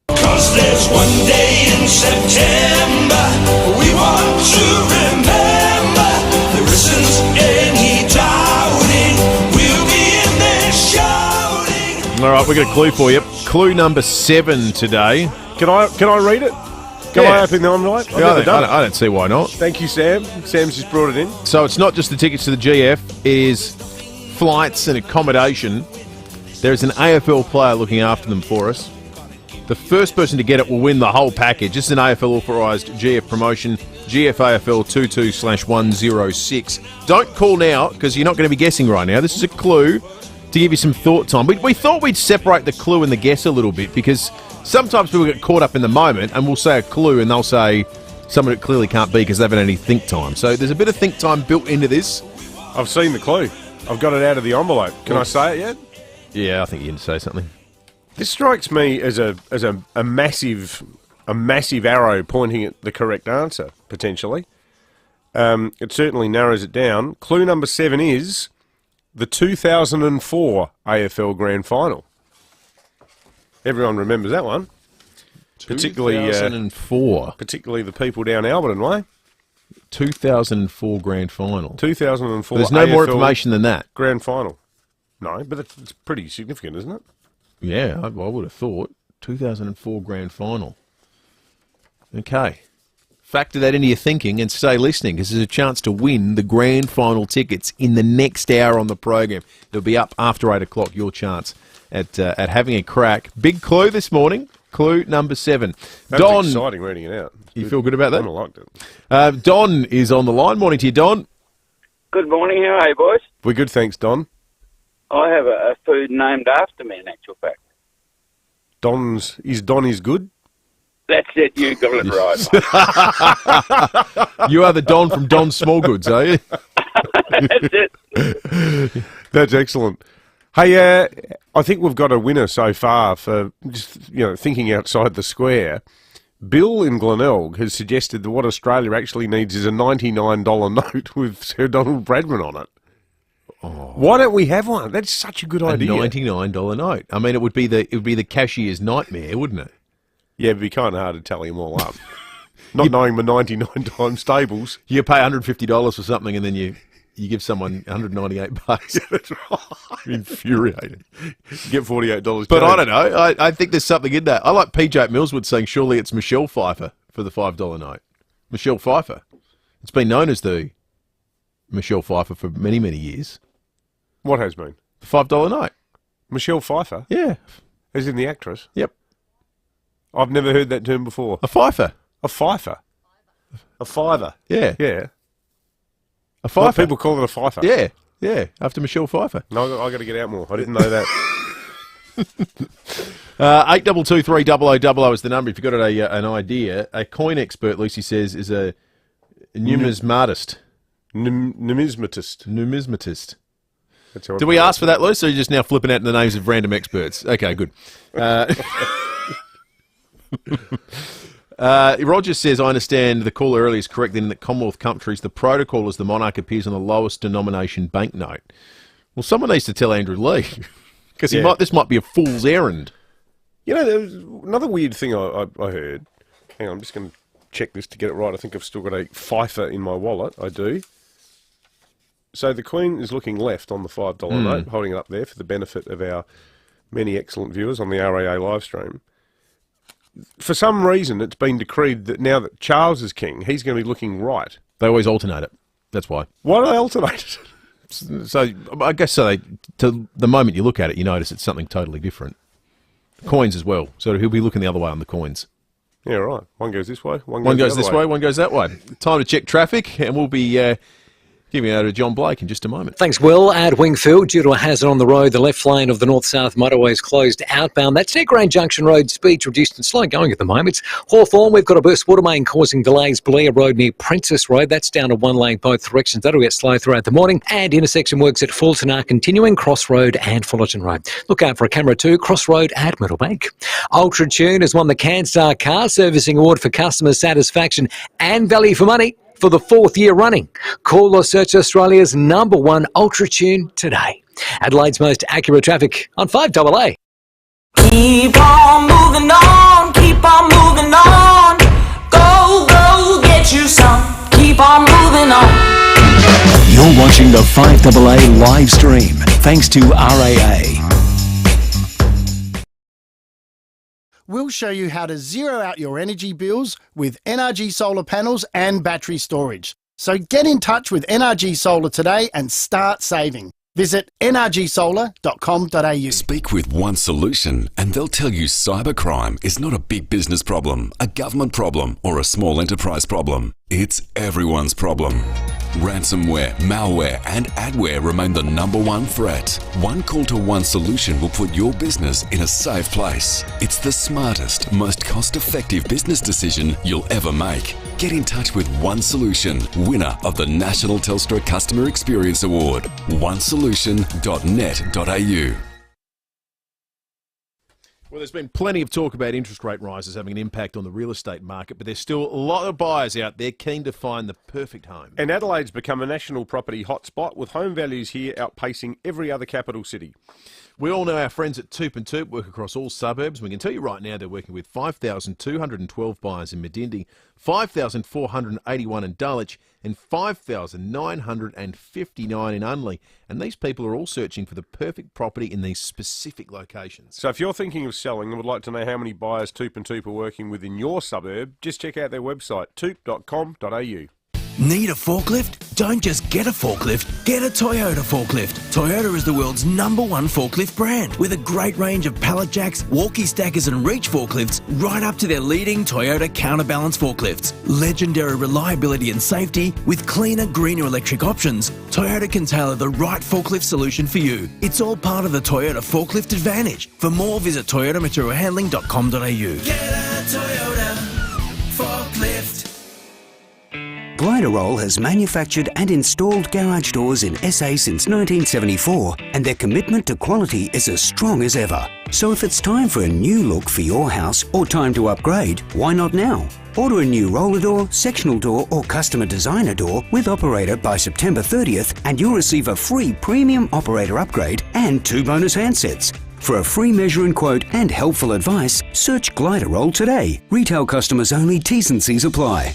'Cause there's one day in September we want to remember. There isn't any doubting we'll be in there shouting. All right, we've got a clue for you. Clue number 7 today. Can I read it? Can I open the envelope? I don't see why not. Thank you, Sam. Sam's just brought it in. So it's not just the tickets to the GF, it is flights and accommodation. There's an AFL player looking after them for us. The first person to get it will win the whole package. This is an AFL authorised GF promotion, GFAFL 22/106. Don't call now because you're not going to be guessing right now. This is a clue to give you some thought time. We thought we'd separate the clue and the guess a little bit because sometimes people get caught up in the moment and we'll say a clue and they'll say someone it clearly can't be because they haven't had any think time. So there's a bit of think time built into this. I've seen the clue. I've got it out of the envelope. Can I say it yet? Yeah, I think you can say something. This strikes me as a massive arrow pointing at the correct answer, potentially. It certainly narrows it down. Clue number 7 is the 2004 AFL Grand Final. Everyone remembers that one. 2004. Particularly the people down Alberton Way. 2004 Grand Final. 2004 There's no AFL more information than that. Grand Final. No, but it's pretty significant, isn't it? Yeah, I would have thought. 2004 Grand Final. Okay. Factor that into your thinking and stay listening because there's a chance to win the Grand Final tickets in the next hour on the program. It'll be up after 8 o'clock, your chance at having a crack. Big clue this morning. Clue number 7. That Don, was exciting reading it out. You feel good about that? I liked it. Don is on the line. Morning to you, Don. Good morning. How are you, boys? We're good, thanks, Don. I have a food named after me, in actual fact. Don is good? That's it. You got it right. You are the Don from Don's Small Goods, are you? That's it. That's excellent. Hey, I think we've got a winner so far for just thinking outside the square. Bill in Glenelg has suggested that what Australia actually needs is a $99 note with Sir Donald Bradman on it. Oh. Why don't we have one? That's such a good idea. A $99 note. I mean, it would be the cashier's nightmare, wouldn't it? Yeah, it'd be kind of hard to tally them all up. Not knowing my 99 times tables. You pay $150 for something and then you give someone $198. That's right. Infuriating. You get $48. But I don't know. I think there's something in that. I like PJ Millswood saying surely it's Michelle Pfeiffer for the $5 note. Michelle Pfeiffer. It's been known as the Michelle Pfeiffer for many, many years. What has been? The $5 note. Michelle Pfeiffer? Yeah. As in the actress? Yep. I've never heard that term before. A Pfeiffer. A Pfeiffer? A fiver? Yeah. Yeah. A Pfeiffer. What, people call it a Pfeiffer? Yeah. Yeah. After Michelle Pfeiffer. No, I got to get out more. I didn't know that. 8223 is the number if you've got an idea. A coin expert, Lucy says, is a numismatist. Numismatist. Numismatist. That's how I Did we pronounce ask for that, Luce, or are you just now flipping out the names of random experts? Okay, good. Roger says, I understand the caller earlier is correct in that Commonwealth countries, the protocol is the monarch appears on the lowest denomination banknote. Well, someone needs to tell Andrew Lee, because this might be a fool's errand. You know, there was another weird thing I heard. Hang on, I'm just going to check this to get it right. I think I've still got a FIVEAA in my wallet. I do. So the Queen is looking left on the $5 note, holding it up there for the benefit of our many excellent viewers on the RAA live stream. For some reason, it's been decreed that now that Charles is king, he's going to be looking right. They always alternate it. That's why. Why do they alternate it? So I guess so. To the moment you look at it, you notice it's something totally different. Coins as well. So he'll be looking the other way on the coins. Yeah, right. One goes this way, one goes this way, one goes that way. Time to check traffic, and we'll be giving it over to John Blake in just a moment. Thanks, Will. At Wingfield, due to a hazard on the road, the left lane of the north-south motorway is closed outbound. That's near Grange Junction Road, speed reduced and slow going at the moment. Hawthorn, we've got a burst water main causing delays. Blair Road near Princess Road, that's down to one lane both directions. That'll get slow throughout the morning. And intersection works at Fulton are continuing, Cross Road and Fullerton Road. Look out for a camera too, Cross Road at Middlebank. Ultra Tune has won the CanStar Car Servicing Award for Customer Satisfaction and Value for Money for the 4th year running. Call or search Australia's #1 Ultra Tune today. Adelaide's most accurate traffic on 5AA. Keep on moving on, keep on moving on. Go, go, get you some. Keep on moving on. You're watching the 5AA live stream, thanks to RAA. We'll show you how to zero out your energy bills with NRG solar panels and battery storage. So get in touch with NRG Solar today and start saving. Visit nrgsolar.com.au. Speak with One Solution and they'll tell you cybercrime is not a big business problem, a government problem, or a small enterprise problem. It's everyone's problem. Ransomware, malware, and adware remain the #1 threat. One call to One Solution will put your business in a safe place. It's the smartest, most cost-effective business decision you'll ever make. Get in touch with One Solution, winner of the National Telstra Customer Experience Award. onesolution.net.au. Well, there's been plenty of talk about interest rate rises having an impact on the real estate market, but there's still a lot of buyers out there keen to find the perfect home. And Adelaide's become a national property hotspot, with home values here outpacing every other capital city. We all know our friends at Toop and Toop work across all suburbs. We can tell you right now they're working with 5,212 buyers in Medindie, 5,481 in Dulwich, and 5,959 in Unley. And these people are all searching for the perfect property in these specific locations. So if you're thinking of selling and would like to know how many buyers Toop and Toop are working with in your suburb, just check out their website, toop.com.au. Need a forklift? Don't just get a forklift, get a Toyota forklift. Toyota is the world's #1 forklift brand, with a great range of pallet jacks, walkie stackers and reach forklifts, right up to their leading Toyota counterbalance forklifts. Legendary reliability and safety with cleaner, greener electric options, Toyota can tailor the right forklift solution for you. It's all part of the Toyota Forklift Advantage. For more, visit toyotamaterialhandling.com.au. Get a Toyota forklift. Gliderol has manufactured and installed garage doors in SA since 1974, and their commitment to quality is as strong as ever. So if it's time for a new look for your house or time to upgrade, why not now? Order a new roller door, sectional door or customer designer door with operator by September 30th and you'll receive a free premium operator upgrade and 2 bonus handsets. For a free measure and quote and helpful advice, search Gliderol today. Retail customers only, T's and C's apply.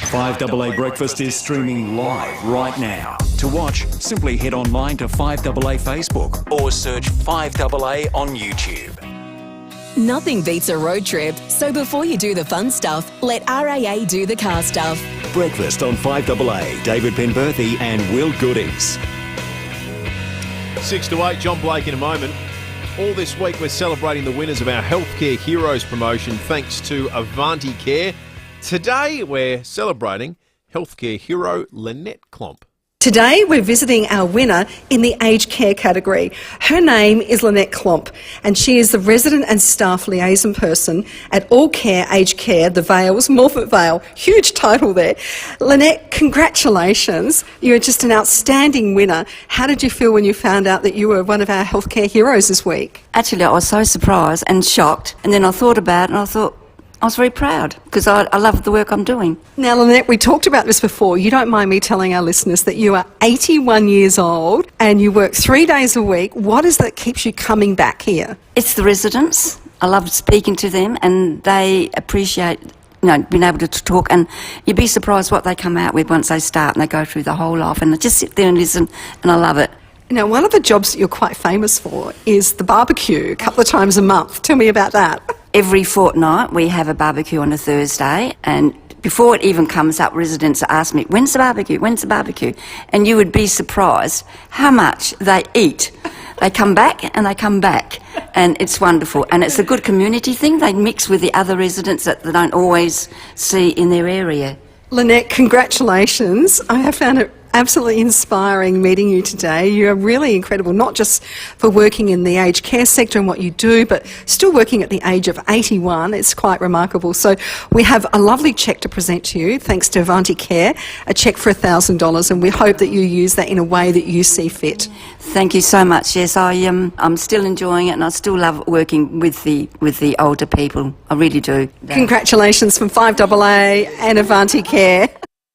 5AA Breakfast is streaming live right now. To watch, simply head online to 5AA Facebook or search 5AA on YouTube. Nothing beats a road trip, so before you do the fun stuff, let RAA do the car stuff. Breakfast on 5AA, David Penberthy and Will Goodings. 6 to 8, John Blake in a moment. All this week we're celebrating the winners of our Healthcare Heroes promotion thanks to Avanti Care. Today we're celebrating Healthcare hero Lynette Klomp. Today we're visiting our winner in the aged care category. Her name is Lynette Klomp and she is the resident and staff liaison person at All Care Aged Care, the Vales, Morford Vale. Huge title there. Lynette, congratulations. You're just an outstanding winner. How did you feel when you found out that you were one of our healthcare heroes this week? Actually, I was so surprised and shocked, and then I thought about it and I thought, I was very proud because I love the work I'm doing. Now, Lynette, we talked about this before. You don't mind me telling our listeners that you are 81 years old and you work 3 days a week. What is that keeps you coming back here? It's the residents. I love speaking to them and they appreciate being able to talk, and you'd be surprised what they come out with once they start and they go through the whole life and they just sit there and listen, and I love it. Now, one of the jobs that you're quite famous for is the barbecue a couple of times a month. Tell me about that. Every fortnight we have a barbecue on a Thursday, and before it even comes up, residents ask me, when's the barbecue, when's the barbecue? And you would be surprised how much they eat. They come back and they come back, and it's wonderful. And it's a good community thing. They mix with the other residents that they don't always see in their area. Lynette, congratulations. I have found it absolutely inspiring meeting you today. You're really incredible, not just for working in the aged care sector and what you do, but still working at the age of 81. It's quite remarkable. So we have a lovely cheque to present to you, thanks to Avanti Care, a cheque for $1,000, and we hope that you use that in a way that you see fit. Thank you so much. Yes, I'm still enjoying it, and I still love working with the older people. I really do. Congratulations from FIVEAA and Avanti Care.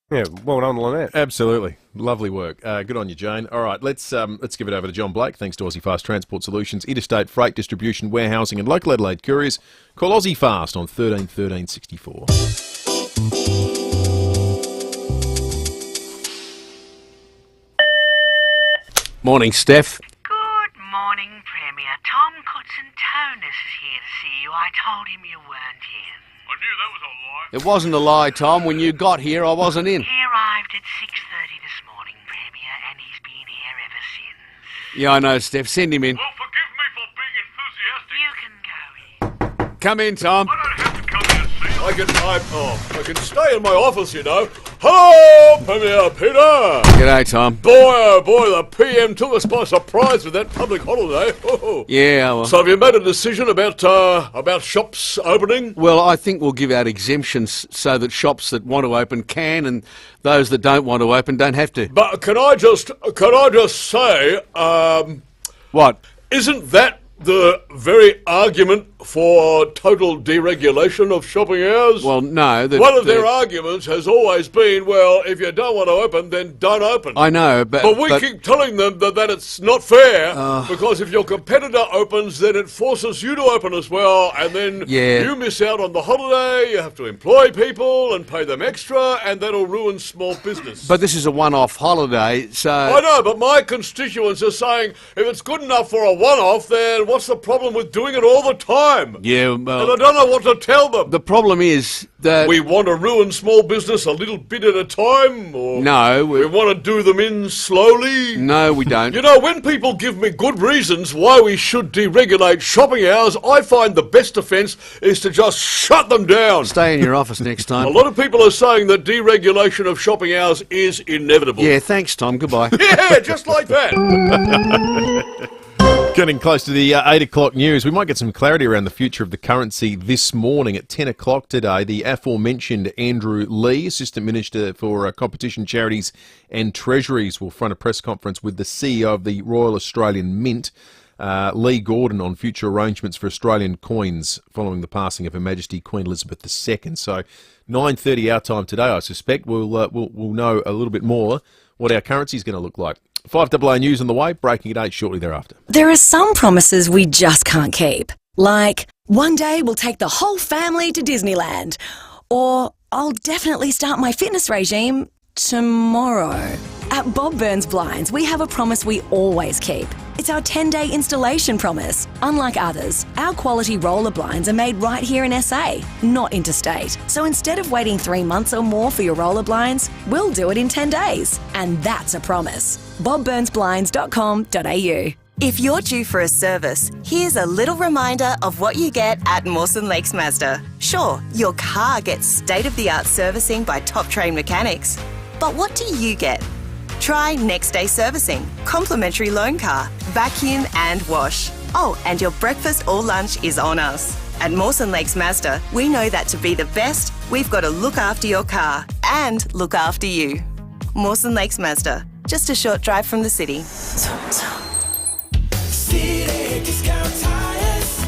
Yeah, well done, Lynette. Absolutely. Lovely work. Good on you, Jane. All right, let's give it over to John Blake, thanks to Aussie Fast Transport Solutions, interstate freight distribution, warehousing and local Adelaide couriers. Call Aussie Fast on 13 13 64. Morning, Steph. Good morning, Premier. Tom Coutson-Tonus is here to see you. I told him you weren't in. I knew that was a lie. It wasn't a lie, Tom. When you got here, I wasn't in. He arrived at 6:30 this morning, Premier, and he's been here ever since. Yeah, I know, Steph. Send him in. Well, forgive me for being enthusiastic. You can go. Come in, Tom. I don't have to come in and see you. I can stay in my office, you know. Hello, Premier Peter. G'day, Tom. Boy, oh boy, the PM took us by surprise with that public holiday. Yeah, well. So have you made a decision about shops opening? Well, I think we'll give out exemptions so that shops that want to open can, and those that don't want to open don't have to. But can I just say, what? Isn't that the very argument for total deregulation of shopping hours? Well, no. One of their arguments has always been, well, if you don't want to open, then don't open. I know, but we keep telling them that it's not fair, because if your competitor opens, then it forces you to open as well, and then you miss out on the holiday, you have to employ people and pay them extra, and that'll ruin small business. But this is a one-off holiday, so... I know, but my constituents are saying, if it's good enough for a one-off, then what's the problem with doing it all the time? Yeah, well... And I don't know what to tell them. The problem is that... We want to ruin small business a little bit at a time? Or no. We want to do them in slowly? No, we don't. You know, when people give me good reasons why we should deregulate shopping hours, I find the best defence is to just shut them down. Stay in your office next time. A lot of people are saying that deregulation of shopping hours is inevitable. Yeah, thanks, Tom. Goodbye. Yeah, just like that. Getting close to the 8 o'clock news, we might get some clarity around the future of the currency this morning. At 10 o'clock today, the aforementioned Andrew Lee, Assistant Minister for Competition, Charities and Treasuries, will front a press conference with the CEO of the Royal Australian Mint, Lee Gordon, on future arrangements for Australian coins following the passing of Her Majesty Queen Elizabeth II. So 9:30 our time today, I suspect, we'll know a little bit more what our currency is going to look like. 5AA News on the way, breaking at 8 shortly thereafter. There are some promises we just can't keep. Like, one day we'll take the whole family to Disneyland. Or, I'll definitely start my fitness regime tomorrow. At Bob Burns Blinds, we have a promise we always keep. It's our 10-day installation promise. Unlike others, our quality roller blinds are made right here in SA, not interstate. So instead of waiting 3 months or more for your roller blinds, we'll do it in 10 days. And that's a promise. bobburnsblinds.com.au. If you're due for a service, here's a little reminder of what you get at Mawson Lakes Mazda. Sure, your car gets state-of-the-art servicing by top-trained mechanics. But what do you get? Try next day servicing, complimentary loan car, vacuum and wash. Oh, and your breakfast or lunch is on us. At Mawson Lakes Mazda, we know that to be the best, we've got to look after your car and look after you. Mawson Lakes Mazda, just a short drive from the city. City Discount Tires.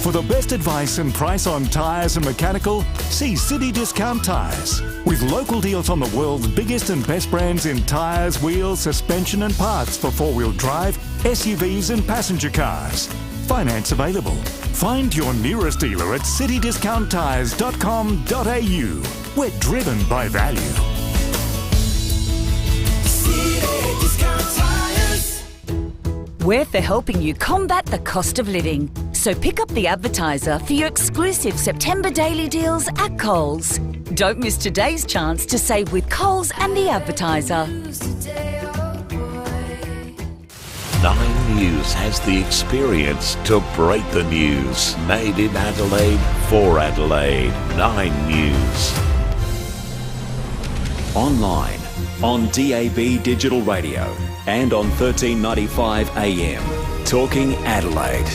For the best advice and price on tyres and mechanical, see City Discount Tyres. With local deals on the world's biggest and best brands in tyres, wheels, suspension and parts for four-wheel drive, SUVs and passenger cars. Finance available. Find your nearest dealer at citydiscounttyres.com.au. We're driven by value. City Discount Tires. We're for helping you combat the cost of living. So pick up The Advertiser for your exclusive September daily deals at Coles. Don't miss today's chance to save with Coles and The Advertiser. 9 News has the experience to break the news. Made in Adelaide for Adelaide. 9 News. Online, on DAB Digital Radio and on 1395 AM. Talking Adelaide.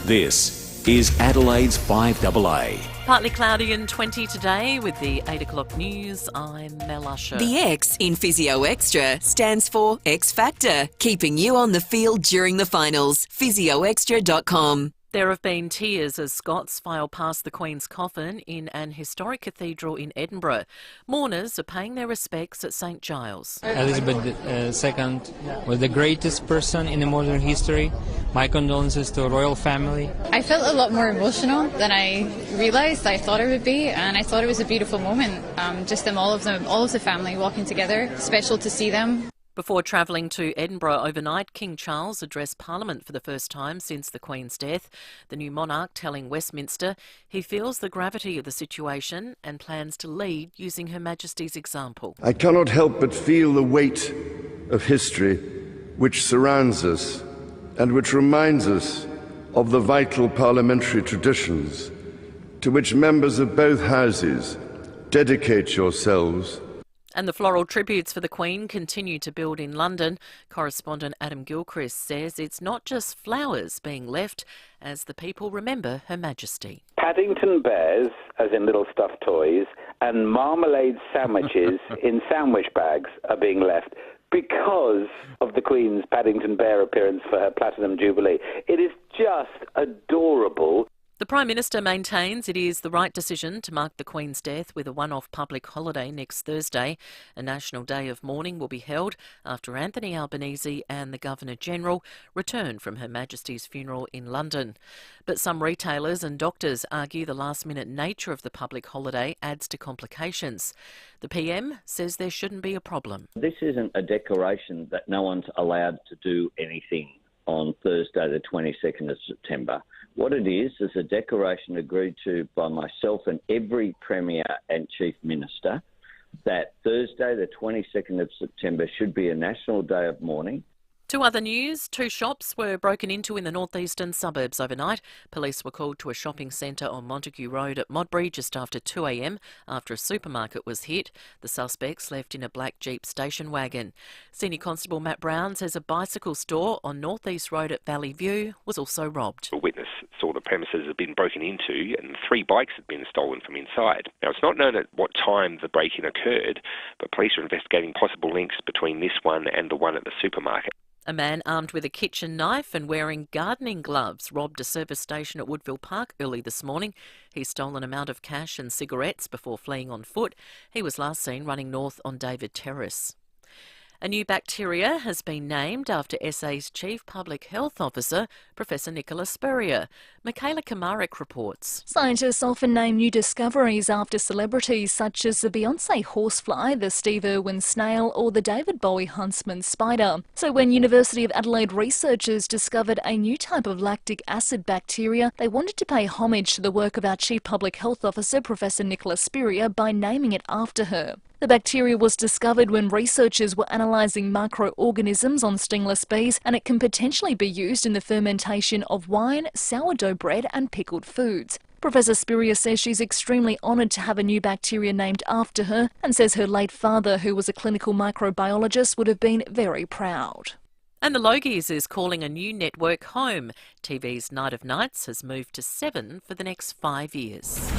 This is Adelaide's 5AA. Partly cloudy and 20 today with the 8 o'clock news. I'm Mel Usher. The X in Physio Extra stands for X Factor, keeping you on the field during the finals. PhysioExtra.com. There have been tears as Scots file past the Queen's coffin in an historic cathedral in Edinburgh. Mourners are paying their respects at St Giles. Elizabeth II was the greatest person in the modern history. My condolences to the royal family. I felt a lot more emotional than I realised I thought it would be, and I thought it was a beautiful moment. Just all of the family walking together. Special to see them. Before travelling to Edinburgh overnight, King Charles addressed Parliament for the first time since the Queen's death. The new monarch telling Westminster he feels the gravity of the situation and plans to lead using Her Majesty's example. I cannot help but feel the weight of history which surrounds us and which reminds us of the vital parliamentary traditions to which members of both houses dedicate yourselves. And the floral tributes for the Queen continue to build in London. Correspondent Adam Gilchrist says it's not just flowers being left as the people remember Her Majesty. Paddington bears, as in little stuffed toys, and marmalade sandwiches in sandwich bags are being left because of the Queen's Paddington Bear appearance for her Platinum Jubilee. It is just adorable. The Prime Minister maintains it is the right decision to mark the Queen's death with a one-off public holiday next Thursday. A national day of mourning will be held after Anthony Albanese and the Governor-General return from Her Majesty's funeral in London. But some retailers and doctors argue the last-minute nature of the public holiday adds to complications. The PM says there shouldn't be a problem. This isn't a declaration that no one's allowed to do anything on Thursday the 22nd of September. What it is a declaration agreed to by myself and every Premier and Chief Minister that Thursday the 22nd of September should be a national day of mourning. To other news, 2 shops were broken into in the northeastern suburbs overnight. Police were called to a shopping centre on Montague Road at Modbury just after 2 a.m. after a supermarket was hit. The suspects left in a black Jeep station wagon. Senior Constable Matt Brown says a bicycle store on Northeast Road at Valley View was also robbed. A witness saw the premises had been broken into and 3 bikes had been stolen from inside. Now, it's not known at what time the break-in occurred, but police are investigating possible links between this one and the one at the supermarket. A man armed with a kitchen knife and wearing gardening gloves robbed a service station at Woodville Park early this morning. He stole an amount of cash and cigarettes before fleeing on foot. He was last seen running north on David Terrace. A new bacteria has been named after SA's Chief Public Health Officer, Professor Nicola Spurrier. Michaela Kamarek reports. Scientists often name new discoveries after celebrities such as the Beyonce horsefly, the Steve Irwin snail or the David Bowie huntsman spider. So when University of Adelaide researchers discovered a new type of lactic acid bacteria, they wanted to pay homage to the work of our Chief Public Health Officer, Professor Nicola Spurrier, by naming it after her. The bacteria was discovered when researchers were analysing microorganisms on stingless bees, and it can potentially be used in the fermentation of wine, sourdough bread and pickled foods. Professor FIVEAA says she's extremely honoured to have a new bacteria named after her and says her late father, who was a clinical microbiologist, would have been very proud. And the Logies is calling a new network home. TV's Night of Nights has moved to 7 for the next 5 years.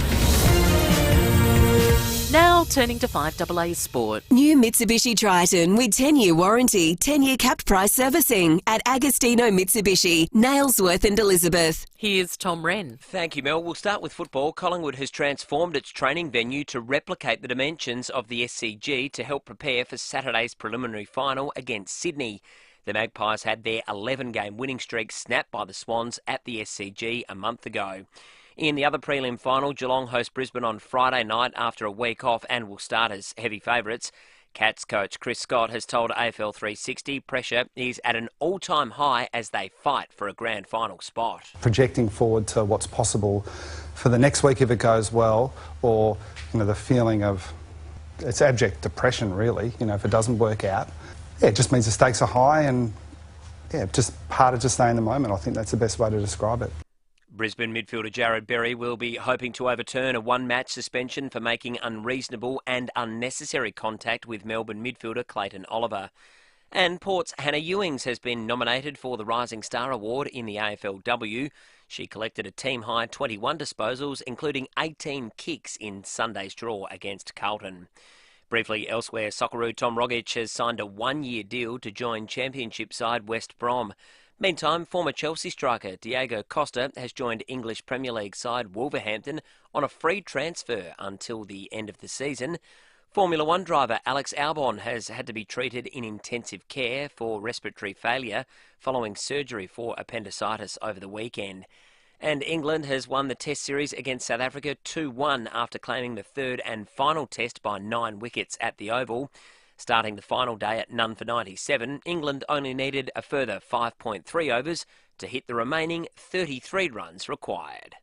Now turning to 5AA Sport. New Mitsubishi Triton with 10-year warranty, 10-year capped price servicing at Agostino Mitsubishi, Nailsworth and Elizabeth. Here's Tom Wren. Thank you, Mel. We'll start with football. Collingwood has transformed its training venue to replicate the dimensions of the SCG to help prepare for Saturday's preliminary final against Sydney. The Magpies had their 11-game winning streak snapped by the Swans at the SCG a month ago. In the other prelim final, Geelong host Brisbane on Friday night after a week off and will start as heavy favourites. Cats coach Chris Scott has told AFL 360 pressure is at an all-time high as they fight for a grand final spot. Projecting forward to what's possible for the next week if it goes well, or the feeling of it's abject depression really, if it doesn't work out. Yeah, it just means the stakes are high and just harder to stay in the moment. I think that's the best way to describe it. Brisbane midfielder Jared Berry will be hoping to overturn a one-match suspension for making unreasonable and unnecessary contact with Melbourne midfielder Clayton Oliver. And Port's Hannah Ewings has been nominated for the Rising Star Award in the AFLW. She collected a team-high 21 disposals, including 18 kicks in Sunday's draw against Carlton. Briefly elsewhere, Socceroo Tom Rogic has signed a one-year deal to join Championship side West Brom. Meantime, former Chelsea striker Diego Costa has joined English Premier League side Wolverhampton on a free transfer until the end of the season. Formula One driver Alex Albon has had to be treated in intensive care for respiratory failure following surgery for appendicitis over the weekend. And England has won the Test series against South Africa 2-1 after claiming the third and final test by 9 wickets at the Oval. Starting the final day at none for 97, England only needed a further 5.3 overs to hit the remaining 33 runs required.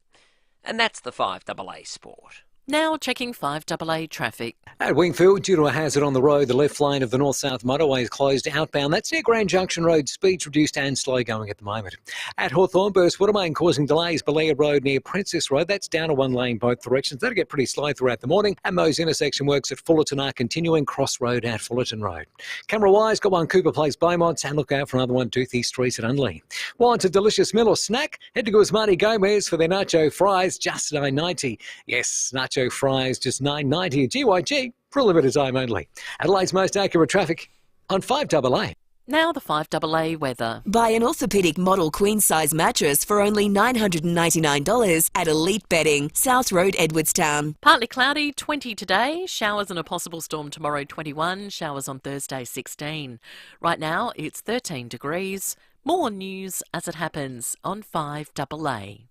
And that's the 5AA Sport. Now checking 5AA traffic. At Wingfield, due to a hazard on the road, the left lane of the north-south motorway is closed outbound. That's near Grand Junction Road. Speeds reduced and slow going at the moment. At Hawthorn, burst Watermain causing delays. Belair Road near Princess Road. That's down a one lane both directions. That'll get pretty slow throughout the morning. And those intersection works at Fullerton are continuing. Cross Road at Fullerton Road. Camera-wise, got one Cooper Place Beaumont, and look out for another one Doothie Street at Unley. Want a delicious meal or snack? Head to Guzmani Gomez for their nacho fries, just $9.90. Yes, nacho fries just $9.90 at GYG for a limited time only. Adelaide's most accurate traffic on 5AA. Now the 5AA weather. Buy an orthopedic model queen-size mattress for only $999 at Elite Bedding, South Road, Edwardstown. Partly cloudy, 20 today. Showers and a possible storm tomorrow, 21. Showers on Thursday, 16. Right now, it's 13 degrees. More news as it happens on 5AA.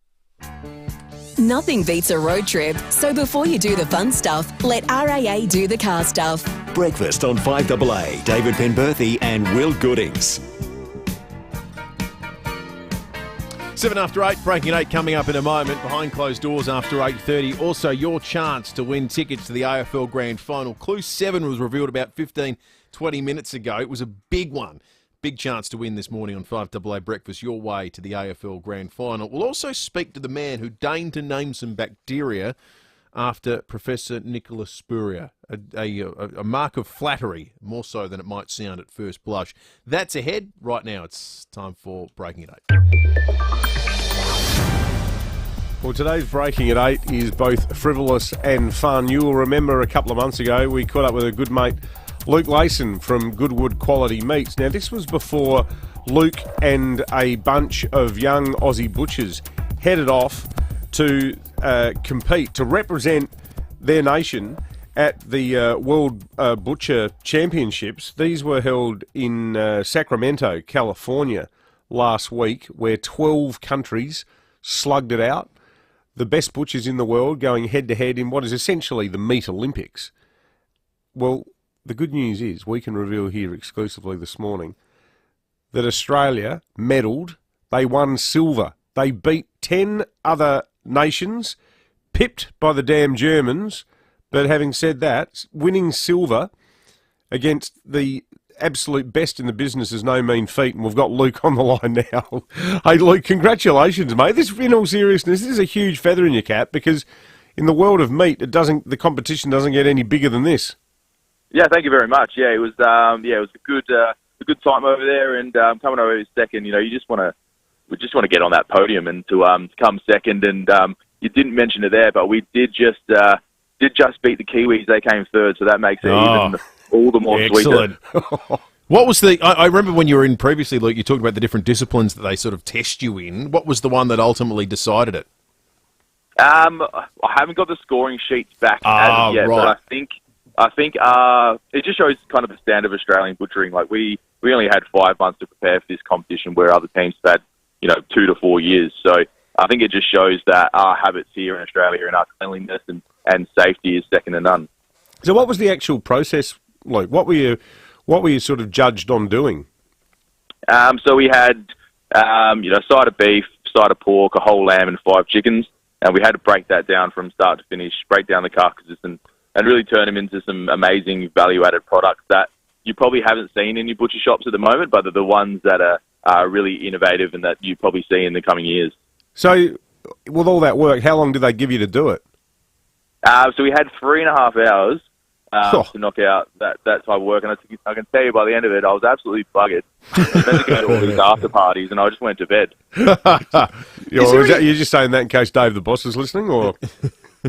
Nothing beats a road trip, so before you do the fun stuff, let RAA do the car stuff. Breakfast on 5AA. David Penberthy and Will Goodings. 7 after 8, breaking 8 coming up in a moment. Behind closed doors after 8:30. Also, your chance to win tickets to the AFL Grand Final. Clue 7 was revealed about 15, 20 minutes ago. It was a big one. Big chance to win this morning on 5AA Breakfast, your way to the AFL Grand Final. We'll also speak to the man who deigned to name some bacteria after Professor Nicholas Spurrier. A mark of flattery, more so than it might sound at first blush. That's ahead. Right now, it's time for Breaking at 8. Well, today's Breaking at 8 is both frivolous and fun. You will remember a couple of months ago we caught up with a good mate, Luke Layson from Goodwood Quality Meats. Now, this was before Luke and a bunch of young Aussie butchers headed off to compete, to represent their nation at the World Butcher Championships. These were held in Sacramento, California last week, where 12 countries slugged it out. The best butchers in the world going head-to-head in what is essentially the Meat Olympics. Well, the good news is we can reveal here exclusively this morning that Australia medalled. They won silver. They beat 10 other nations, pipped by the damn Germans. But having said that, winning silver against the absolute best in the business is no mean feat, and we've got Luke on the line now. Hey, Luke, congratulations, mate. This, in all seriousness, this is a huge feather in your cap because in the world of meat, the competition doesn't get any bigger than this. Yeah, thank you very much. Yeah, it was a good time over there, and coming over second. You know, we just want to get on that podium and to come second. And you didn't mention it there, but we did just beat the Kiwis. They came third, so that makes it even all the more excellent. sweeter. What was I remember when you were in previously, Luke, you talked about the different disciplines that they sort of test you in. What was the one that ultimately decided it? I haven't got the scoring sheets back as of yet, right. but I think it just shows kind of the standard of Australian butchering. Like we only had 5 months to prepare for this competition, where other teams have had 2 to 4 years. So I think it just shows that our habits here in Australia and our cleanliness and safety is second to none. So what was the actual process, Luke? What were you sort of judged on doing? So we had side of beef, side of pork, a whole lamb, and 5 chickens, and we had to break that down from start to finish, break down the carcasses and really turn them into some amazing value-added products that you probably haven't seen in your butcher shops at the moment, but they're the ones that are really innovative and that you probably see in the coming years. So with all that work, how long did they give you to do it? So we had 3.5 hours to knock out that type of work, and I can tell you by the end of it, I was absolutely buggered. I was meant to go to all these after parties, and I just went to bed. You're just saying that in case Dave the boss is listening, or?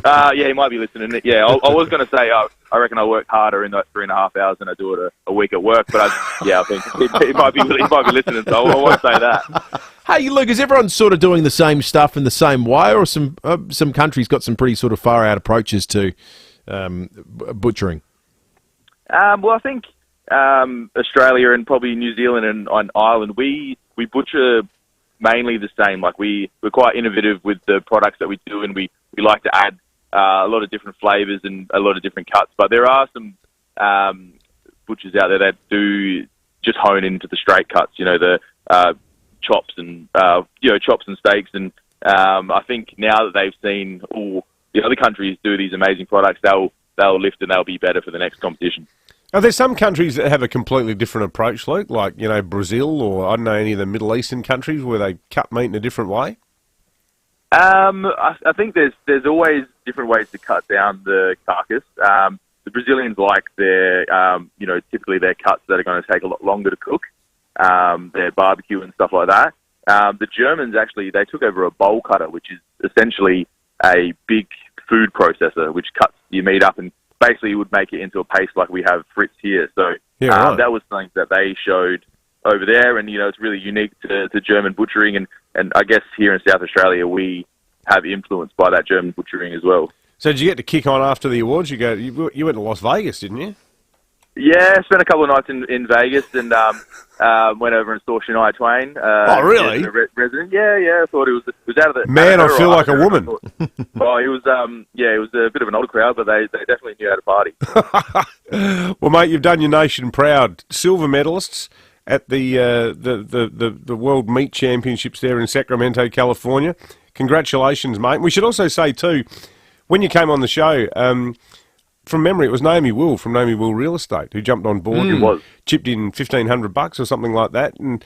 Yeah, he might be listening. Yeah, I was going to say I reckon I worked harder in that 3.5 hours than I do it a week at work, but I think he might be listening, so I won't say that. Hey, Luke, is everyone sort of doing the same stuff in the same way, or some countries got some pretty sort of far out approaches to butchering? Well, I think Australia and probably New Zealand and Ireland, we butcher mainly the same. Like we're quite innovative with the products that we do, and we like to add a lot of different flavours and a lot of different cuts. But there are some butchers out there that do just hone into the straight cuts. The chops and steaks. And I think now that they've seen all the other countries do these amazing products, they'll lift and they'll be better for the next competition. Are there some countries that have a completely different approach, Luke? Like, Brazil or, I don't know, any of the Middle Eastern countries where they cut meat in a different way? I think there's always different ways to cut down the carcass. The Brazilians like their, typically their cuts that are going to take a lot longer to cook, their barbecue and stuff like that. The Germans actually, they took over a bowl cutter, which is essentially a big food processor, which cuts your meat up and basically would make it into a paste like we have Fritz here. So that was something that they showed over there, and it's really unique to German butchering, and I guess here in South Australia we have influenced by that German butchering as well. So did you get to kick on after the awards? You went to Las Vegas, didn't you? Yeah, I spent a couple of nights in Vegas and went over and saw Shania Twain. Oh, really? Resident. Yeah. I thought it was out of the man. I feel like a woman. Well, it was a bit of an older crowd, but they definitely knew how to party. Well, mate, you've done your nation proud. Silver medalists at the World Meat Championships there in Sacramento, California. Congratulations, mate. We should also say too, when you came on the show. From memory, it was Naomi Will from Naomi Will Real Estate who jumped on board and chipped in $1,500 or something like that. And,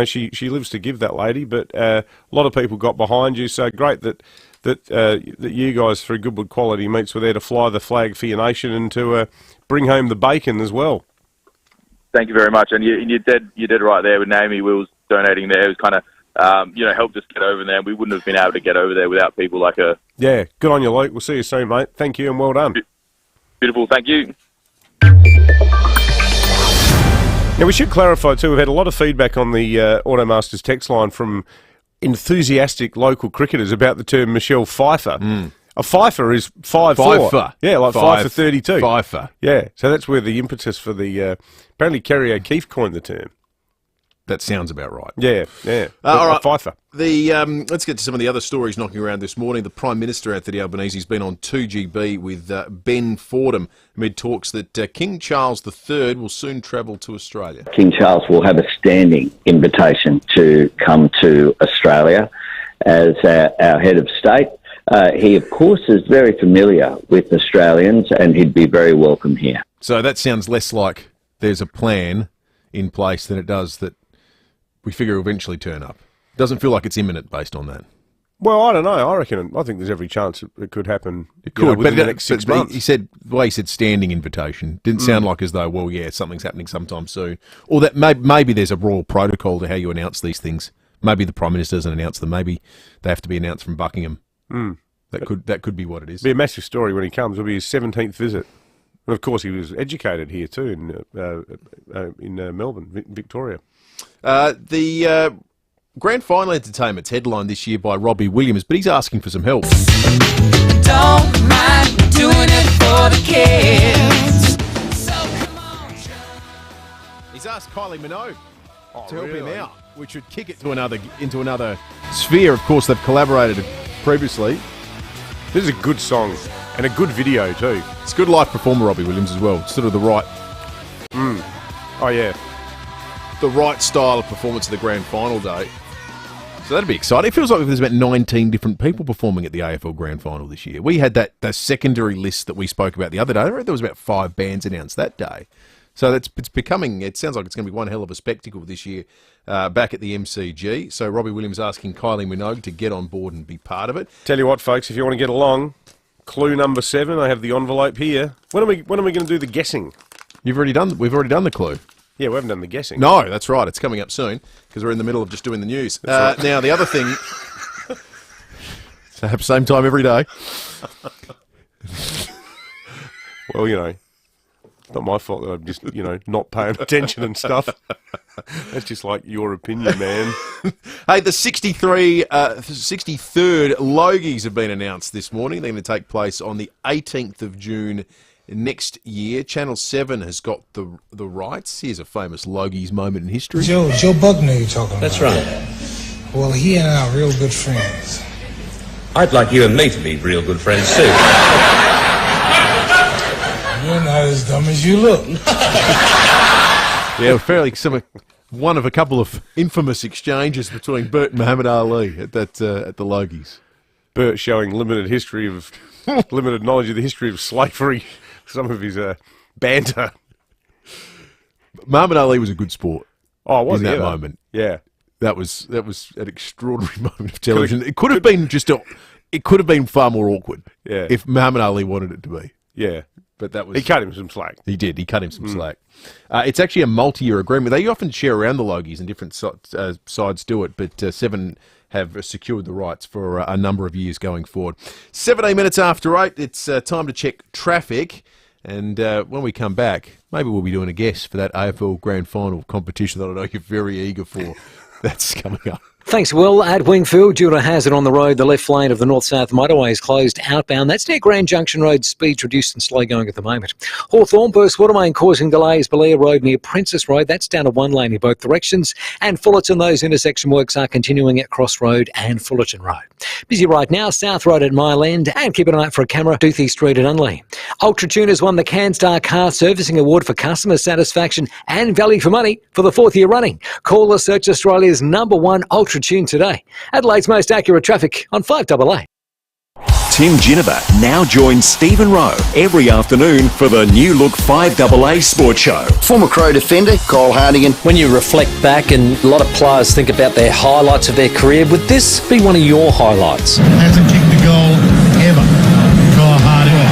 she lives to give, that lady. But a lot of people got behind you. So great that you guys, through Goodwood Quality Meats, were there to fly the flag for your nation and to bring home the bacon as well. Thank you very much. And you did right there with Naomi Will's donating there. It was kind of, helped us get over there. We wouldn't have been able to get over there without people like her. Yeah, good on you, Luke. We'll see you soon, mate. Thank you and well done. Beautiful, thank you. Now, we should clarify too, we've had a lot of feedback on the Automasters text line from enthusiastic local cricketers about the term Michelle Pfeiffer. A Pfeiffer is 5'4". Fifer. Yeah, like 5 for 32. Pfeiffer. Yeah, so that's where the impetus for the... apparently Kerry O'Keefe coined the term. That sounds about right. Yeah. All right. Pfeiffer. Let's get to some of the other stories knocking around this morning. The Prime Minister, Anthony Albanese, has been on 2GB with Ben Fordham amid talks that King Charles III will soon travel to Australia. King Charles will have a standing invitation to come to Australia as our head of state. He, of course, is very familiar with Australians and he'd be very welcome here. So that sounds less like there's a plan in place than it does that we figure will eventually turn up. Doesn't feel like it's imminent based on that. Well, I don't know. I think there's every chance it could happen. It could, within the next 6 months. He said the way he said standing invitation didn't sound like as though, well, yeah, something's happening sometime soon, or that maybe there's a royal protocol to how you announce these things. Maybe the Prime Minister doesn't announce them. Maybe they have to be announced from Buckingham. That could be what it is. It'll be a massive story when he comes. It'll be his 17th visit, and of course he was educated here too in Melbourne, Victoria. The Grand Final entertainment's headlined this year by Robbie Williams, but he's asking for some help. Don't mind doing it for the kids. He's asked Kylie Minogue to help him out, which would kick it to into another sphere. Of course, they've collaborated previously. This is a good song and a good video too. It's a good live performer, Robbie Williams, as well. Sort of the right... Oh, yeah. The right style of performance of the Grand Final day. So that'd be exciting. It feels like there's about 19 different people performing at the AFL Grand Final this year. We had the secondary list that we spoke about the other day. I read there was about 5 bands announced that day. So it's becoming, it sounds like it's going to be one hell of a spectacle this year back at the MCG. So Robbie Williams asking Kylie Minogue to get on board and be part of it. Tell you what, folks, if you want to get along, clue number 7, I have the envelope here. When are we going to do the guessing? We've already done the clue. Yeah, we haven't done the guessing. No, that's right. It's coming up soon because we're in the middle of just doing the news. Right. Now, the other thing... Same time every day. Well, it's not my fault that I'm just, not paying attention and stuff. That's just like your opinion, man. Hey, the 63rd Logies have been announced this morning. They're going to take place on the 18th of June next year. Channel 7 has got the rights. Here's a famous Logies moment in history. Joe Buckner you're talking about. That's right. Well, he and I are real good friends. I'd like you and me to be real good friends too. You're not as dumb as you look. Yeah, fairly one of a couple of infamous exchanges between Bert and Muhammad Ali at the Logies. Bert showing limited knowledge of the history of slavery. Some of his banter. Muhammad Ali was a good sport. Oh, was in he that ever? moment? Yeah, that was an extraordinary moment of television. It could have been far more awkward. Yeah. If Muhammad Ali wanted it to be. Yeah. But that was... He cut him some slack. He did. He cut him some slack. It's actually a multi-year agreement. They often share around the Logies and different sides do it, but 7 have secured the rights for a number of years going forward. 17 minutes after 8, it's time to check traffic. And when we come back, maybe we'll be doing a guess for that AFL Grand Final competition that I know you're very eager for. That's coming up. Thanks, Will. At Wingfield, due to a hazard on the road, the left lane of the north-south motorway is closed outbound. That's near Grand Junction Road. Speed's reduced and slow going at the moment. Hawthorn burst water main causing delays. FIVEAA Road near Princess Road. That's down to 1 lane in both directions. And Fullerton, those intersection works are continuing at Cross Road and Fullerton Road. Busy right now, South Road at Mile End. And keep an eye out for a camera, Doothie Street at Unley. Ultra Tuners won the CanStar Car Servicing Award for customer satisfaction and value for money for the 4th year running. Call or search Australia's #1 Ultra Tune today. Adelaide's most accurate traffic on 5AA. Tim Ginniver now joins Stephen Rowe every afternoon for the new look 5AA Sports Show. Former Crow defender, Kyle Hardigan. When you reflect back, and a lot of players think about their highlights of their career, would this be one of your highlights? Hasn't kicked a goal ever. Kyle Hardigan.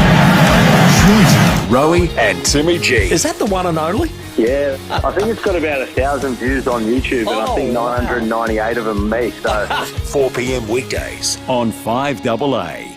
Rowie and Timmy G. Is that the one and only? Yeah, I think it's got about 1,000 views on YouTube, and I think 998 of them me. So 4 p.m. weekdays on 5AA.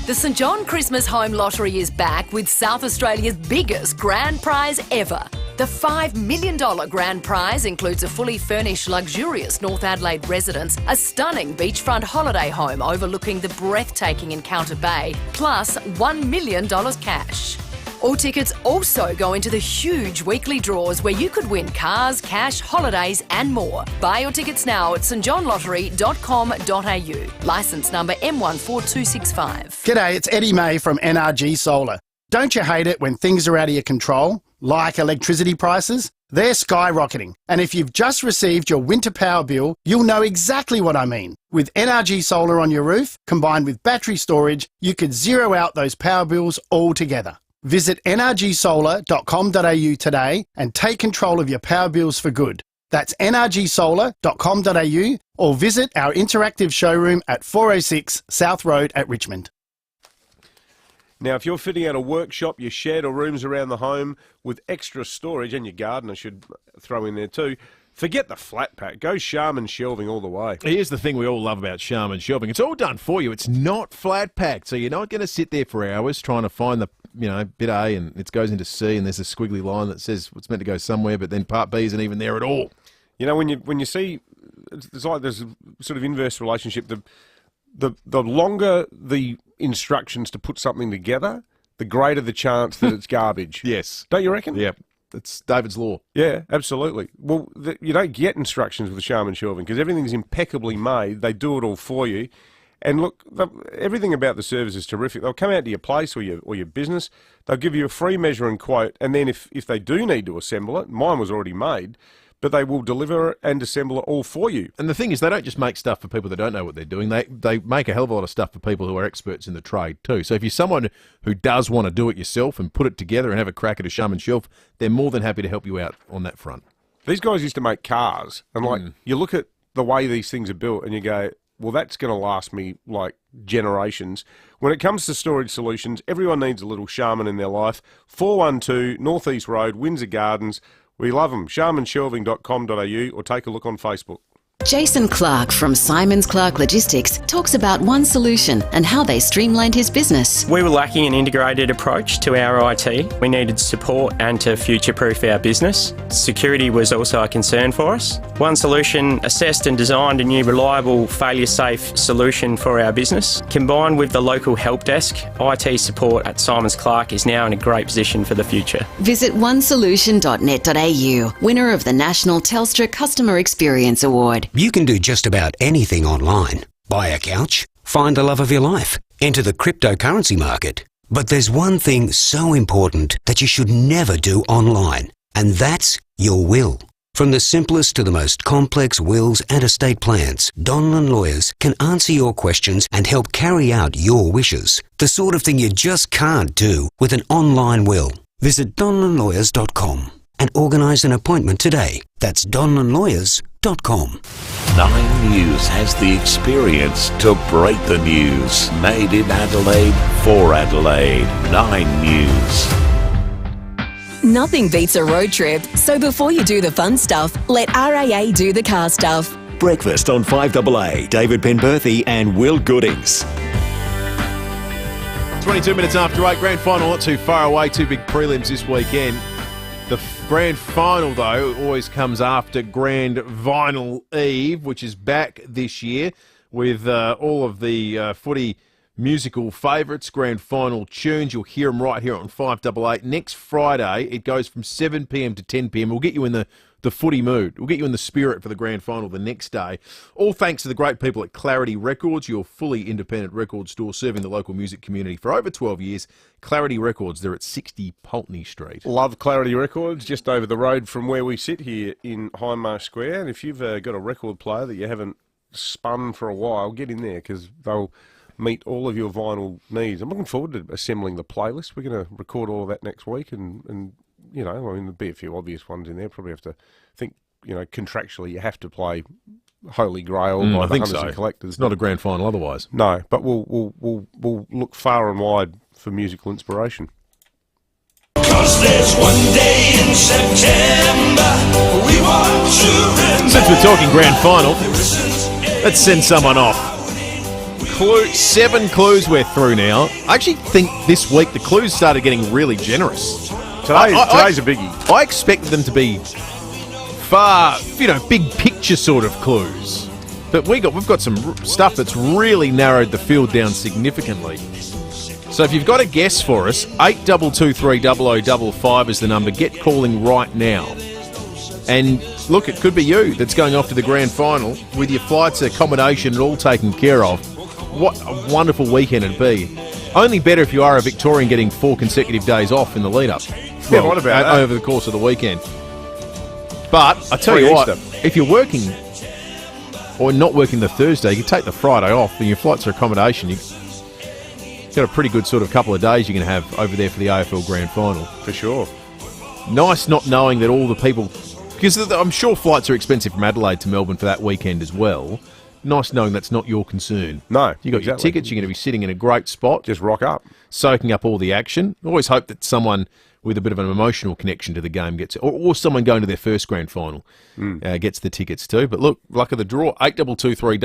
The St John Christmas Home Lottery is back with South Australia's biggest grand prize ever. The $5 million grand prize includes a fully furnished, luxurious North Adelaide residence, a stunning beachfront holiday home overlooking the breathtaking Encounter Bay, plus $1 million cash. All tickets also go into the huge weekly draws where you could win cars, cash, holidays and more. Buy your tickets now at stjohnlottery.com.au. Licence number M14265. G'day, it's Eddie May from NRG Solar. Don't you hate it when things are out of your control, like electricity prices? They're skyrocketing, and if you've just received your winter power bill, you'll know exactly what I mean. With NRG Solar on your roof, combined with battery storage, you could zero out those power bills altogether. Visit nrgsolar.com.au today and take control of your power bills for good. That's nrgsolar.com.au or visit our interactive showroom at 406 South Road at Richmond. Now, if you're fitting out a workshop, your shed or rooms around the home with extra storage, and your garden I should throw in there too, forget the flat pack. Go Sharman Shelving all the way. Here's the thing we all love about Sharman Shelving. It's all done for you. It's not flat packed, so you're not going to sit there for hours trying to find the bit A and it goes into C and there's a squiggly line that says it's meant to go somewhere, but then part B isn't even there at all. You know, when you see, it's like there's a sort of inverse relationship. The longer the instructions to put something together, the greater the chance that it's garbage. Yes. Don't you reckon? Yeah. It's David's law. Yeah, absolutely. Well, you don't get instructions with Sharman Shelving because everything's impeccably made. They do it all for you. And look, everything about the service is terrific. They'll come out to your place or your business. They'll give you a free measure and quote. And then if they do need to assemble it, mine was already made, but they will deliver and assemble it all for you. And the thing is, they don't just make stuff for people that don't know what they're doing. They make a hell of a lot of stuff for people who are experts in the trade too. So if you're someone who does want to do it yourself and put it together and have a crack at a Sharman Shelf, they're more than happy to help you out on that front. These guys used to make cars, and you look at the way these things are built and you go, well, that's going to last me like generations. When it comes to storage solutions, everyone needs a little Sharman in their life. 412 North East Road, Windsor Gardens. We love them. sharmanshelving.com.au or take a look on Facebook. Jason Clark from Simons Clark Logistics talks about One Solution and how they streamlined his business. We were lacking an integrated approach to our IT. We needed support and to future-proof our business. Security was also a concern for us. One Solution assessed and designed a new reliable, failure-safe solution for our business. Combined with the local help desk, IT support at Simons Clark is now in a great position for the future. Visit onesolution.net.au, winner of the National Telstra Customer Experience Award. You can do just about anything online. Buy a couch, find the love of your life, enter the cryptocurrency market. But there's one thing so important that you should never do online, and that's your will. From the simplest to the most complex wills and estate plans, Donlan Lawyers can answer your questions and help carry out your wishes. The sort of thing you just can't do with an online will. Visit donlanlawyers.com and organise an appointment today. That's donlanlawyers.com. 9 News has the experience to break the news. Made in Adelaide for Adelaide. 9 News. Nothing beats a road trip, so before you do the fun stuff, let RAA do the car stuff. Breakfast on 5AA. David Penberthy and Will Goodings. 22 minutes after 8. Grand final not too far away. 2 big prelims this weekend. The grand final, though, always comes after Grand Vinyl Eve, which is back this year with all of the footy musical favourites, grand final tunes. You'll hear them right here on 5AA. Next Friday, it goes from 7 p.m. to 10 p.m. We'll get you in the footy mood. We'll get you in the spirit for the grand final the next day. All thanks to the great people at Clarity Records, your fully independent record store serving the local music community for over 12 years. Clarity Records, they're at 60 Pulteney Street. Love Clarity Records, just over the road from where we sit here in Hindmarsh Square. And if you've got a record player that you haven't spun for a while, get in there because they'll meet all of your vinyl needs. I'm looking forward to assembling the playlist. We're going to record all of that next week and you know, I mean, there'll be a few obvious ones in there. Probably have to think, you know, contractually you have to play Holy Grail by I the think Hunters so. and Collectors. It's not a grand final otherwise. No, but we'll look far and wide for musical inspiration. 'Cause there's one day in September we want to remember. Since we're talking grand final, let's send someone off. 7 clues we're through now. I actually think this week the clues started getting really generous. Today's a biggie. I expected them to be far, big picture sort of clues. But we've got some stuff that's really narrowed the field down significantly. So if you've got a guess for us, 82230055 is the number. Get calling right now. And look, it could be you that's going off to the grand final with your flights, accommodation, and all taken care of. What a wonderful weekend it'd be. Only better if you are a Victorian getting 4 consecutive days off in the lead-up. Yeah, what about that? Over the course of the weekend. But I tell you what, if you're working or not working the Thursday, you can take the Friday off and your flights or accommodation. You got a pretty good sort of couple of days you're going to have over there for the AFL Grand Final. For sure. Nice not knowing that all the people... Because I'm sure flights are expensive from Adelaide to Melbourne for that weekend as well. Nice knowing that's not your concern. No, You got your tickets, you're going to be sitting in a great spot. Just rock up. Soaking up all the action. Always hope that someone with a bit of an emotional connection to the game gets it, or someone going to their first grand final gets the tickets too. But look, luck of the draw, 8223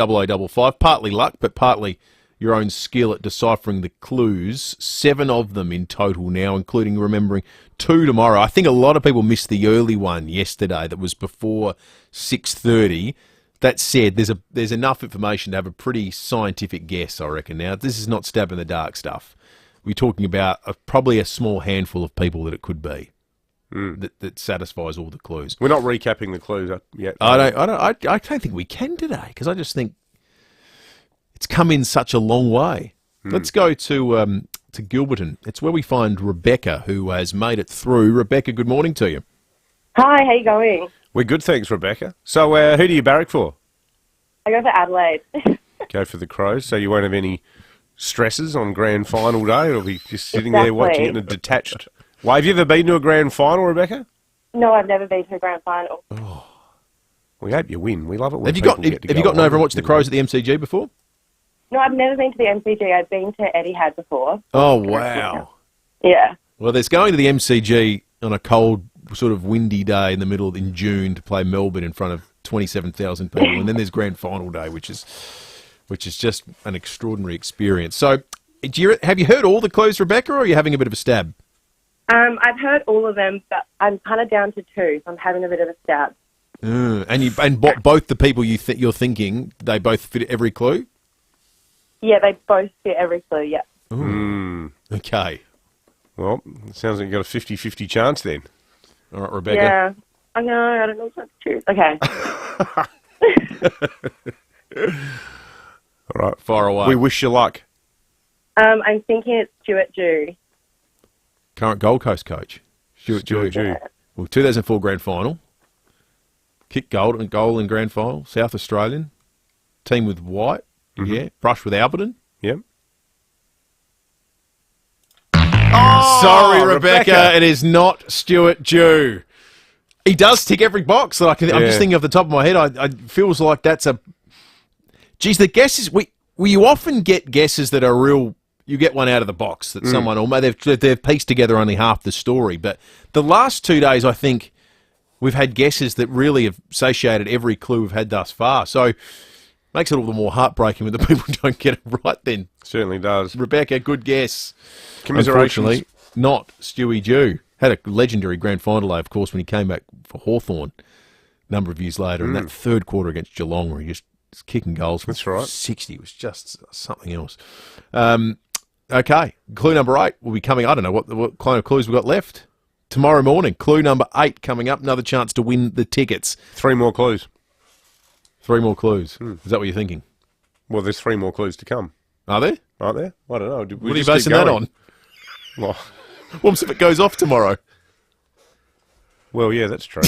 partly luck, but partly your own skill at deciphering the clues. 7 of them in total now, including remembering 2 tomorrow. I think a lot of people missed the early one yesterday that was before 6:30. That said, there's enough information to have a pretty scientific guess, I reckon. Now, this is not stab in the dark stuff. We're talking about probably a small handful of people that it could be that satisfies all the clues. We're not recapping the clues yet. I don't think we can today because I just think it's come in such a long way. Let's go to Gilberton. It's where we find Rebecca, who has made it through. Rebecca, good morning to you. Hi, how you going? We're good, thanks, Rebecca. So who do you barrack for? I go for Adelaide. Go for the Crows, so you won't have any stresses on grand final day? It'll be just sitting there watching it in a detached way. Have you ever been to a grand final, Rebecca? No, I've never been to a grand final. Oh, we hope you win. We love it when Have you people get to have you go gotten on. over and watched the Crows at the MCG before? No, I've never been to the MCG. I've been to Etihad before. Oh, wow. Yeah. Well, there's going to the MCG on a cold, sort of windy day in June to play Melbourne in front of 27,000 people, and then there's grand final day, which is just an extraordinary experience. So, have you heard all the clues, Rebecca, or are you having a bit of a stab? I've heard all of them, but I'm kind of down to 2, so I'm having a bit of a stab. And both the people you're thinking, they both fit every clue? Yeah, they both fit every clue, yeah. Okay. Well, it sounds like you've got a 50-50 chance then. All right, Rebecca. Yeah. I know, I don't know what to choose. Okay. All right, far away. We wish you luck. I'm thinking it's Stuart Dew. Current Gold Coast coach, Stuart Dew. Well, 2004 grand final. Kicked goal in grand final. South Australian. Team with White. Yeah. Brush with Alberton. Yep. Oh, sorry, Rebecca. It is not Stuart Dew. He does tick every box that I can. I'm just thinking off the top of my head. I feels like that's a. Geez, the guesses you often get guesses that are real. You get one out of the box that someone, or they've pieced together only half the story. But the last 2 days, I think we've had guesses that really have satiated every clue we've had thus far. So makes it all the more heartbreaking when the people don't get it right. Then certainly does. Rebecca, good guess. Commiserations. Unfortunately, not Stewie Dew. Had a legendary grand final day, of course, when he came back for Hawthorn a number of years later in that third quarter against Geelong, where he just was kicking goals from 60 was just something else. Okay, clue number 8 will be coming. I don't know what kind of clues we've got left. Tomorrow morning, clue number 8 coming up. Another chance to win the tickets. 3 more clues. 3 more clues. Is that what you're thinking? Well, there's 3 more clues to come. Are there? Aren't there? I don't know. What are you basing that on? Well, what if it goes off tomorrow? Well, yeah, that's true.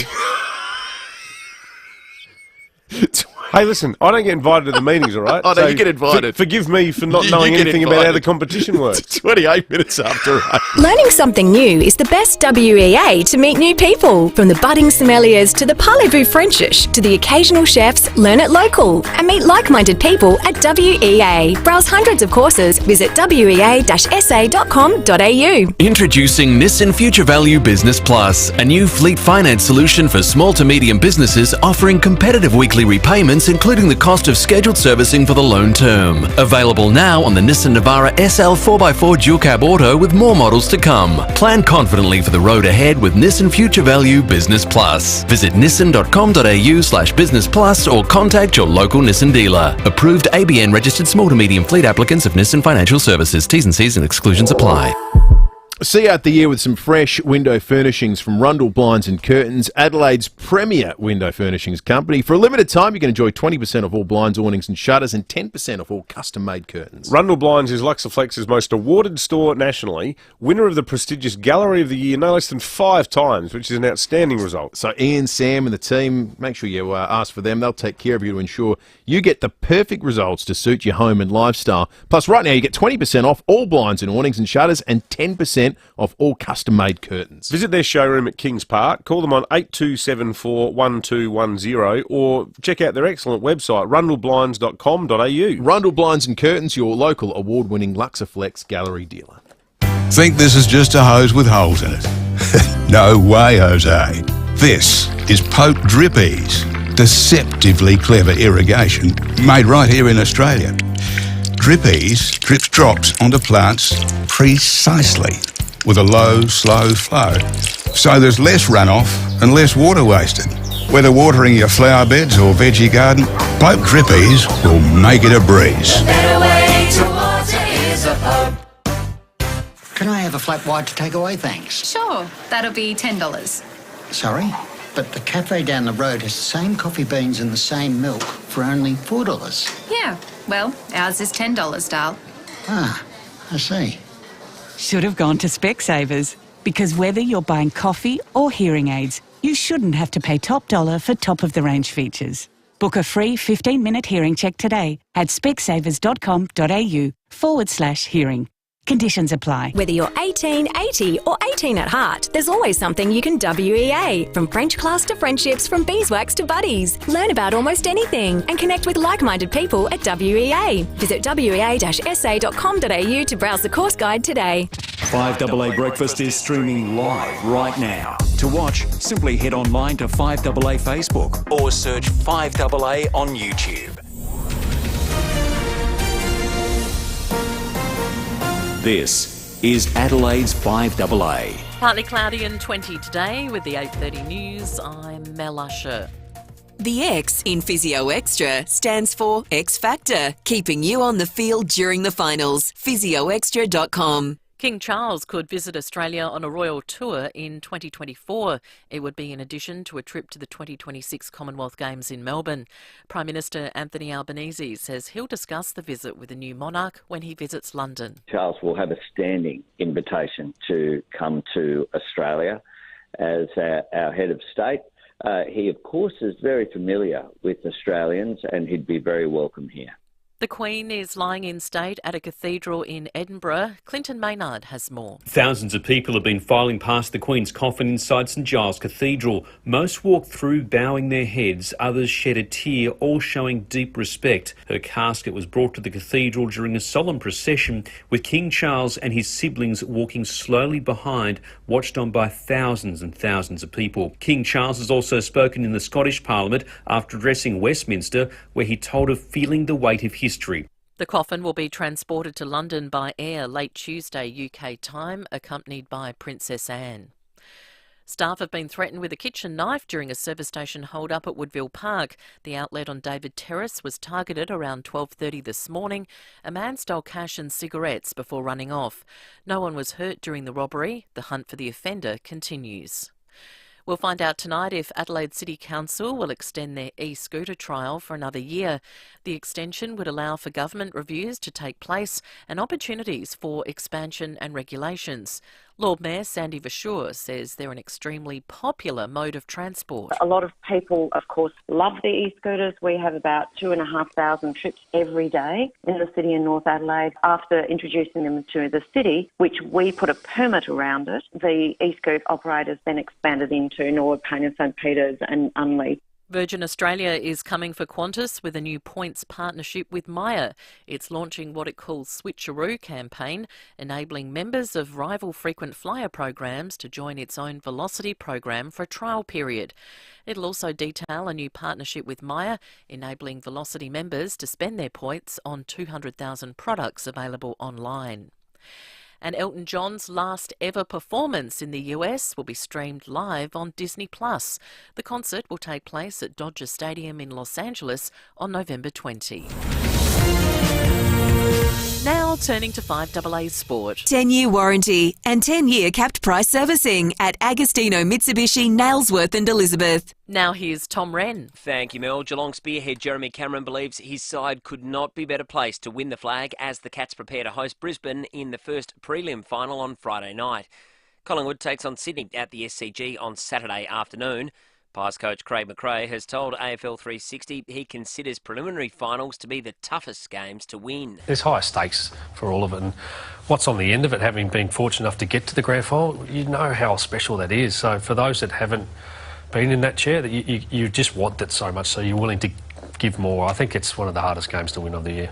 Hey, listen, I don't get invited to the meetings, all right? Oh, no, you get invited. Forgive me for not knowing anything about how the competition works. 28 minutes after 8. Learning something new is the best WEA to meet new people. From the budding sommeliers to the parlez-vous Frenchish to the occasional chefs, learn it local and meet like-minded people at WEA. Browse hundreds of courses. Visit wea-sa.com.au. Introducing Nissan Future Value Business Plus, a new fleet finance solution for small to medium businesses offering competitive weekly repayments, including the cost of scheduled servicing for the loan term. Available now on the Nissan Navara SL 4x4 Dual Cab Auto with more models to come. Plan confidently for the road ahead with Nissan Future Value Business Plus. Visit nissan.com.au/business plus or contact your local Nissan dealer. Approved ABN registered small to medium fleet applicants of Nissan Financial Services. T's and C's and exclusions apply. See out the year with some fresh window furnishings from Rundle Blinds and Curtains, Adelaide's premier window furnishings company. For a limited time, you can enjoy 20% off all blinds, awnings and shutters and 10% off all custom-made curtains. Rundle Blinds is Luxaflex's most awarded store nationally, winner of the prestigious Gallery of the Year no less than 5 times, which is an outstanding result. So Ian, Sam and the team, make sure you ask for them. They'll take care of you to ensure you get the perfect results to suit your home and lifestyle. Plus, right now, you get 20% off all blinds and awnings and shutters and 10% off all custom-made curtains. Visit their showroom at Kings Park, call them on 8274 1210 or check out their excellent website, rundleblinds.com.au. Rundle Blinds and Curtains, your local award-winning Luxaflex gallery dealer. Think this is just a hose with holes in it? No way, Jose. This is Pope Drip Ease, deceptively clever irrigation made right here in Australia. Drip Ease drips drops onto plants precisely with a low, slow flow. So there's less runoff and less water wasted. Whether watering your flower beds or veggie garden, Pope Drip Ease will make it a breeze. A better way to water is a Pope. Can I have a flat white to take away, thanks? Sure, that'll be $10. Sorry, but the cafe down the road has the same coffee beans and the same milk for only $4. Yeah, well, ours is $10, Dal. Ah, I see. Should have gone to Specsavers, because whether you're buying coffee or hearing aids, you shouldn't have to pay top dollar for top-of-the-range features. Book a free 15-minute hearing check today at specsavers.com.au/hearing. Conditions apply. Whether you're 18, 80 or 18 at heart, there's always something you can WEA. From French class to friendships, from beeswax to buddies. Learn about almost anything and connect with like-minded people at WEA. Visit wea-sa.com.au to browse the course guide today. 5AA Breakfast is streaming live right now. To watch, simply head online to 5AA Facebook or search 5AA on YouTube. This is Adelaide's 5AA. Partly cloudy and 20 today with the 8:30 news. I'm Mel Usher. The X in Physio Extra stands for X Factor, keeping you on the field during the finals. PhysioExtra.com. King Charles could visit Australia on a royal tour in 2024. It would be in addition to a trip to the 2026 Commonwealth Games in Melbourne. Prime Minister Anthony Albanese says he'll discuss the visit with the new monarch when he visits London. Charles will have a standing invitation to come to Australia as our head of state. He, of course, is very familiar with Australians and he'd be very welcome here. The Queen is lying in state at a cathedral in Edinburgh. Clinton Maynard has more. Thousands of people have been filing past the Queen's coffin inside St Giles Cathedral. Most walked through bowing their heads, others shed a tear, all showing deep respect. Her casket was brought to the cathedral during a solemn procession with King Charles and his siblings walking slowly behind, watched on by thousands and thousands of people. King Charles has also spoken in the Scottish Parliament after addressing Westminster, where he told of feeling the weight of history. The coffin will be transported to London by air late Tuesday UK time, accompanied by Princess Anne. Staff have been threatened with a kitchen knife during a service station hold-up at Woodville Park. The outlet on David Terrace was targeted around 12:30 this morning. A man stole cash and cigarettes before running off. No one was hurt during the robbery. The hunt for the offender continues. We'll find out tonight if Adelaide City Council will extend their e-scooter trial for another year. The extension would allow for government reviews to take place and opportunities for expansion and regulations. Lord Mayor Sandy Verschoor says they're an extremely popular mode of transport. A lot of people, of course, love the e-scooters. We have about 2,500 trips every day in the city in North Adelaide. After introducing them to the city, which we put a permit around it, the e-scooter operators then expanded into Norwood, Payne and St Peters and Unley. Virgin Australia is coming for Qantas with a new points partnership with Maya. It's launching what it calls Switcheroo campaign, enabling members of rival frequent flyer programs to join its own Velocity program for a trial period. It'll also detail a new partnership with Maya, enabling Velocity members to spend their points on 200,000 products available online. And Elton John's last ever performance in the US will be streamed live on Disney+. The concert will take place at Dodger Stadium in Los Angeles on November 20. Now Now turning to 5AA Sport. 10-year warranty and 10-year capped price servicing at Agostino Mitsubishi, Nailsworth and Elizabeth. Now here's Tom Wren. Thank you, Mel. Geelong spearhead Jeremy Cameron believes his side could not be better placed to win the flag as the Cats prepare to host Brisbane in the first prelim final on Friday night. Collingwood takes on Sydney at the SCG on Saturday afternoon. Pies coach Craig McRae has told AFL 360 he considers preliminary finals to be the toughest games to win. There's higher stakes for all of it, and what's on the end of it, having been fortunate enough to get to the grand final, you know how special that is. So for those that haven't been in that chair, that you just want it so much, so you're willing to give more. I think it's one of the hardest games to win of the year.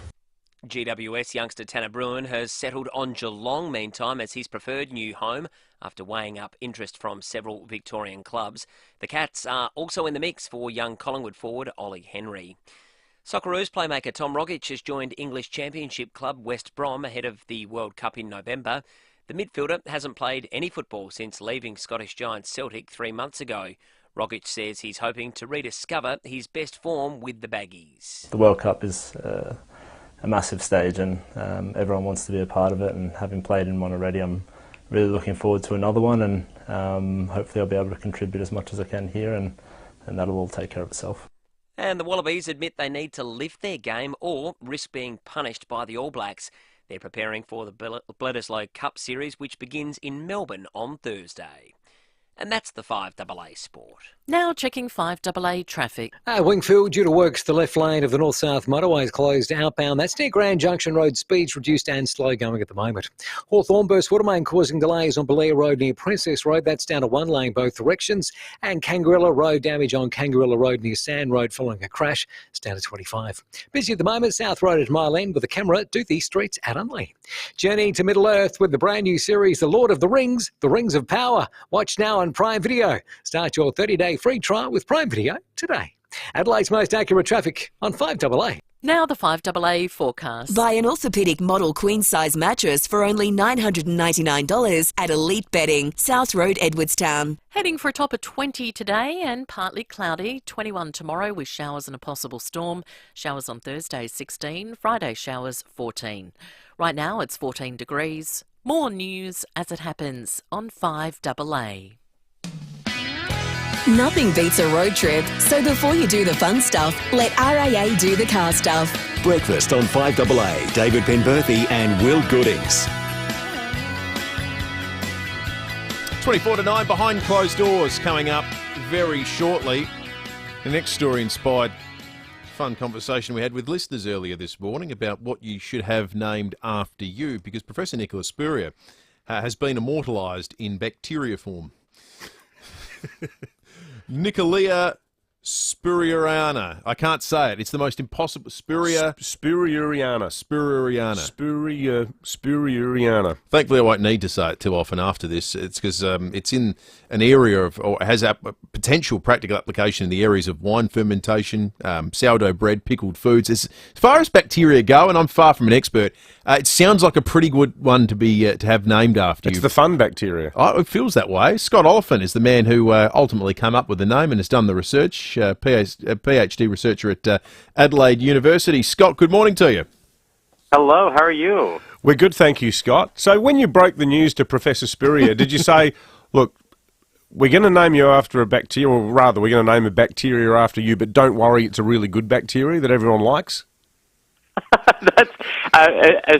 GWS youngster Tanner Bruin has settled on Geelong meantime as his preferred new home after weighing up interest from several Victorian clubs. The Cats are also in the mix for young Collingwood forward Ollie Henry. Socceroos playmaker Tom Rogic has joined English Championship club West Brom ahead of the World Cup in November. The midfielder hasn't played any football since leaving Scottish giant Celtic 3 months ago. Rogic says he's hoping to rediscover his best form with the Baggies. The World Cup is a massive stage, and everyone wants to be a part of it, and having played in one already, I'm really looking forward to another one, and hopefully I'll be able to contribute as much as I can here, and that'll all take care of itself. And the Wallabies admit they need to lift their game or risk being punished by the All Blacks. They're preparing for the Bledisloe Cup Series, which begins in Melbourne on Thursday. And that's the 5AA Sport. Now checking 5AA traffic. Wingfield, due to works, the left lane of the north-south motorway is closed outbound. That's near Grand Junction Road. Speeds reduced and slow going at the moment. Hawthorn burst water main causing delays on Belair Road near Princess Road. That's down to one lane both directions. And Kangarilla Road, damage on Kangarilla Road near Sand Road following a crash. It's down to 25. Busy at the moment, South Road at Mile End with the camera, Doothie Streets at Unley. Journey to Middle Earth with the brand new series, The Lord of the Rings of Power. Watch now on Prime Video. Start your 30-day free trial with Prime Video today. Adelaide's most accurate traffic on 5AA. Now the 5AA forecast. Buy an orthopaedic model queen-size mattress for only $999 at Elite Bedding, South Road, Edwardstown. Heading for a top of 20 today and partly cloudy. 21 tomorrow with showers and a possible storm. Showers on Thursday 16, Friday showers 14. Right now it's 14 degrees. More news as it happens on 5AA. Nothing beats a road trip, so before you do the fun stuff, let RAA do the car stuff. Breakfast on 5AA. David Penberthy and Will Goodings. 24 to 9 behind closed doors coming up very shortly. The next story inspired fun conversation we had with listeners earlier this morning about what you should have named after you, because Professor Nicholas Spurrier has been immortalised in bacteria form. Nicolea Spurrieriana. I can't say it. It's the most impossible. Spurrieriana. Spurrieriana. Thankfully, I won't need to say it too often after this. It's because it's in an area of, or has a potential practical application in the areas of wine fermentation, sourdough bread, pickled foods. As far as bacteria go, and I'm far from an expert, it sounds like a pretty good one to be to have named after you. It's the fun bacteria. Oh, it feels that way. Scott Oliphant is the man who ultimately came up with the name and has done the research. PhD researcher at Adelaide University. Scott, good morning to you. Hello, how are you? We're good, thank you, Scott. So when you broke the news to Professor Spurrier, did you say, look, we're going to name you after a bacteria, or rather, we're going to name a bacteria after you, but don't worry, it's a really good bacteria that everyone likes? That's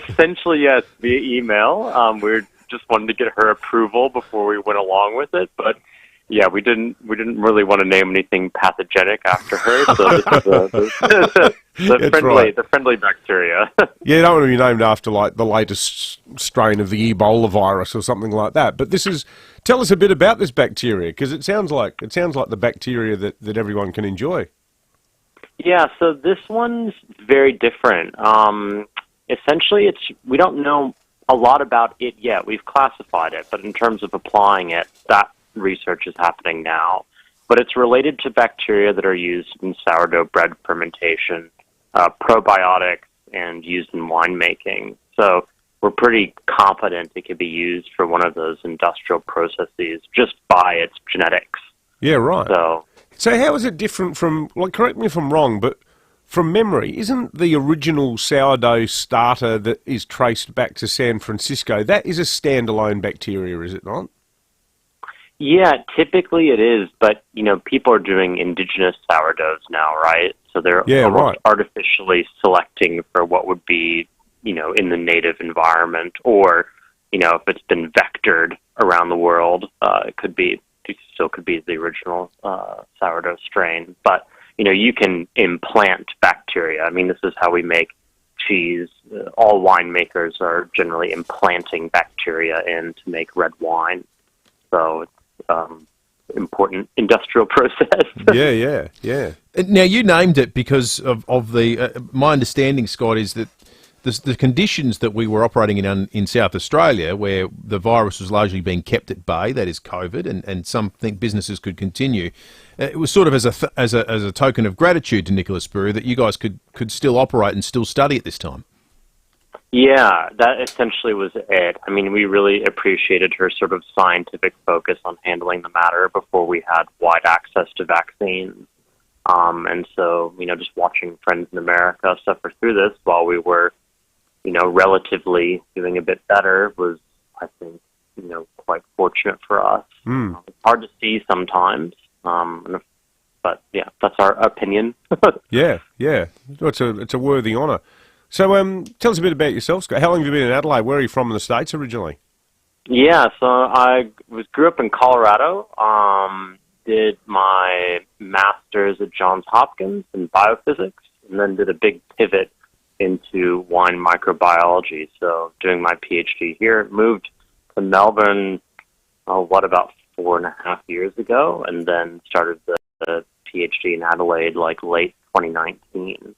essentially, yes, via email. We just wanted to get her approval before we went along with it, but yeah, we didn't really want to name anything pathogenic after her. So this is the friendly bacteria. Yeah, you don't want to be named after like the latest strain of the Ebola virus or something like that. But tell us a bit about this bacteria, because it sounds like the bacteria that everyone can enjoy. Yeah, so this one's very different. Essentially, we don't know a lot about it yet. We've classified it, but in terms of applying it, that research is happening now. But it's related to bacteria that are used in sourdough bread fermentation, probiotics, and used in winemaking. So we're pretty confident it could be used for one of those industrial processes just by its genetics. Yeah, right. So how is it different from, like, correct me if I'm wrong, but from memory, isn't the original sourdough starter that is traced back to San Francisco, that is a standalone bacteria, is it not? Yeah, typically it is, but, people are doing indigenous sourdoughs now, right? So they're almost artificially selecting for what would be, in the native environment, or, if it's been vectored around the world, it still could be the original sourdough strain. But, you can implant bacteria. I mean, this is how we make cheese. All winemakers are generally implanting bacteria in to make red wine. So it's important industrial process. Yeah. Now, you named it because of the... my understanding, Scott, is that the conditions that we were operating in South Australia, where the virus was largely being kept at bay, that is COVID, and some think businesses could continue, it was sort of as a token of gratitude to Nicholas Spurrier that you guys could still operate and still study at this time. Yeah, that essentially was it. I mean, we really appreciated her sort of scientific focus on handling the matter before we had wide access to vaccines. And so, just watching friends in America suffer through this while we were, relatively doing a bit better was, I think, quite fortunate for us. It's hard to see sometimes, but yeah, that's our opinion. Yeah. It's a worthy honour. So tell us a bit about yourself, Scott. How long have you been in Adelaide? Where are you from in the States originally? Yeah, so I grew up in Colorado, did my master's at Johns Hopkins in biophysics, and then did a big pivot into wine microbiology. So doing my PhD here, moved to Melbourne, about 4.5 years ago, and then started the PhD in Adelaide late 2019.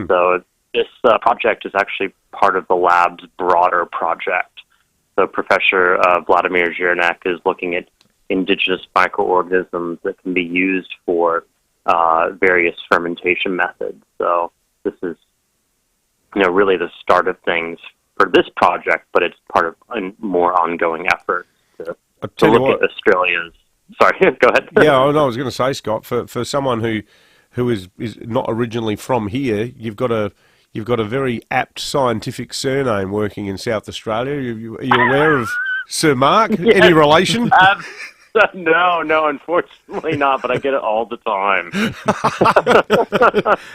So this project is actually part of the lab's broader project. So Professor Vladimir Zhirnek is looking at indigenous microorganisms that can be used for various fermentation methods. So this is, really the start of things for this project, but it's part of a more ongoing effort to look at Australia's... Sorry, go ahead. Yeah, I was going to say, Scott, for someone who is not originally from here, you've got a very apt scientific surname working in South Australia. Are you aware of Sir Mark? Yes. Any relation? No, unfortunately not, but I get it all the time.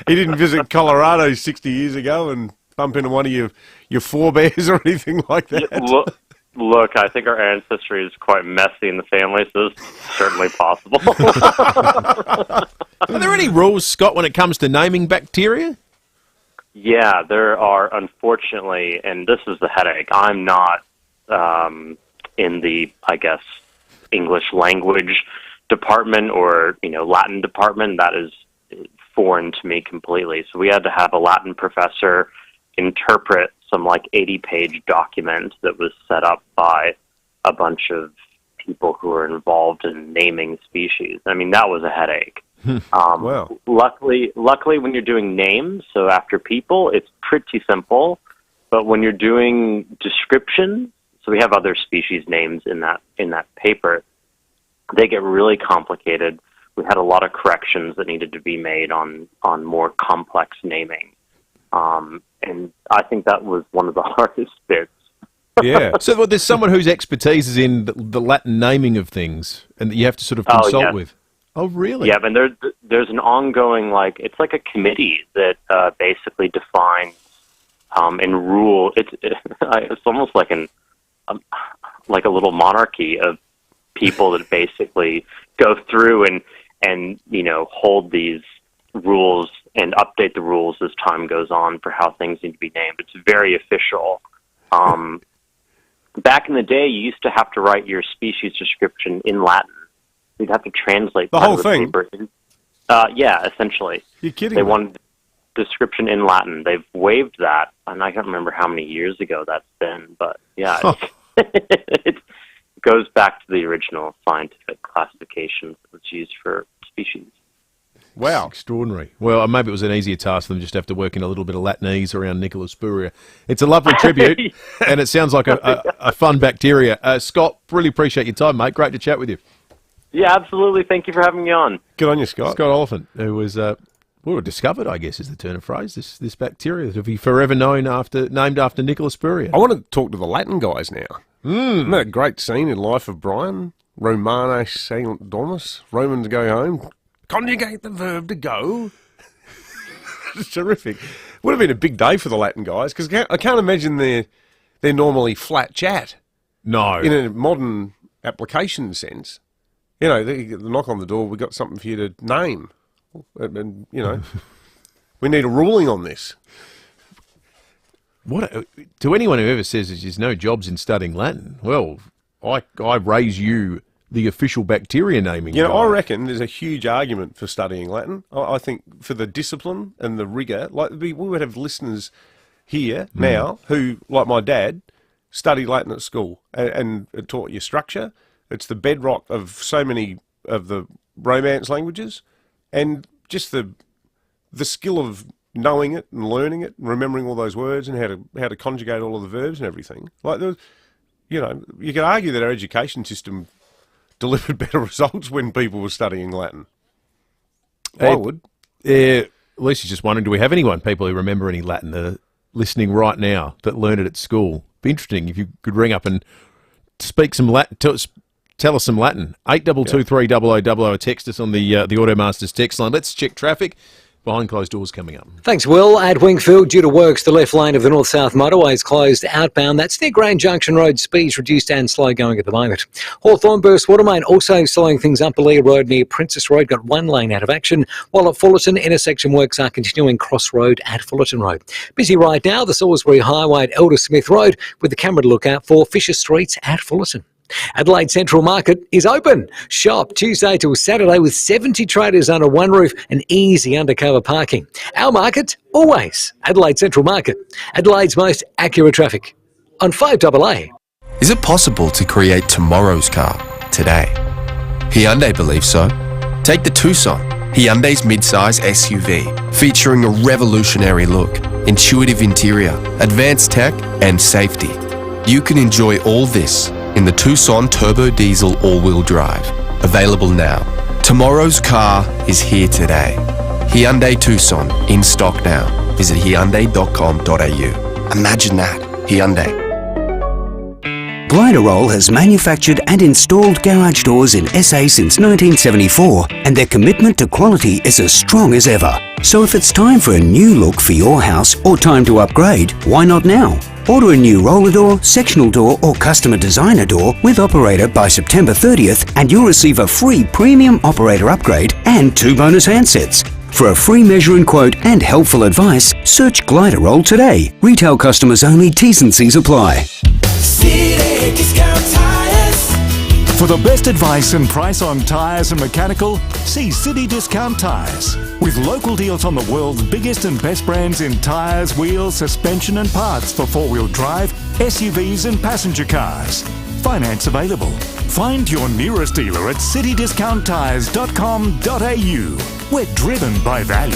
He didn't visit Colorado 60 years ago and bump into one of your forebears or anything like that? Look, I think our ancestry is quite messy in the family, so it's certainly possible. Are there any rules, Scott, when it comes to naming bacteria? Yeah, there are, unfortunately, and this is the headache. I'm not in the, English language department or, Latin department. That is foreign to me completely. So we had to have a Latin professor interpret some 80-page document that was set up by a bunch of people who are involved in naming species. I mean, that was a headache. Wow. Luckily, when you're doing names, so after people, it's pretty simple. But when you're doing description, so we have other species names in that paper, they get really complicated. We had a lot of corrections that needed to be made on more complex naming. And I think that was one of the hardest bits. Yeah. So there's someone whose expertise is in the Latin naming of things and that you have to sort of consult with. Oh, really? Yeah, and there's an ongoing, it's like a committee that basically defines and rule. It's almost like a little monarchy of people that basically go through and hold these rules and update the rules as time goes on for how things need to be named. It's very official. Back in the day, you used to have to write your species description in Latin. You'd have to translate the whole thing. Paper. Yeah, essentially. You're kidding They me. wanted description in Latin. They've waived that, and I can't remember how many years ago that's been, but yeah, it goes back to the original scientific classification that was used for species. Wow. Extraordinary. Well, maybe it was an easier task for them just to have to work in a little bit of Latinese around Nicholas Spurrier. It's a lovely tribute, and it sounds like a fun bacteria. Scott, really appreciate your time, mate. Great to chat with you. Yeah, absolutely. Thank you for having me on. Good on you, Scott. Scott Oliphant, who was Well, discovered, I guess, is the turn of phrase. This bacteria that will be forever named after Nicholas Spurrier. I want to talk to the Latin guys now. Isn't that a great scene in Life of Brian? Romane Saint Domus. Romans go home. Conjugate the verb to go. It's terrific. Would have been a big day for the Latin guys because I can't imagine they're normally flat chat. No. In a modern application sense. You know, they knock on the door, we've got something for you to name. And you know, we need a ruling on this. To anyone who ever says there's no jobs in studying Latin, well, I raise you the official bacteria naming. You know, guy. I reckon there's a huge argument for studying Latin. I think for the discipline and the rigour, like we would have listeners here now who, like my dad, studied Latin at school and it taught you structure. It's the bedrock of so many of the Romance languages. And just the skill of knowing it and learning it and remembering all those words and how to conjugate all of the verbs and everything. Like, you know, you could argue that our education system delivered better results when people were studying Latin. I would. Lisa's just wondering, do we have people who remember any Latin that are listening right now that learned it at school? Be interesting if you could ring up and speak some Latin. Tell us some Latin. 8223 text us on the Automasters text line. Let's check traffic. Behind closed doors coming up. Thanks, Will. At Wingfield, due to works, the left lane of the north-south motorway is closed outbound. That's near Grand Junction Road. Speeds reduced and slow going at the moment. Hawthorn Burst Watermain also slowing things up. Belair Road near Princess Road got one lane out of action, while at Fullerton, intersection works are continuing Cross Road at Fullerton Road. Busy right now, the Salisbury Highway at Elder Smith Road, with the camera to look out for Fisher Streets at Fullerton. Adelaide Central Market is open. Shop Tuesday till Saturday with 70 traders under one roof and easy undercover parking. Our market, always Adelaide Central Market. Adelaide's most accurate traffic on 5AA. Is it possible to create tomorrow's car today? Hyundai believes so. Take the Tucson, Hyundai's midsize SUV, featuring a revolutionary look, intuitive interior, advanced tech and safety. You can enjoy all this in the Tucson Turbo Diesel All-Wheel Drive. Available now. Tomorrow's car is here today. Hyundai Tucson, in stock now. Visit Hyundai.com.au. Imagine that. Hyundai. Gliderol has manufactured and installed garage doors in SA since 1974, and their commitment to quality is as strong as ever. So if it's time for a new look for your house or time to upgrade, why not now? Order a new roller door, sectional door or customer designer door with operator by September 30th and you'll receive a free premium operator upgrade and 2 bonus handsets. For a free measuring quote and helpful advice, search Gliderol today. Retail customers only, T's and C's apply. City Discount Tires. For the best advice and price on tyres and mechanical, see City Discount Tires. With local deals on the world's biggest and best brands in tyres, wheels, suspension and parts for four-wheel drive, SUVs and passenger cars. Finance available. Find your nearest dealer at citydiscounttires.com.au. We're driven by value.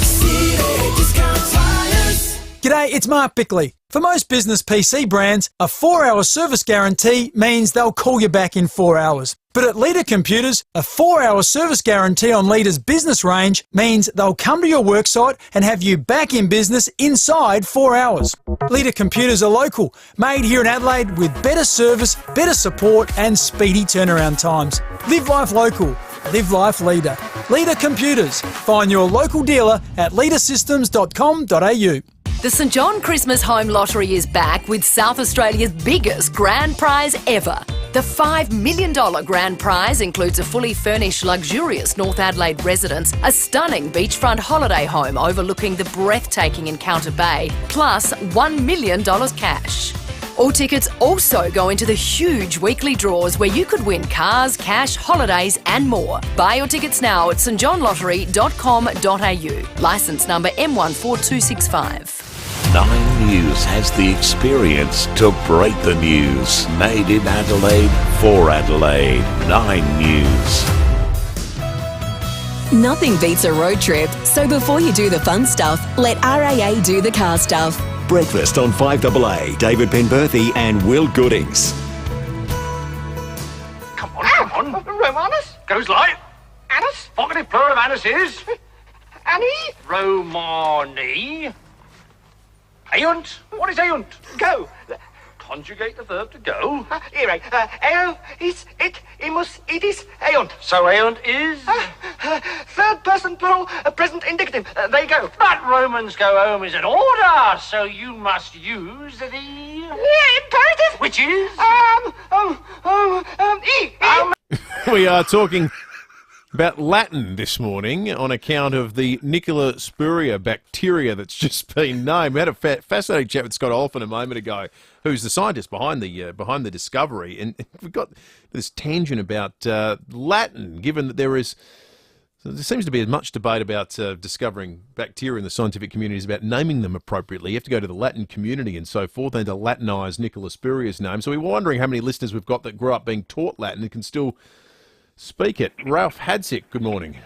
City Discount Tires. G'day, it's Mark Bickley. For most business PC brands, a 4-hour service guarantee means they'll call you back in 4 hours. But at Leader Computers, a 4-hour service guarantee on Leader's business range means they'll come to your worksite and have you back in business inside 4 hours. Leader Computers are local, made here in Adelaide with better service, better support and speedy turnaround times. Live life local. Live life Leader. Leader Computers. Find your local dealer at leadersystems.com.au. The St John Christmas Home Lottery is back with South Australia's biggest grand prize ever. The $5 million grand prize includes a fully furnished, luxurious North Adelaide residence, a stunning beachfront holiday home overlooking the breathtaking Encounter Bay, plus $1 million cash. All tickets also go into the huge weekly draws where you could win cars, cash, holidays and more. Buy your tickets now at stjohnlottery.com.au. Licence number M14265. 9 News has the experience to break the news. Made in Adelaide, for Adelaide. 9 News. Nothing beats a road trip, so before you do the fun stuff, let RAA do the car stuff. Breakfast on 5AA, David Penberthy and Will Goodings. Come on. Romanus. Goes light. Annis. Vocative plural of Annis is... Annie? Romani. Ayunt. What is ayunt? Go. Conjugate the verb to go. Here, eo is it, imus, it is, ayunt. So ayunt is... Third person plural, present indicative. There you go. But Romans go home is an order, so you must use the... Imperative. Which is... E. We are talking about Latin this morning on account of the Nicola Spuria bacteria that's just been named. We had a fascinating chat with Scott Oliphant a moment ago, who's the scientist behind the discovery, and we've got this tangent about Latin, given that there seems to be as much debate about discovering bacteria in the scientific community as about naming them appropriately. You have to go to the Latin community and so forth, and to Latinise Nicola Spuria's name. So we were wondering how many listeners we've got that grew up being taught Latin and can still speak it. Ralph Hadsick, good morning.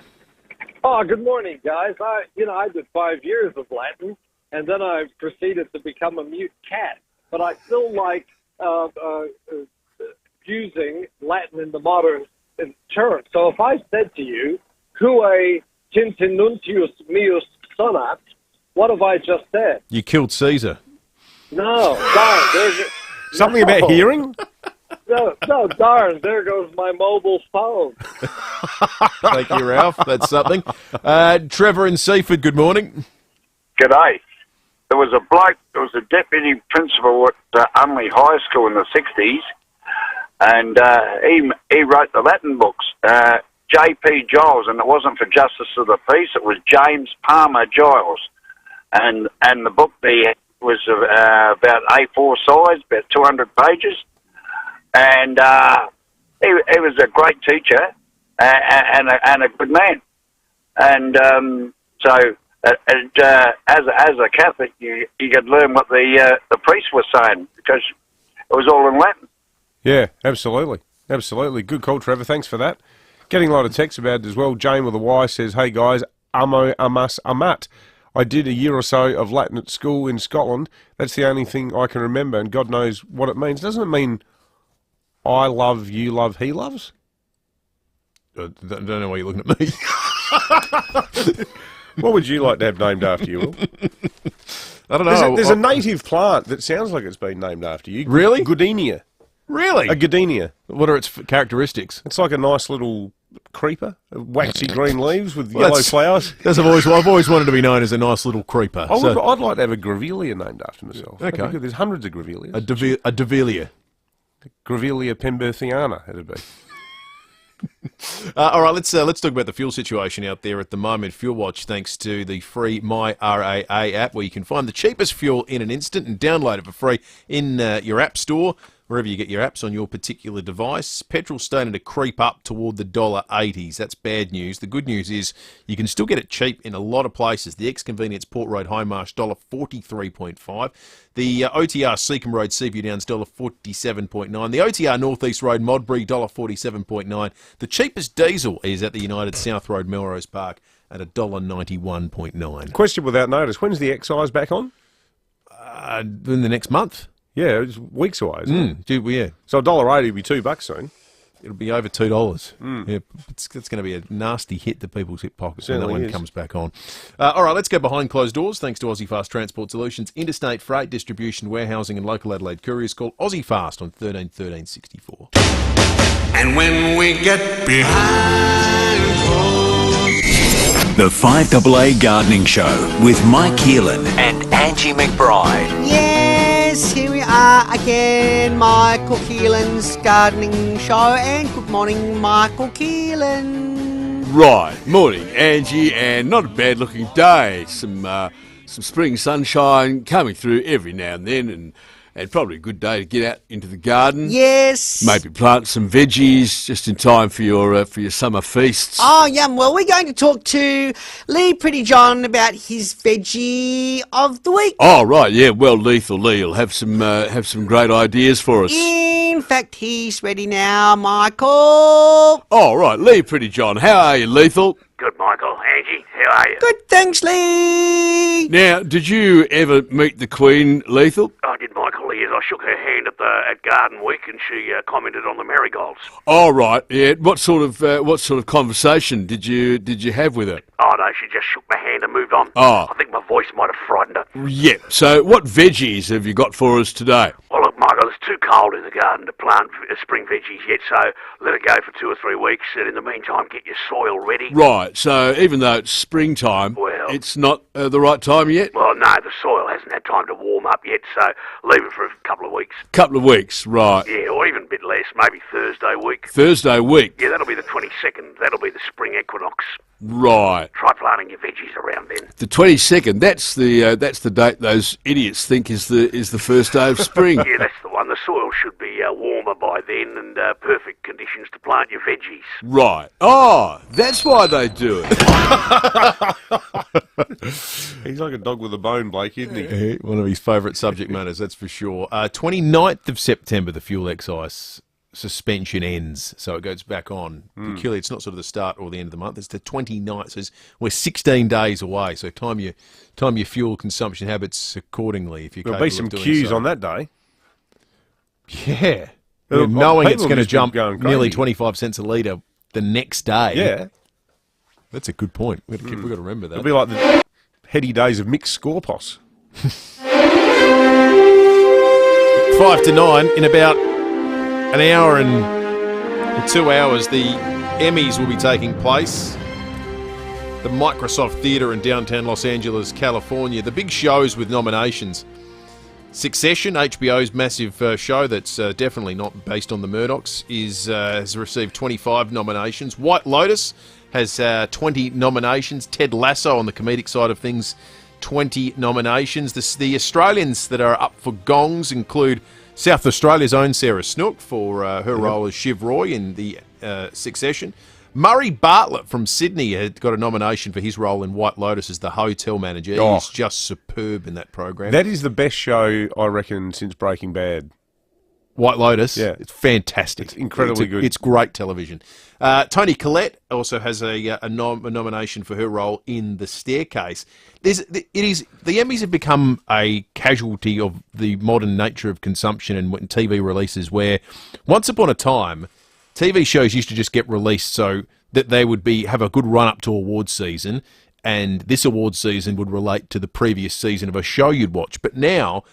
Oh, good morning, guys. I did 5 years of Latin, and then I proceeded to become a mute cat. But I still like using Latin in the modern term. So if I said to you, "Cue tintinuntius meus sonat," what have I just said? You killed Caesar. No, darn. Something about hearing? No, darn, there goes my mobile phone. Thank you, Ralph. That's something. Trevor in Seaford, good morning. G'day. There was a bloke, there was a deputy principal at Unley High School in the 60s, and he wrote the Latin books, J.P. Giles, and it wasn't for Justice of the Peace, it was James Palmer Giles. And the book there was about A4 size, about 200 pages. And he was a great teacher and a good man. And so as a Catholic, you could learn what the priest was saying because it was all in Latin. Yeah, absolutely. Absolutely. Good call, Trevor. Thanks for that. Getting a lot of texts about it as well. Jane with a Y says, "Hey guys, amo, amas, amat. I did a year or so of Latin at school in Scotland. That's the only thing I can remember, and God knows what it means. Doesn't it mean I love, you love, he loves?" I don't know why you're looking at me. What would you like to have named after you, Will? I don't know. There's a native plant that sounds like it's been named after you. Really? Goodenia. Really? A goodenia. What are its characteristics? It's like a nice little creeper, waxy green leaves with yellow flowers. I've always wanted to be known as a nice little creeper. I'd like to have a grevillea named after myself. Okay. There's hundreds of grevilleas. A Davilia. Grevillea pemberthiana, it'd be. All right, let's talk about the fuel situation out there at the moment. Fuel Watch, thanks to the free MyRAA app, where you can find the cheapest fuel in an instant and download it for free in your app store, wherever you get your apps on your particular device. Petrol's starting to creep up toward the $1.80s. That's bad news. The good news is you can still get it cheap in a lot of places. The ex-convenience Port Road High Marsh, $1.43.5. The OTR Seacombe Road Seaview Downs, $1.47.9. The OTR North East Road Modbury, $1.47.9. The cheapest diesel is at the United South Road Melrose Park at $1.91.9. Question without notice. When's the excise back on? In the next month. Yeah, it's weeks away, isn't it? Yeah. So $1.80 will be $2 soon. It'll be over $2. Yeah, it's going to be a nasty hit to people's hip pockets when that one comes back on. All right, let's go behind closed doors. Thanks to Aussie Fast Transport Solutions, interstate freight distribution, warehousing, and local Adelaide couriers. Call Aussie Fast on 13 13 64. And when we get behind The FIVEAA Gardening Show with Mike Keelan and Angie McBride. Yes, here we are again, Michael Keelan's Gardening Show, and good morning, Michael Keelan. Right, morning, Angie, and not a bad-looking day. Some spring sunshine coming through every now and then, and probably a good day to get out into the garden. Yes. Maybe plant some veggies just in time for your summer feasts. Oh, yum. Well, we're going to talk to Lee Pretty John about his veggie of the week. Oh, right, yeah. Well, Lethal Lee will have some great ideas for us. In fact, he's ready now, Michael. Oh, right, Lee Pretty John. How are you, Lethal? Good, Michael. Angie, how are you? Good, thanks, Lee. Now, did you ever meet the Queen, Lethal? I did, Michael. couple of years. I shook her hand at Garden Week, and she commented on the marigolds. Oh, right. Yeah. What sort of conversation did you have with her? Oh no, she just shook my hand and moved on. Oh. I think my voice might have frightened her. Yeah. So, what veggies have you got for us today? Well, look, Michael, it's too cold in the garden to plant spring veggies yet, so let it go for 2 or 3 weeks, and in the meantime, get your soil ready. Right. So, even though it's springtime, it's not the right time yet. Well, no, the soil hasn't had time to warm up yet, so leave it for a couple of weeks. Couple of weeks, right? Yeah, or even a bit less, maybe Thursday week. Thursday week. Yeah, that'll be the 22nd. That'll be the spring equinox. Right. Try planting your veggies around then. The 22nd. That's the date those idiots think is the first day of spring. Yeah, that's the one. The soil should be warmer by then and perfect conditions to plant your veggies. Right. Oh, that's why they do it. He's like a dog with a bone, Blake, isn't he? One of his favourite subject matters, that's for sure. 29th of September, the fuel excise suspension ends, so it goes back on. Peculiar, it's not sort of the start or the end of the month, it's the 29th, so we're 16 days away, so time your fuel consumption habits accordingly. If you're There'll be some queues on that day. Yeah. Well, Knowing it's people going to just been jump going nearly crazy. 25 cents a litre the next day. Yeah. That's a good point. We've got to remember that. It'll be like the heady days of mixed scorpos. 5 to 9, in about an hour and 2 hours, the Emmys will be taking place. The Microsoft Theatre in downtown Los Angeles, California. The big shows with nominations. Succession, HBO's massive show that's definitely not based on the Murdochs, has received 25 nominations. White Lotus has 20 nominations. Ted Lasso on the comedic side of things, 20 nominations. The Australians that are up for gongs include South Australia's own Sarah Snook for her role as Shiv Roy in the Succession. Murray Bartlett from Sydney had got a nomination for his role in White Lotus as the hotel manager. Oh. He's just superb in that program. That is the best show, I reckon, since Breaking Bad. White Lotus, Yeah. it's fantastic. It's incredibly good. It's great television. Toni Collette also has a nomination for her role in The Staircase. The Emmys have become a casualty of the modern nature of consumption and TV releases, where once upon a time, TV shows used to just get released so that they would have a good run-up to awards season, and this awards season would relate to the previous season of a show you'd watch. But now,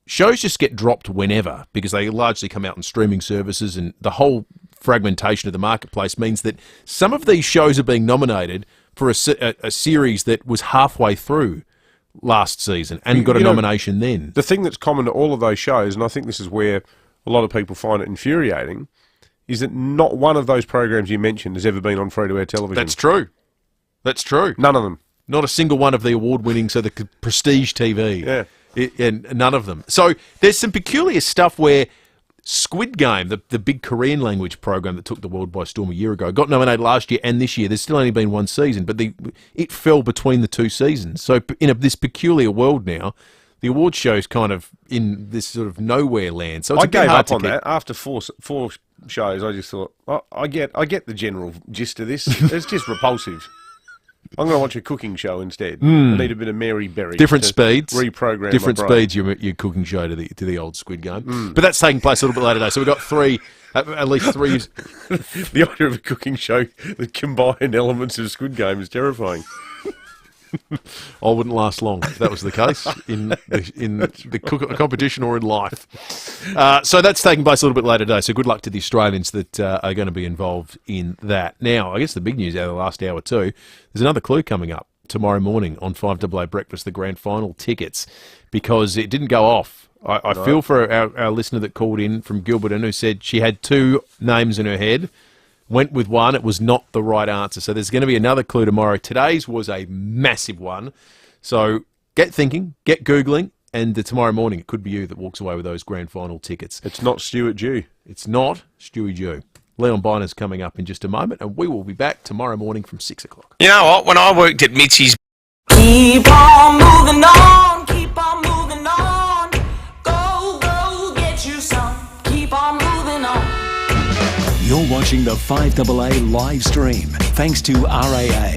shows just get dropped whenever because they largely come out on streaming services, and the whole fragmentation of the marketplace means that some of these shows are being nominated for a series that was halfway through last season and got a nomination then. The thing that's common to all of those shows, and I think this is where a lot of people find it infuriating, is that not one of those programs you mentioned has ever been on free-to-air television. That's true. That's true. None of them. Not a single one of the award-winning, so the prestige TV. Yeah. And none of them. So there's some peculiar stuff where Squid Game, the big Korean language program that took the world by storm a year ago, got nominated last year and this year. There's still only been one season, but it fell between the two seasons. So in this peculiar world now, the award show's kind of in this sort of nowhere land. So it's I a bit gave hard up to on keep. that after four shows. I just thought, I get the general gist of this. It's just repulsive. I'm going to watch a cooking show instead. I need a bit of Mary Berry. Different to speeds. Reprogram Different my brain. speeds, your cooking show to the old Squid Game. But that's taking place a little bit later today. So we've got at least three. The idea of a cooking show that combined elements of Squid Game is terrifying. I wouldn't last long if that was the case in the competition or in life. So that's taking place a little bit later today. So good luck to the Australians that are going to be involved in that. Now, I guess the big news out of the last hour too, there's another clue coming up tomorrow morning on 5AA Breakfast, the grand final tickets, because it didn't go off. I feel for our listener that called in from Gilberton who said she had two names in her head. Went with one, it was not the right answer. So there's going to be another clue tomorrow. Today's was a massive one. So get thinking, get Googling, and tomorrow morning it could be you that walks away with those grand final tickets. It's not Stuart Dew. It's not Stewie Dew. Leon Biner's coming up in just a moment, and we will be back tomorrow morning from 6 o'clock. You know what? When I worked at Mitchie's... Keep on moving on, keep on moving on. Go, go, get you some. Keep on moving on. You're watching the 5AA live stream thanks to RAA.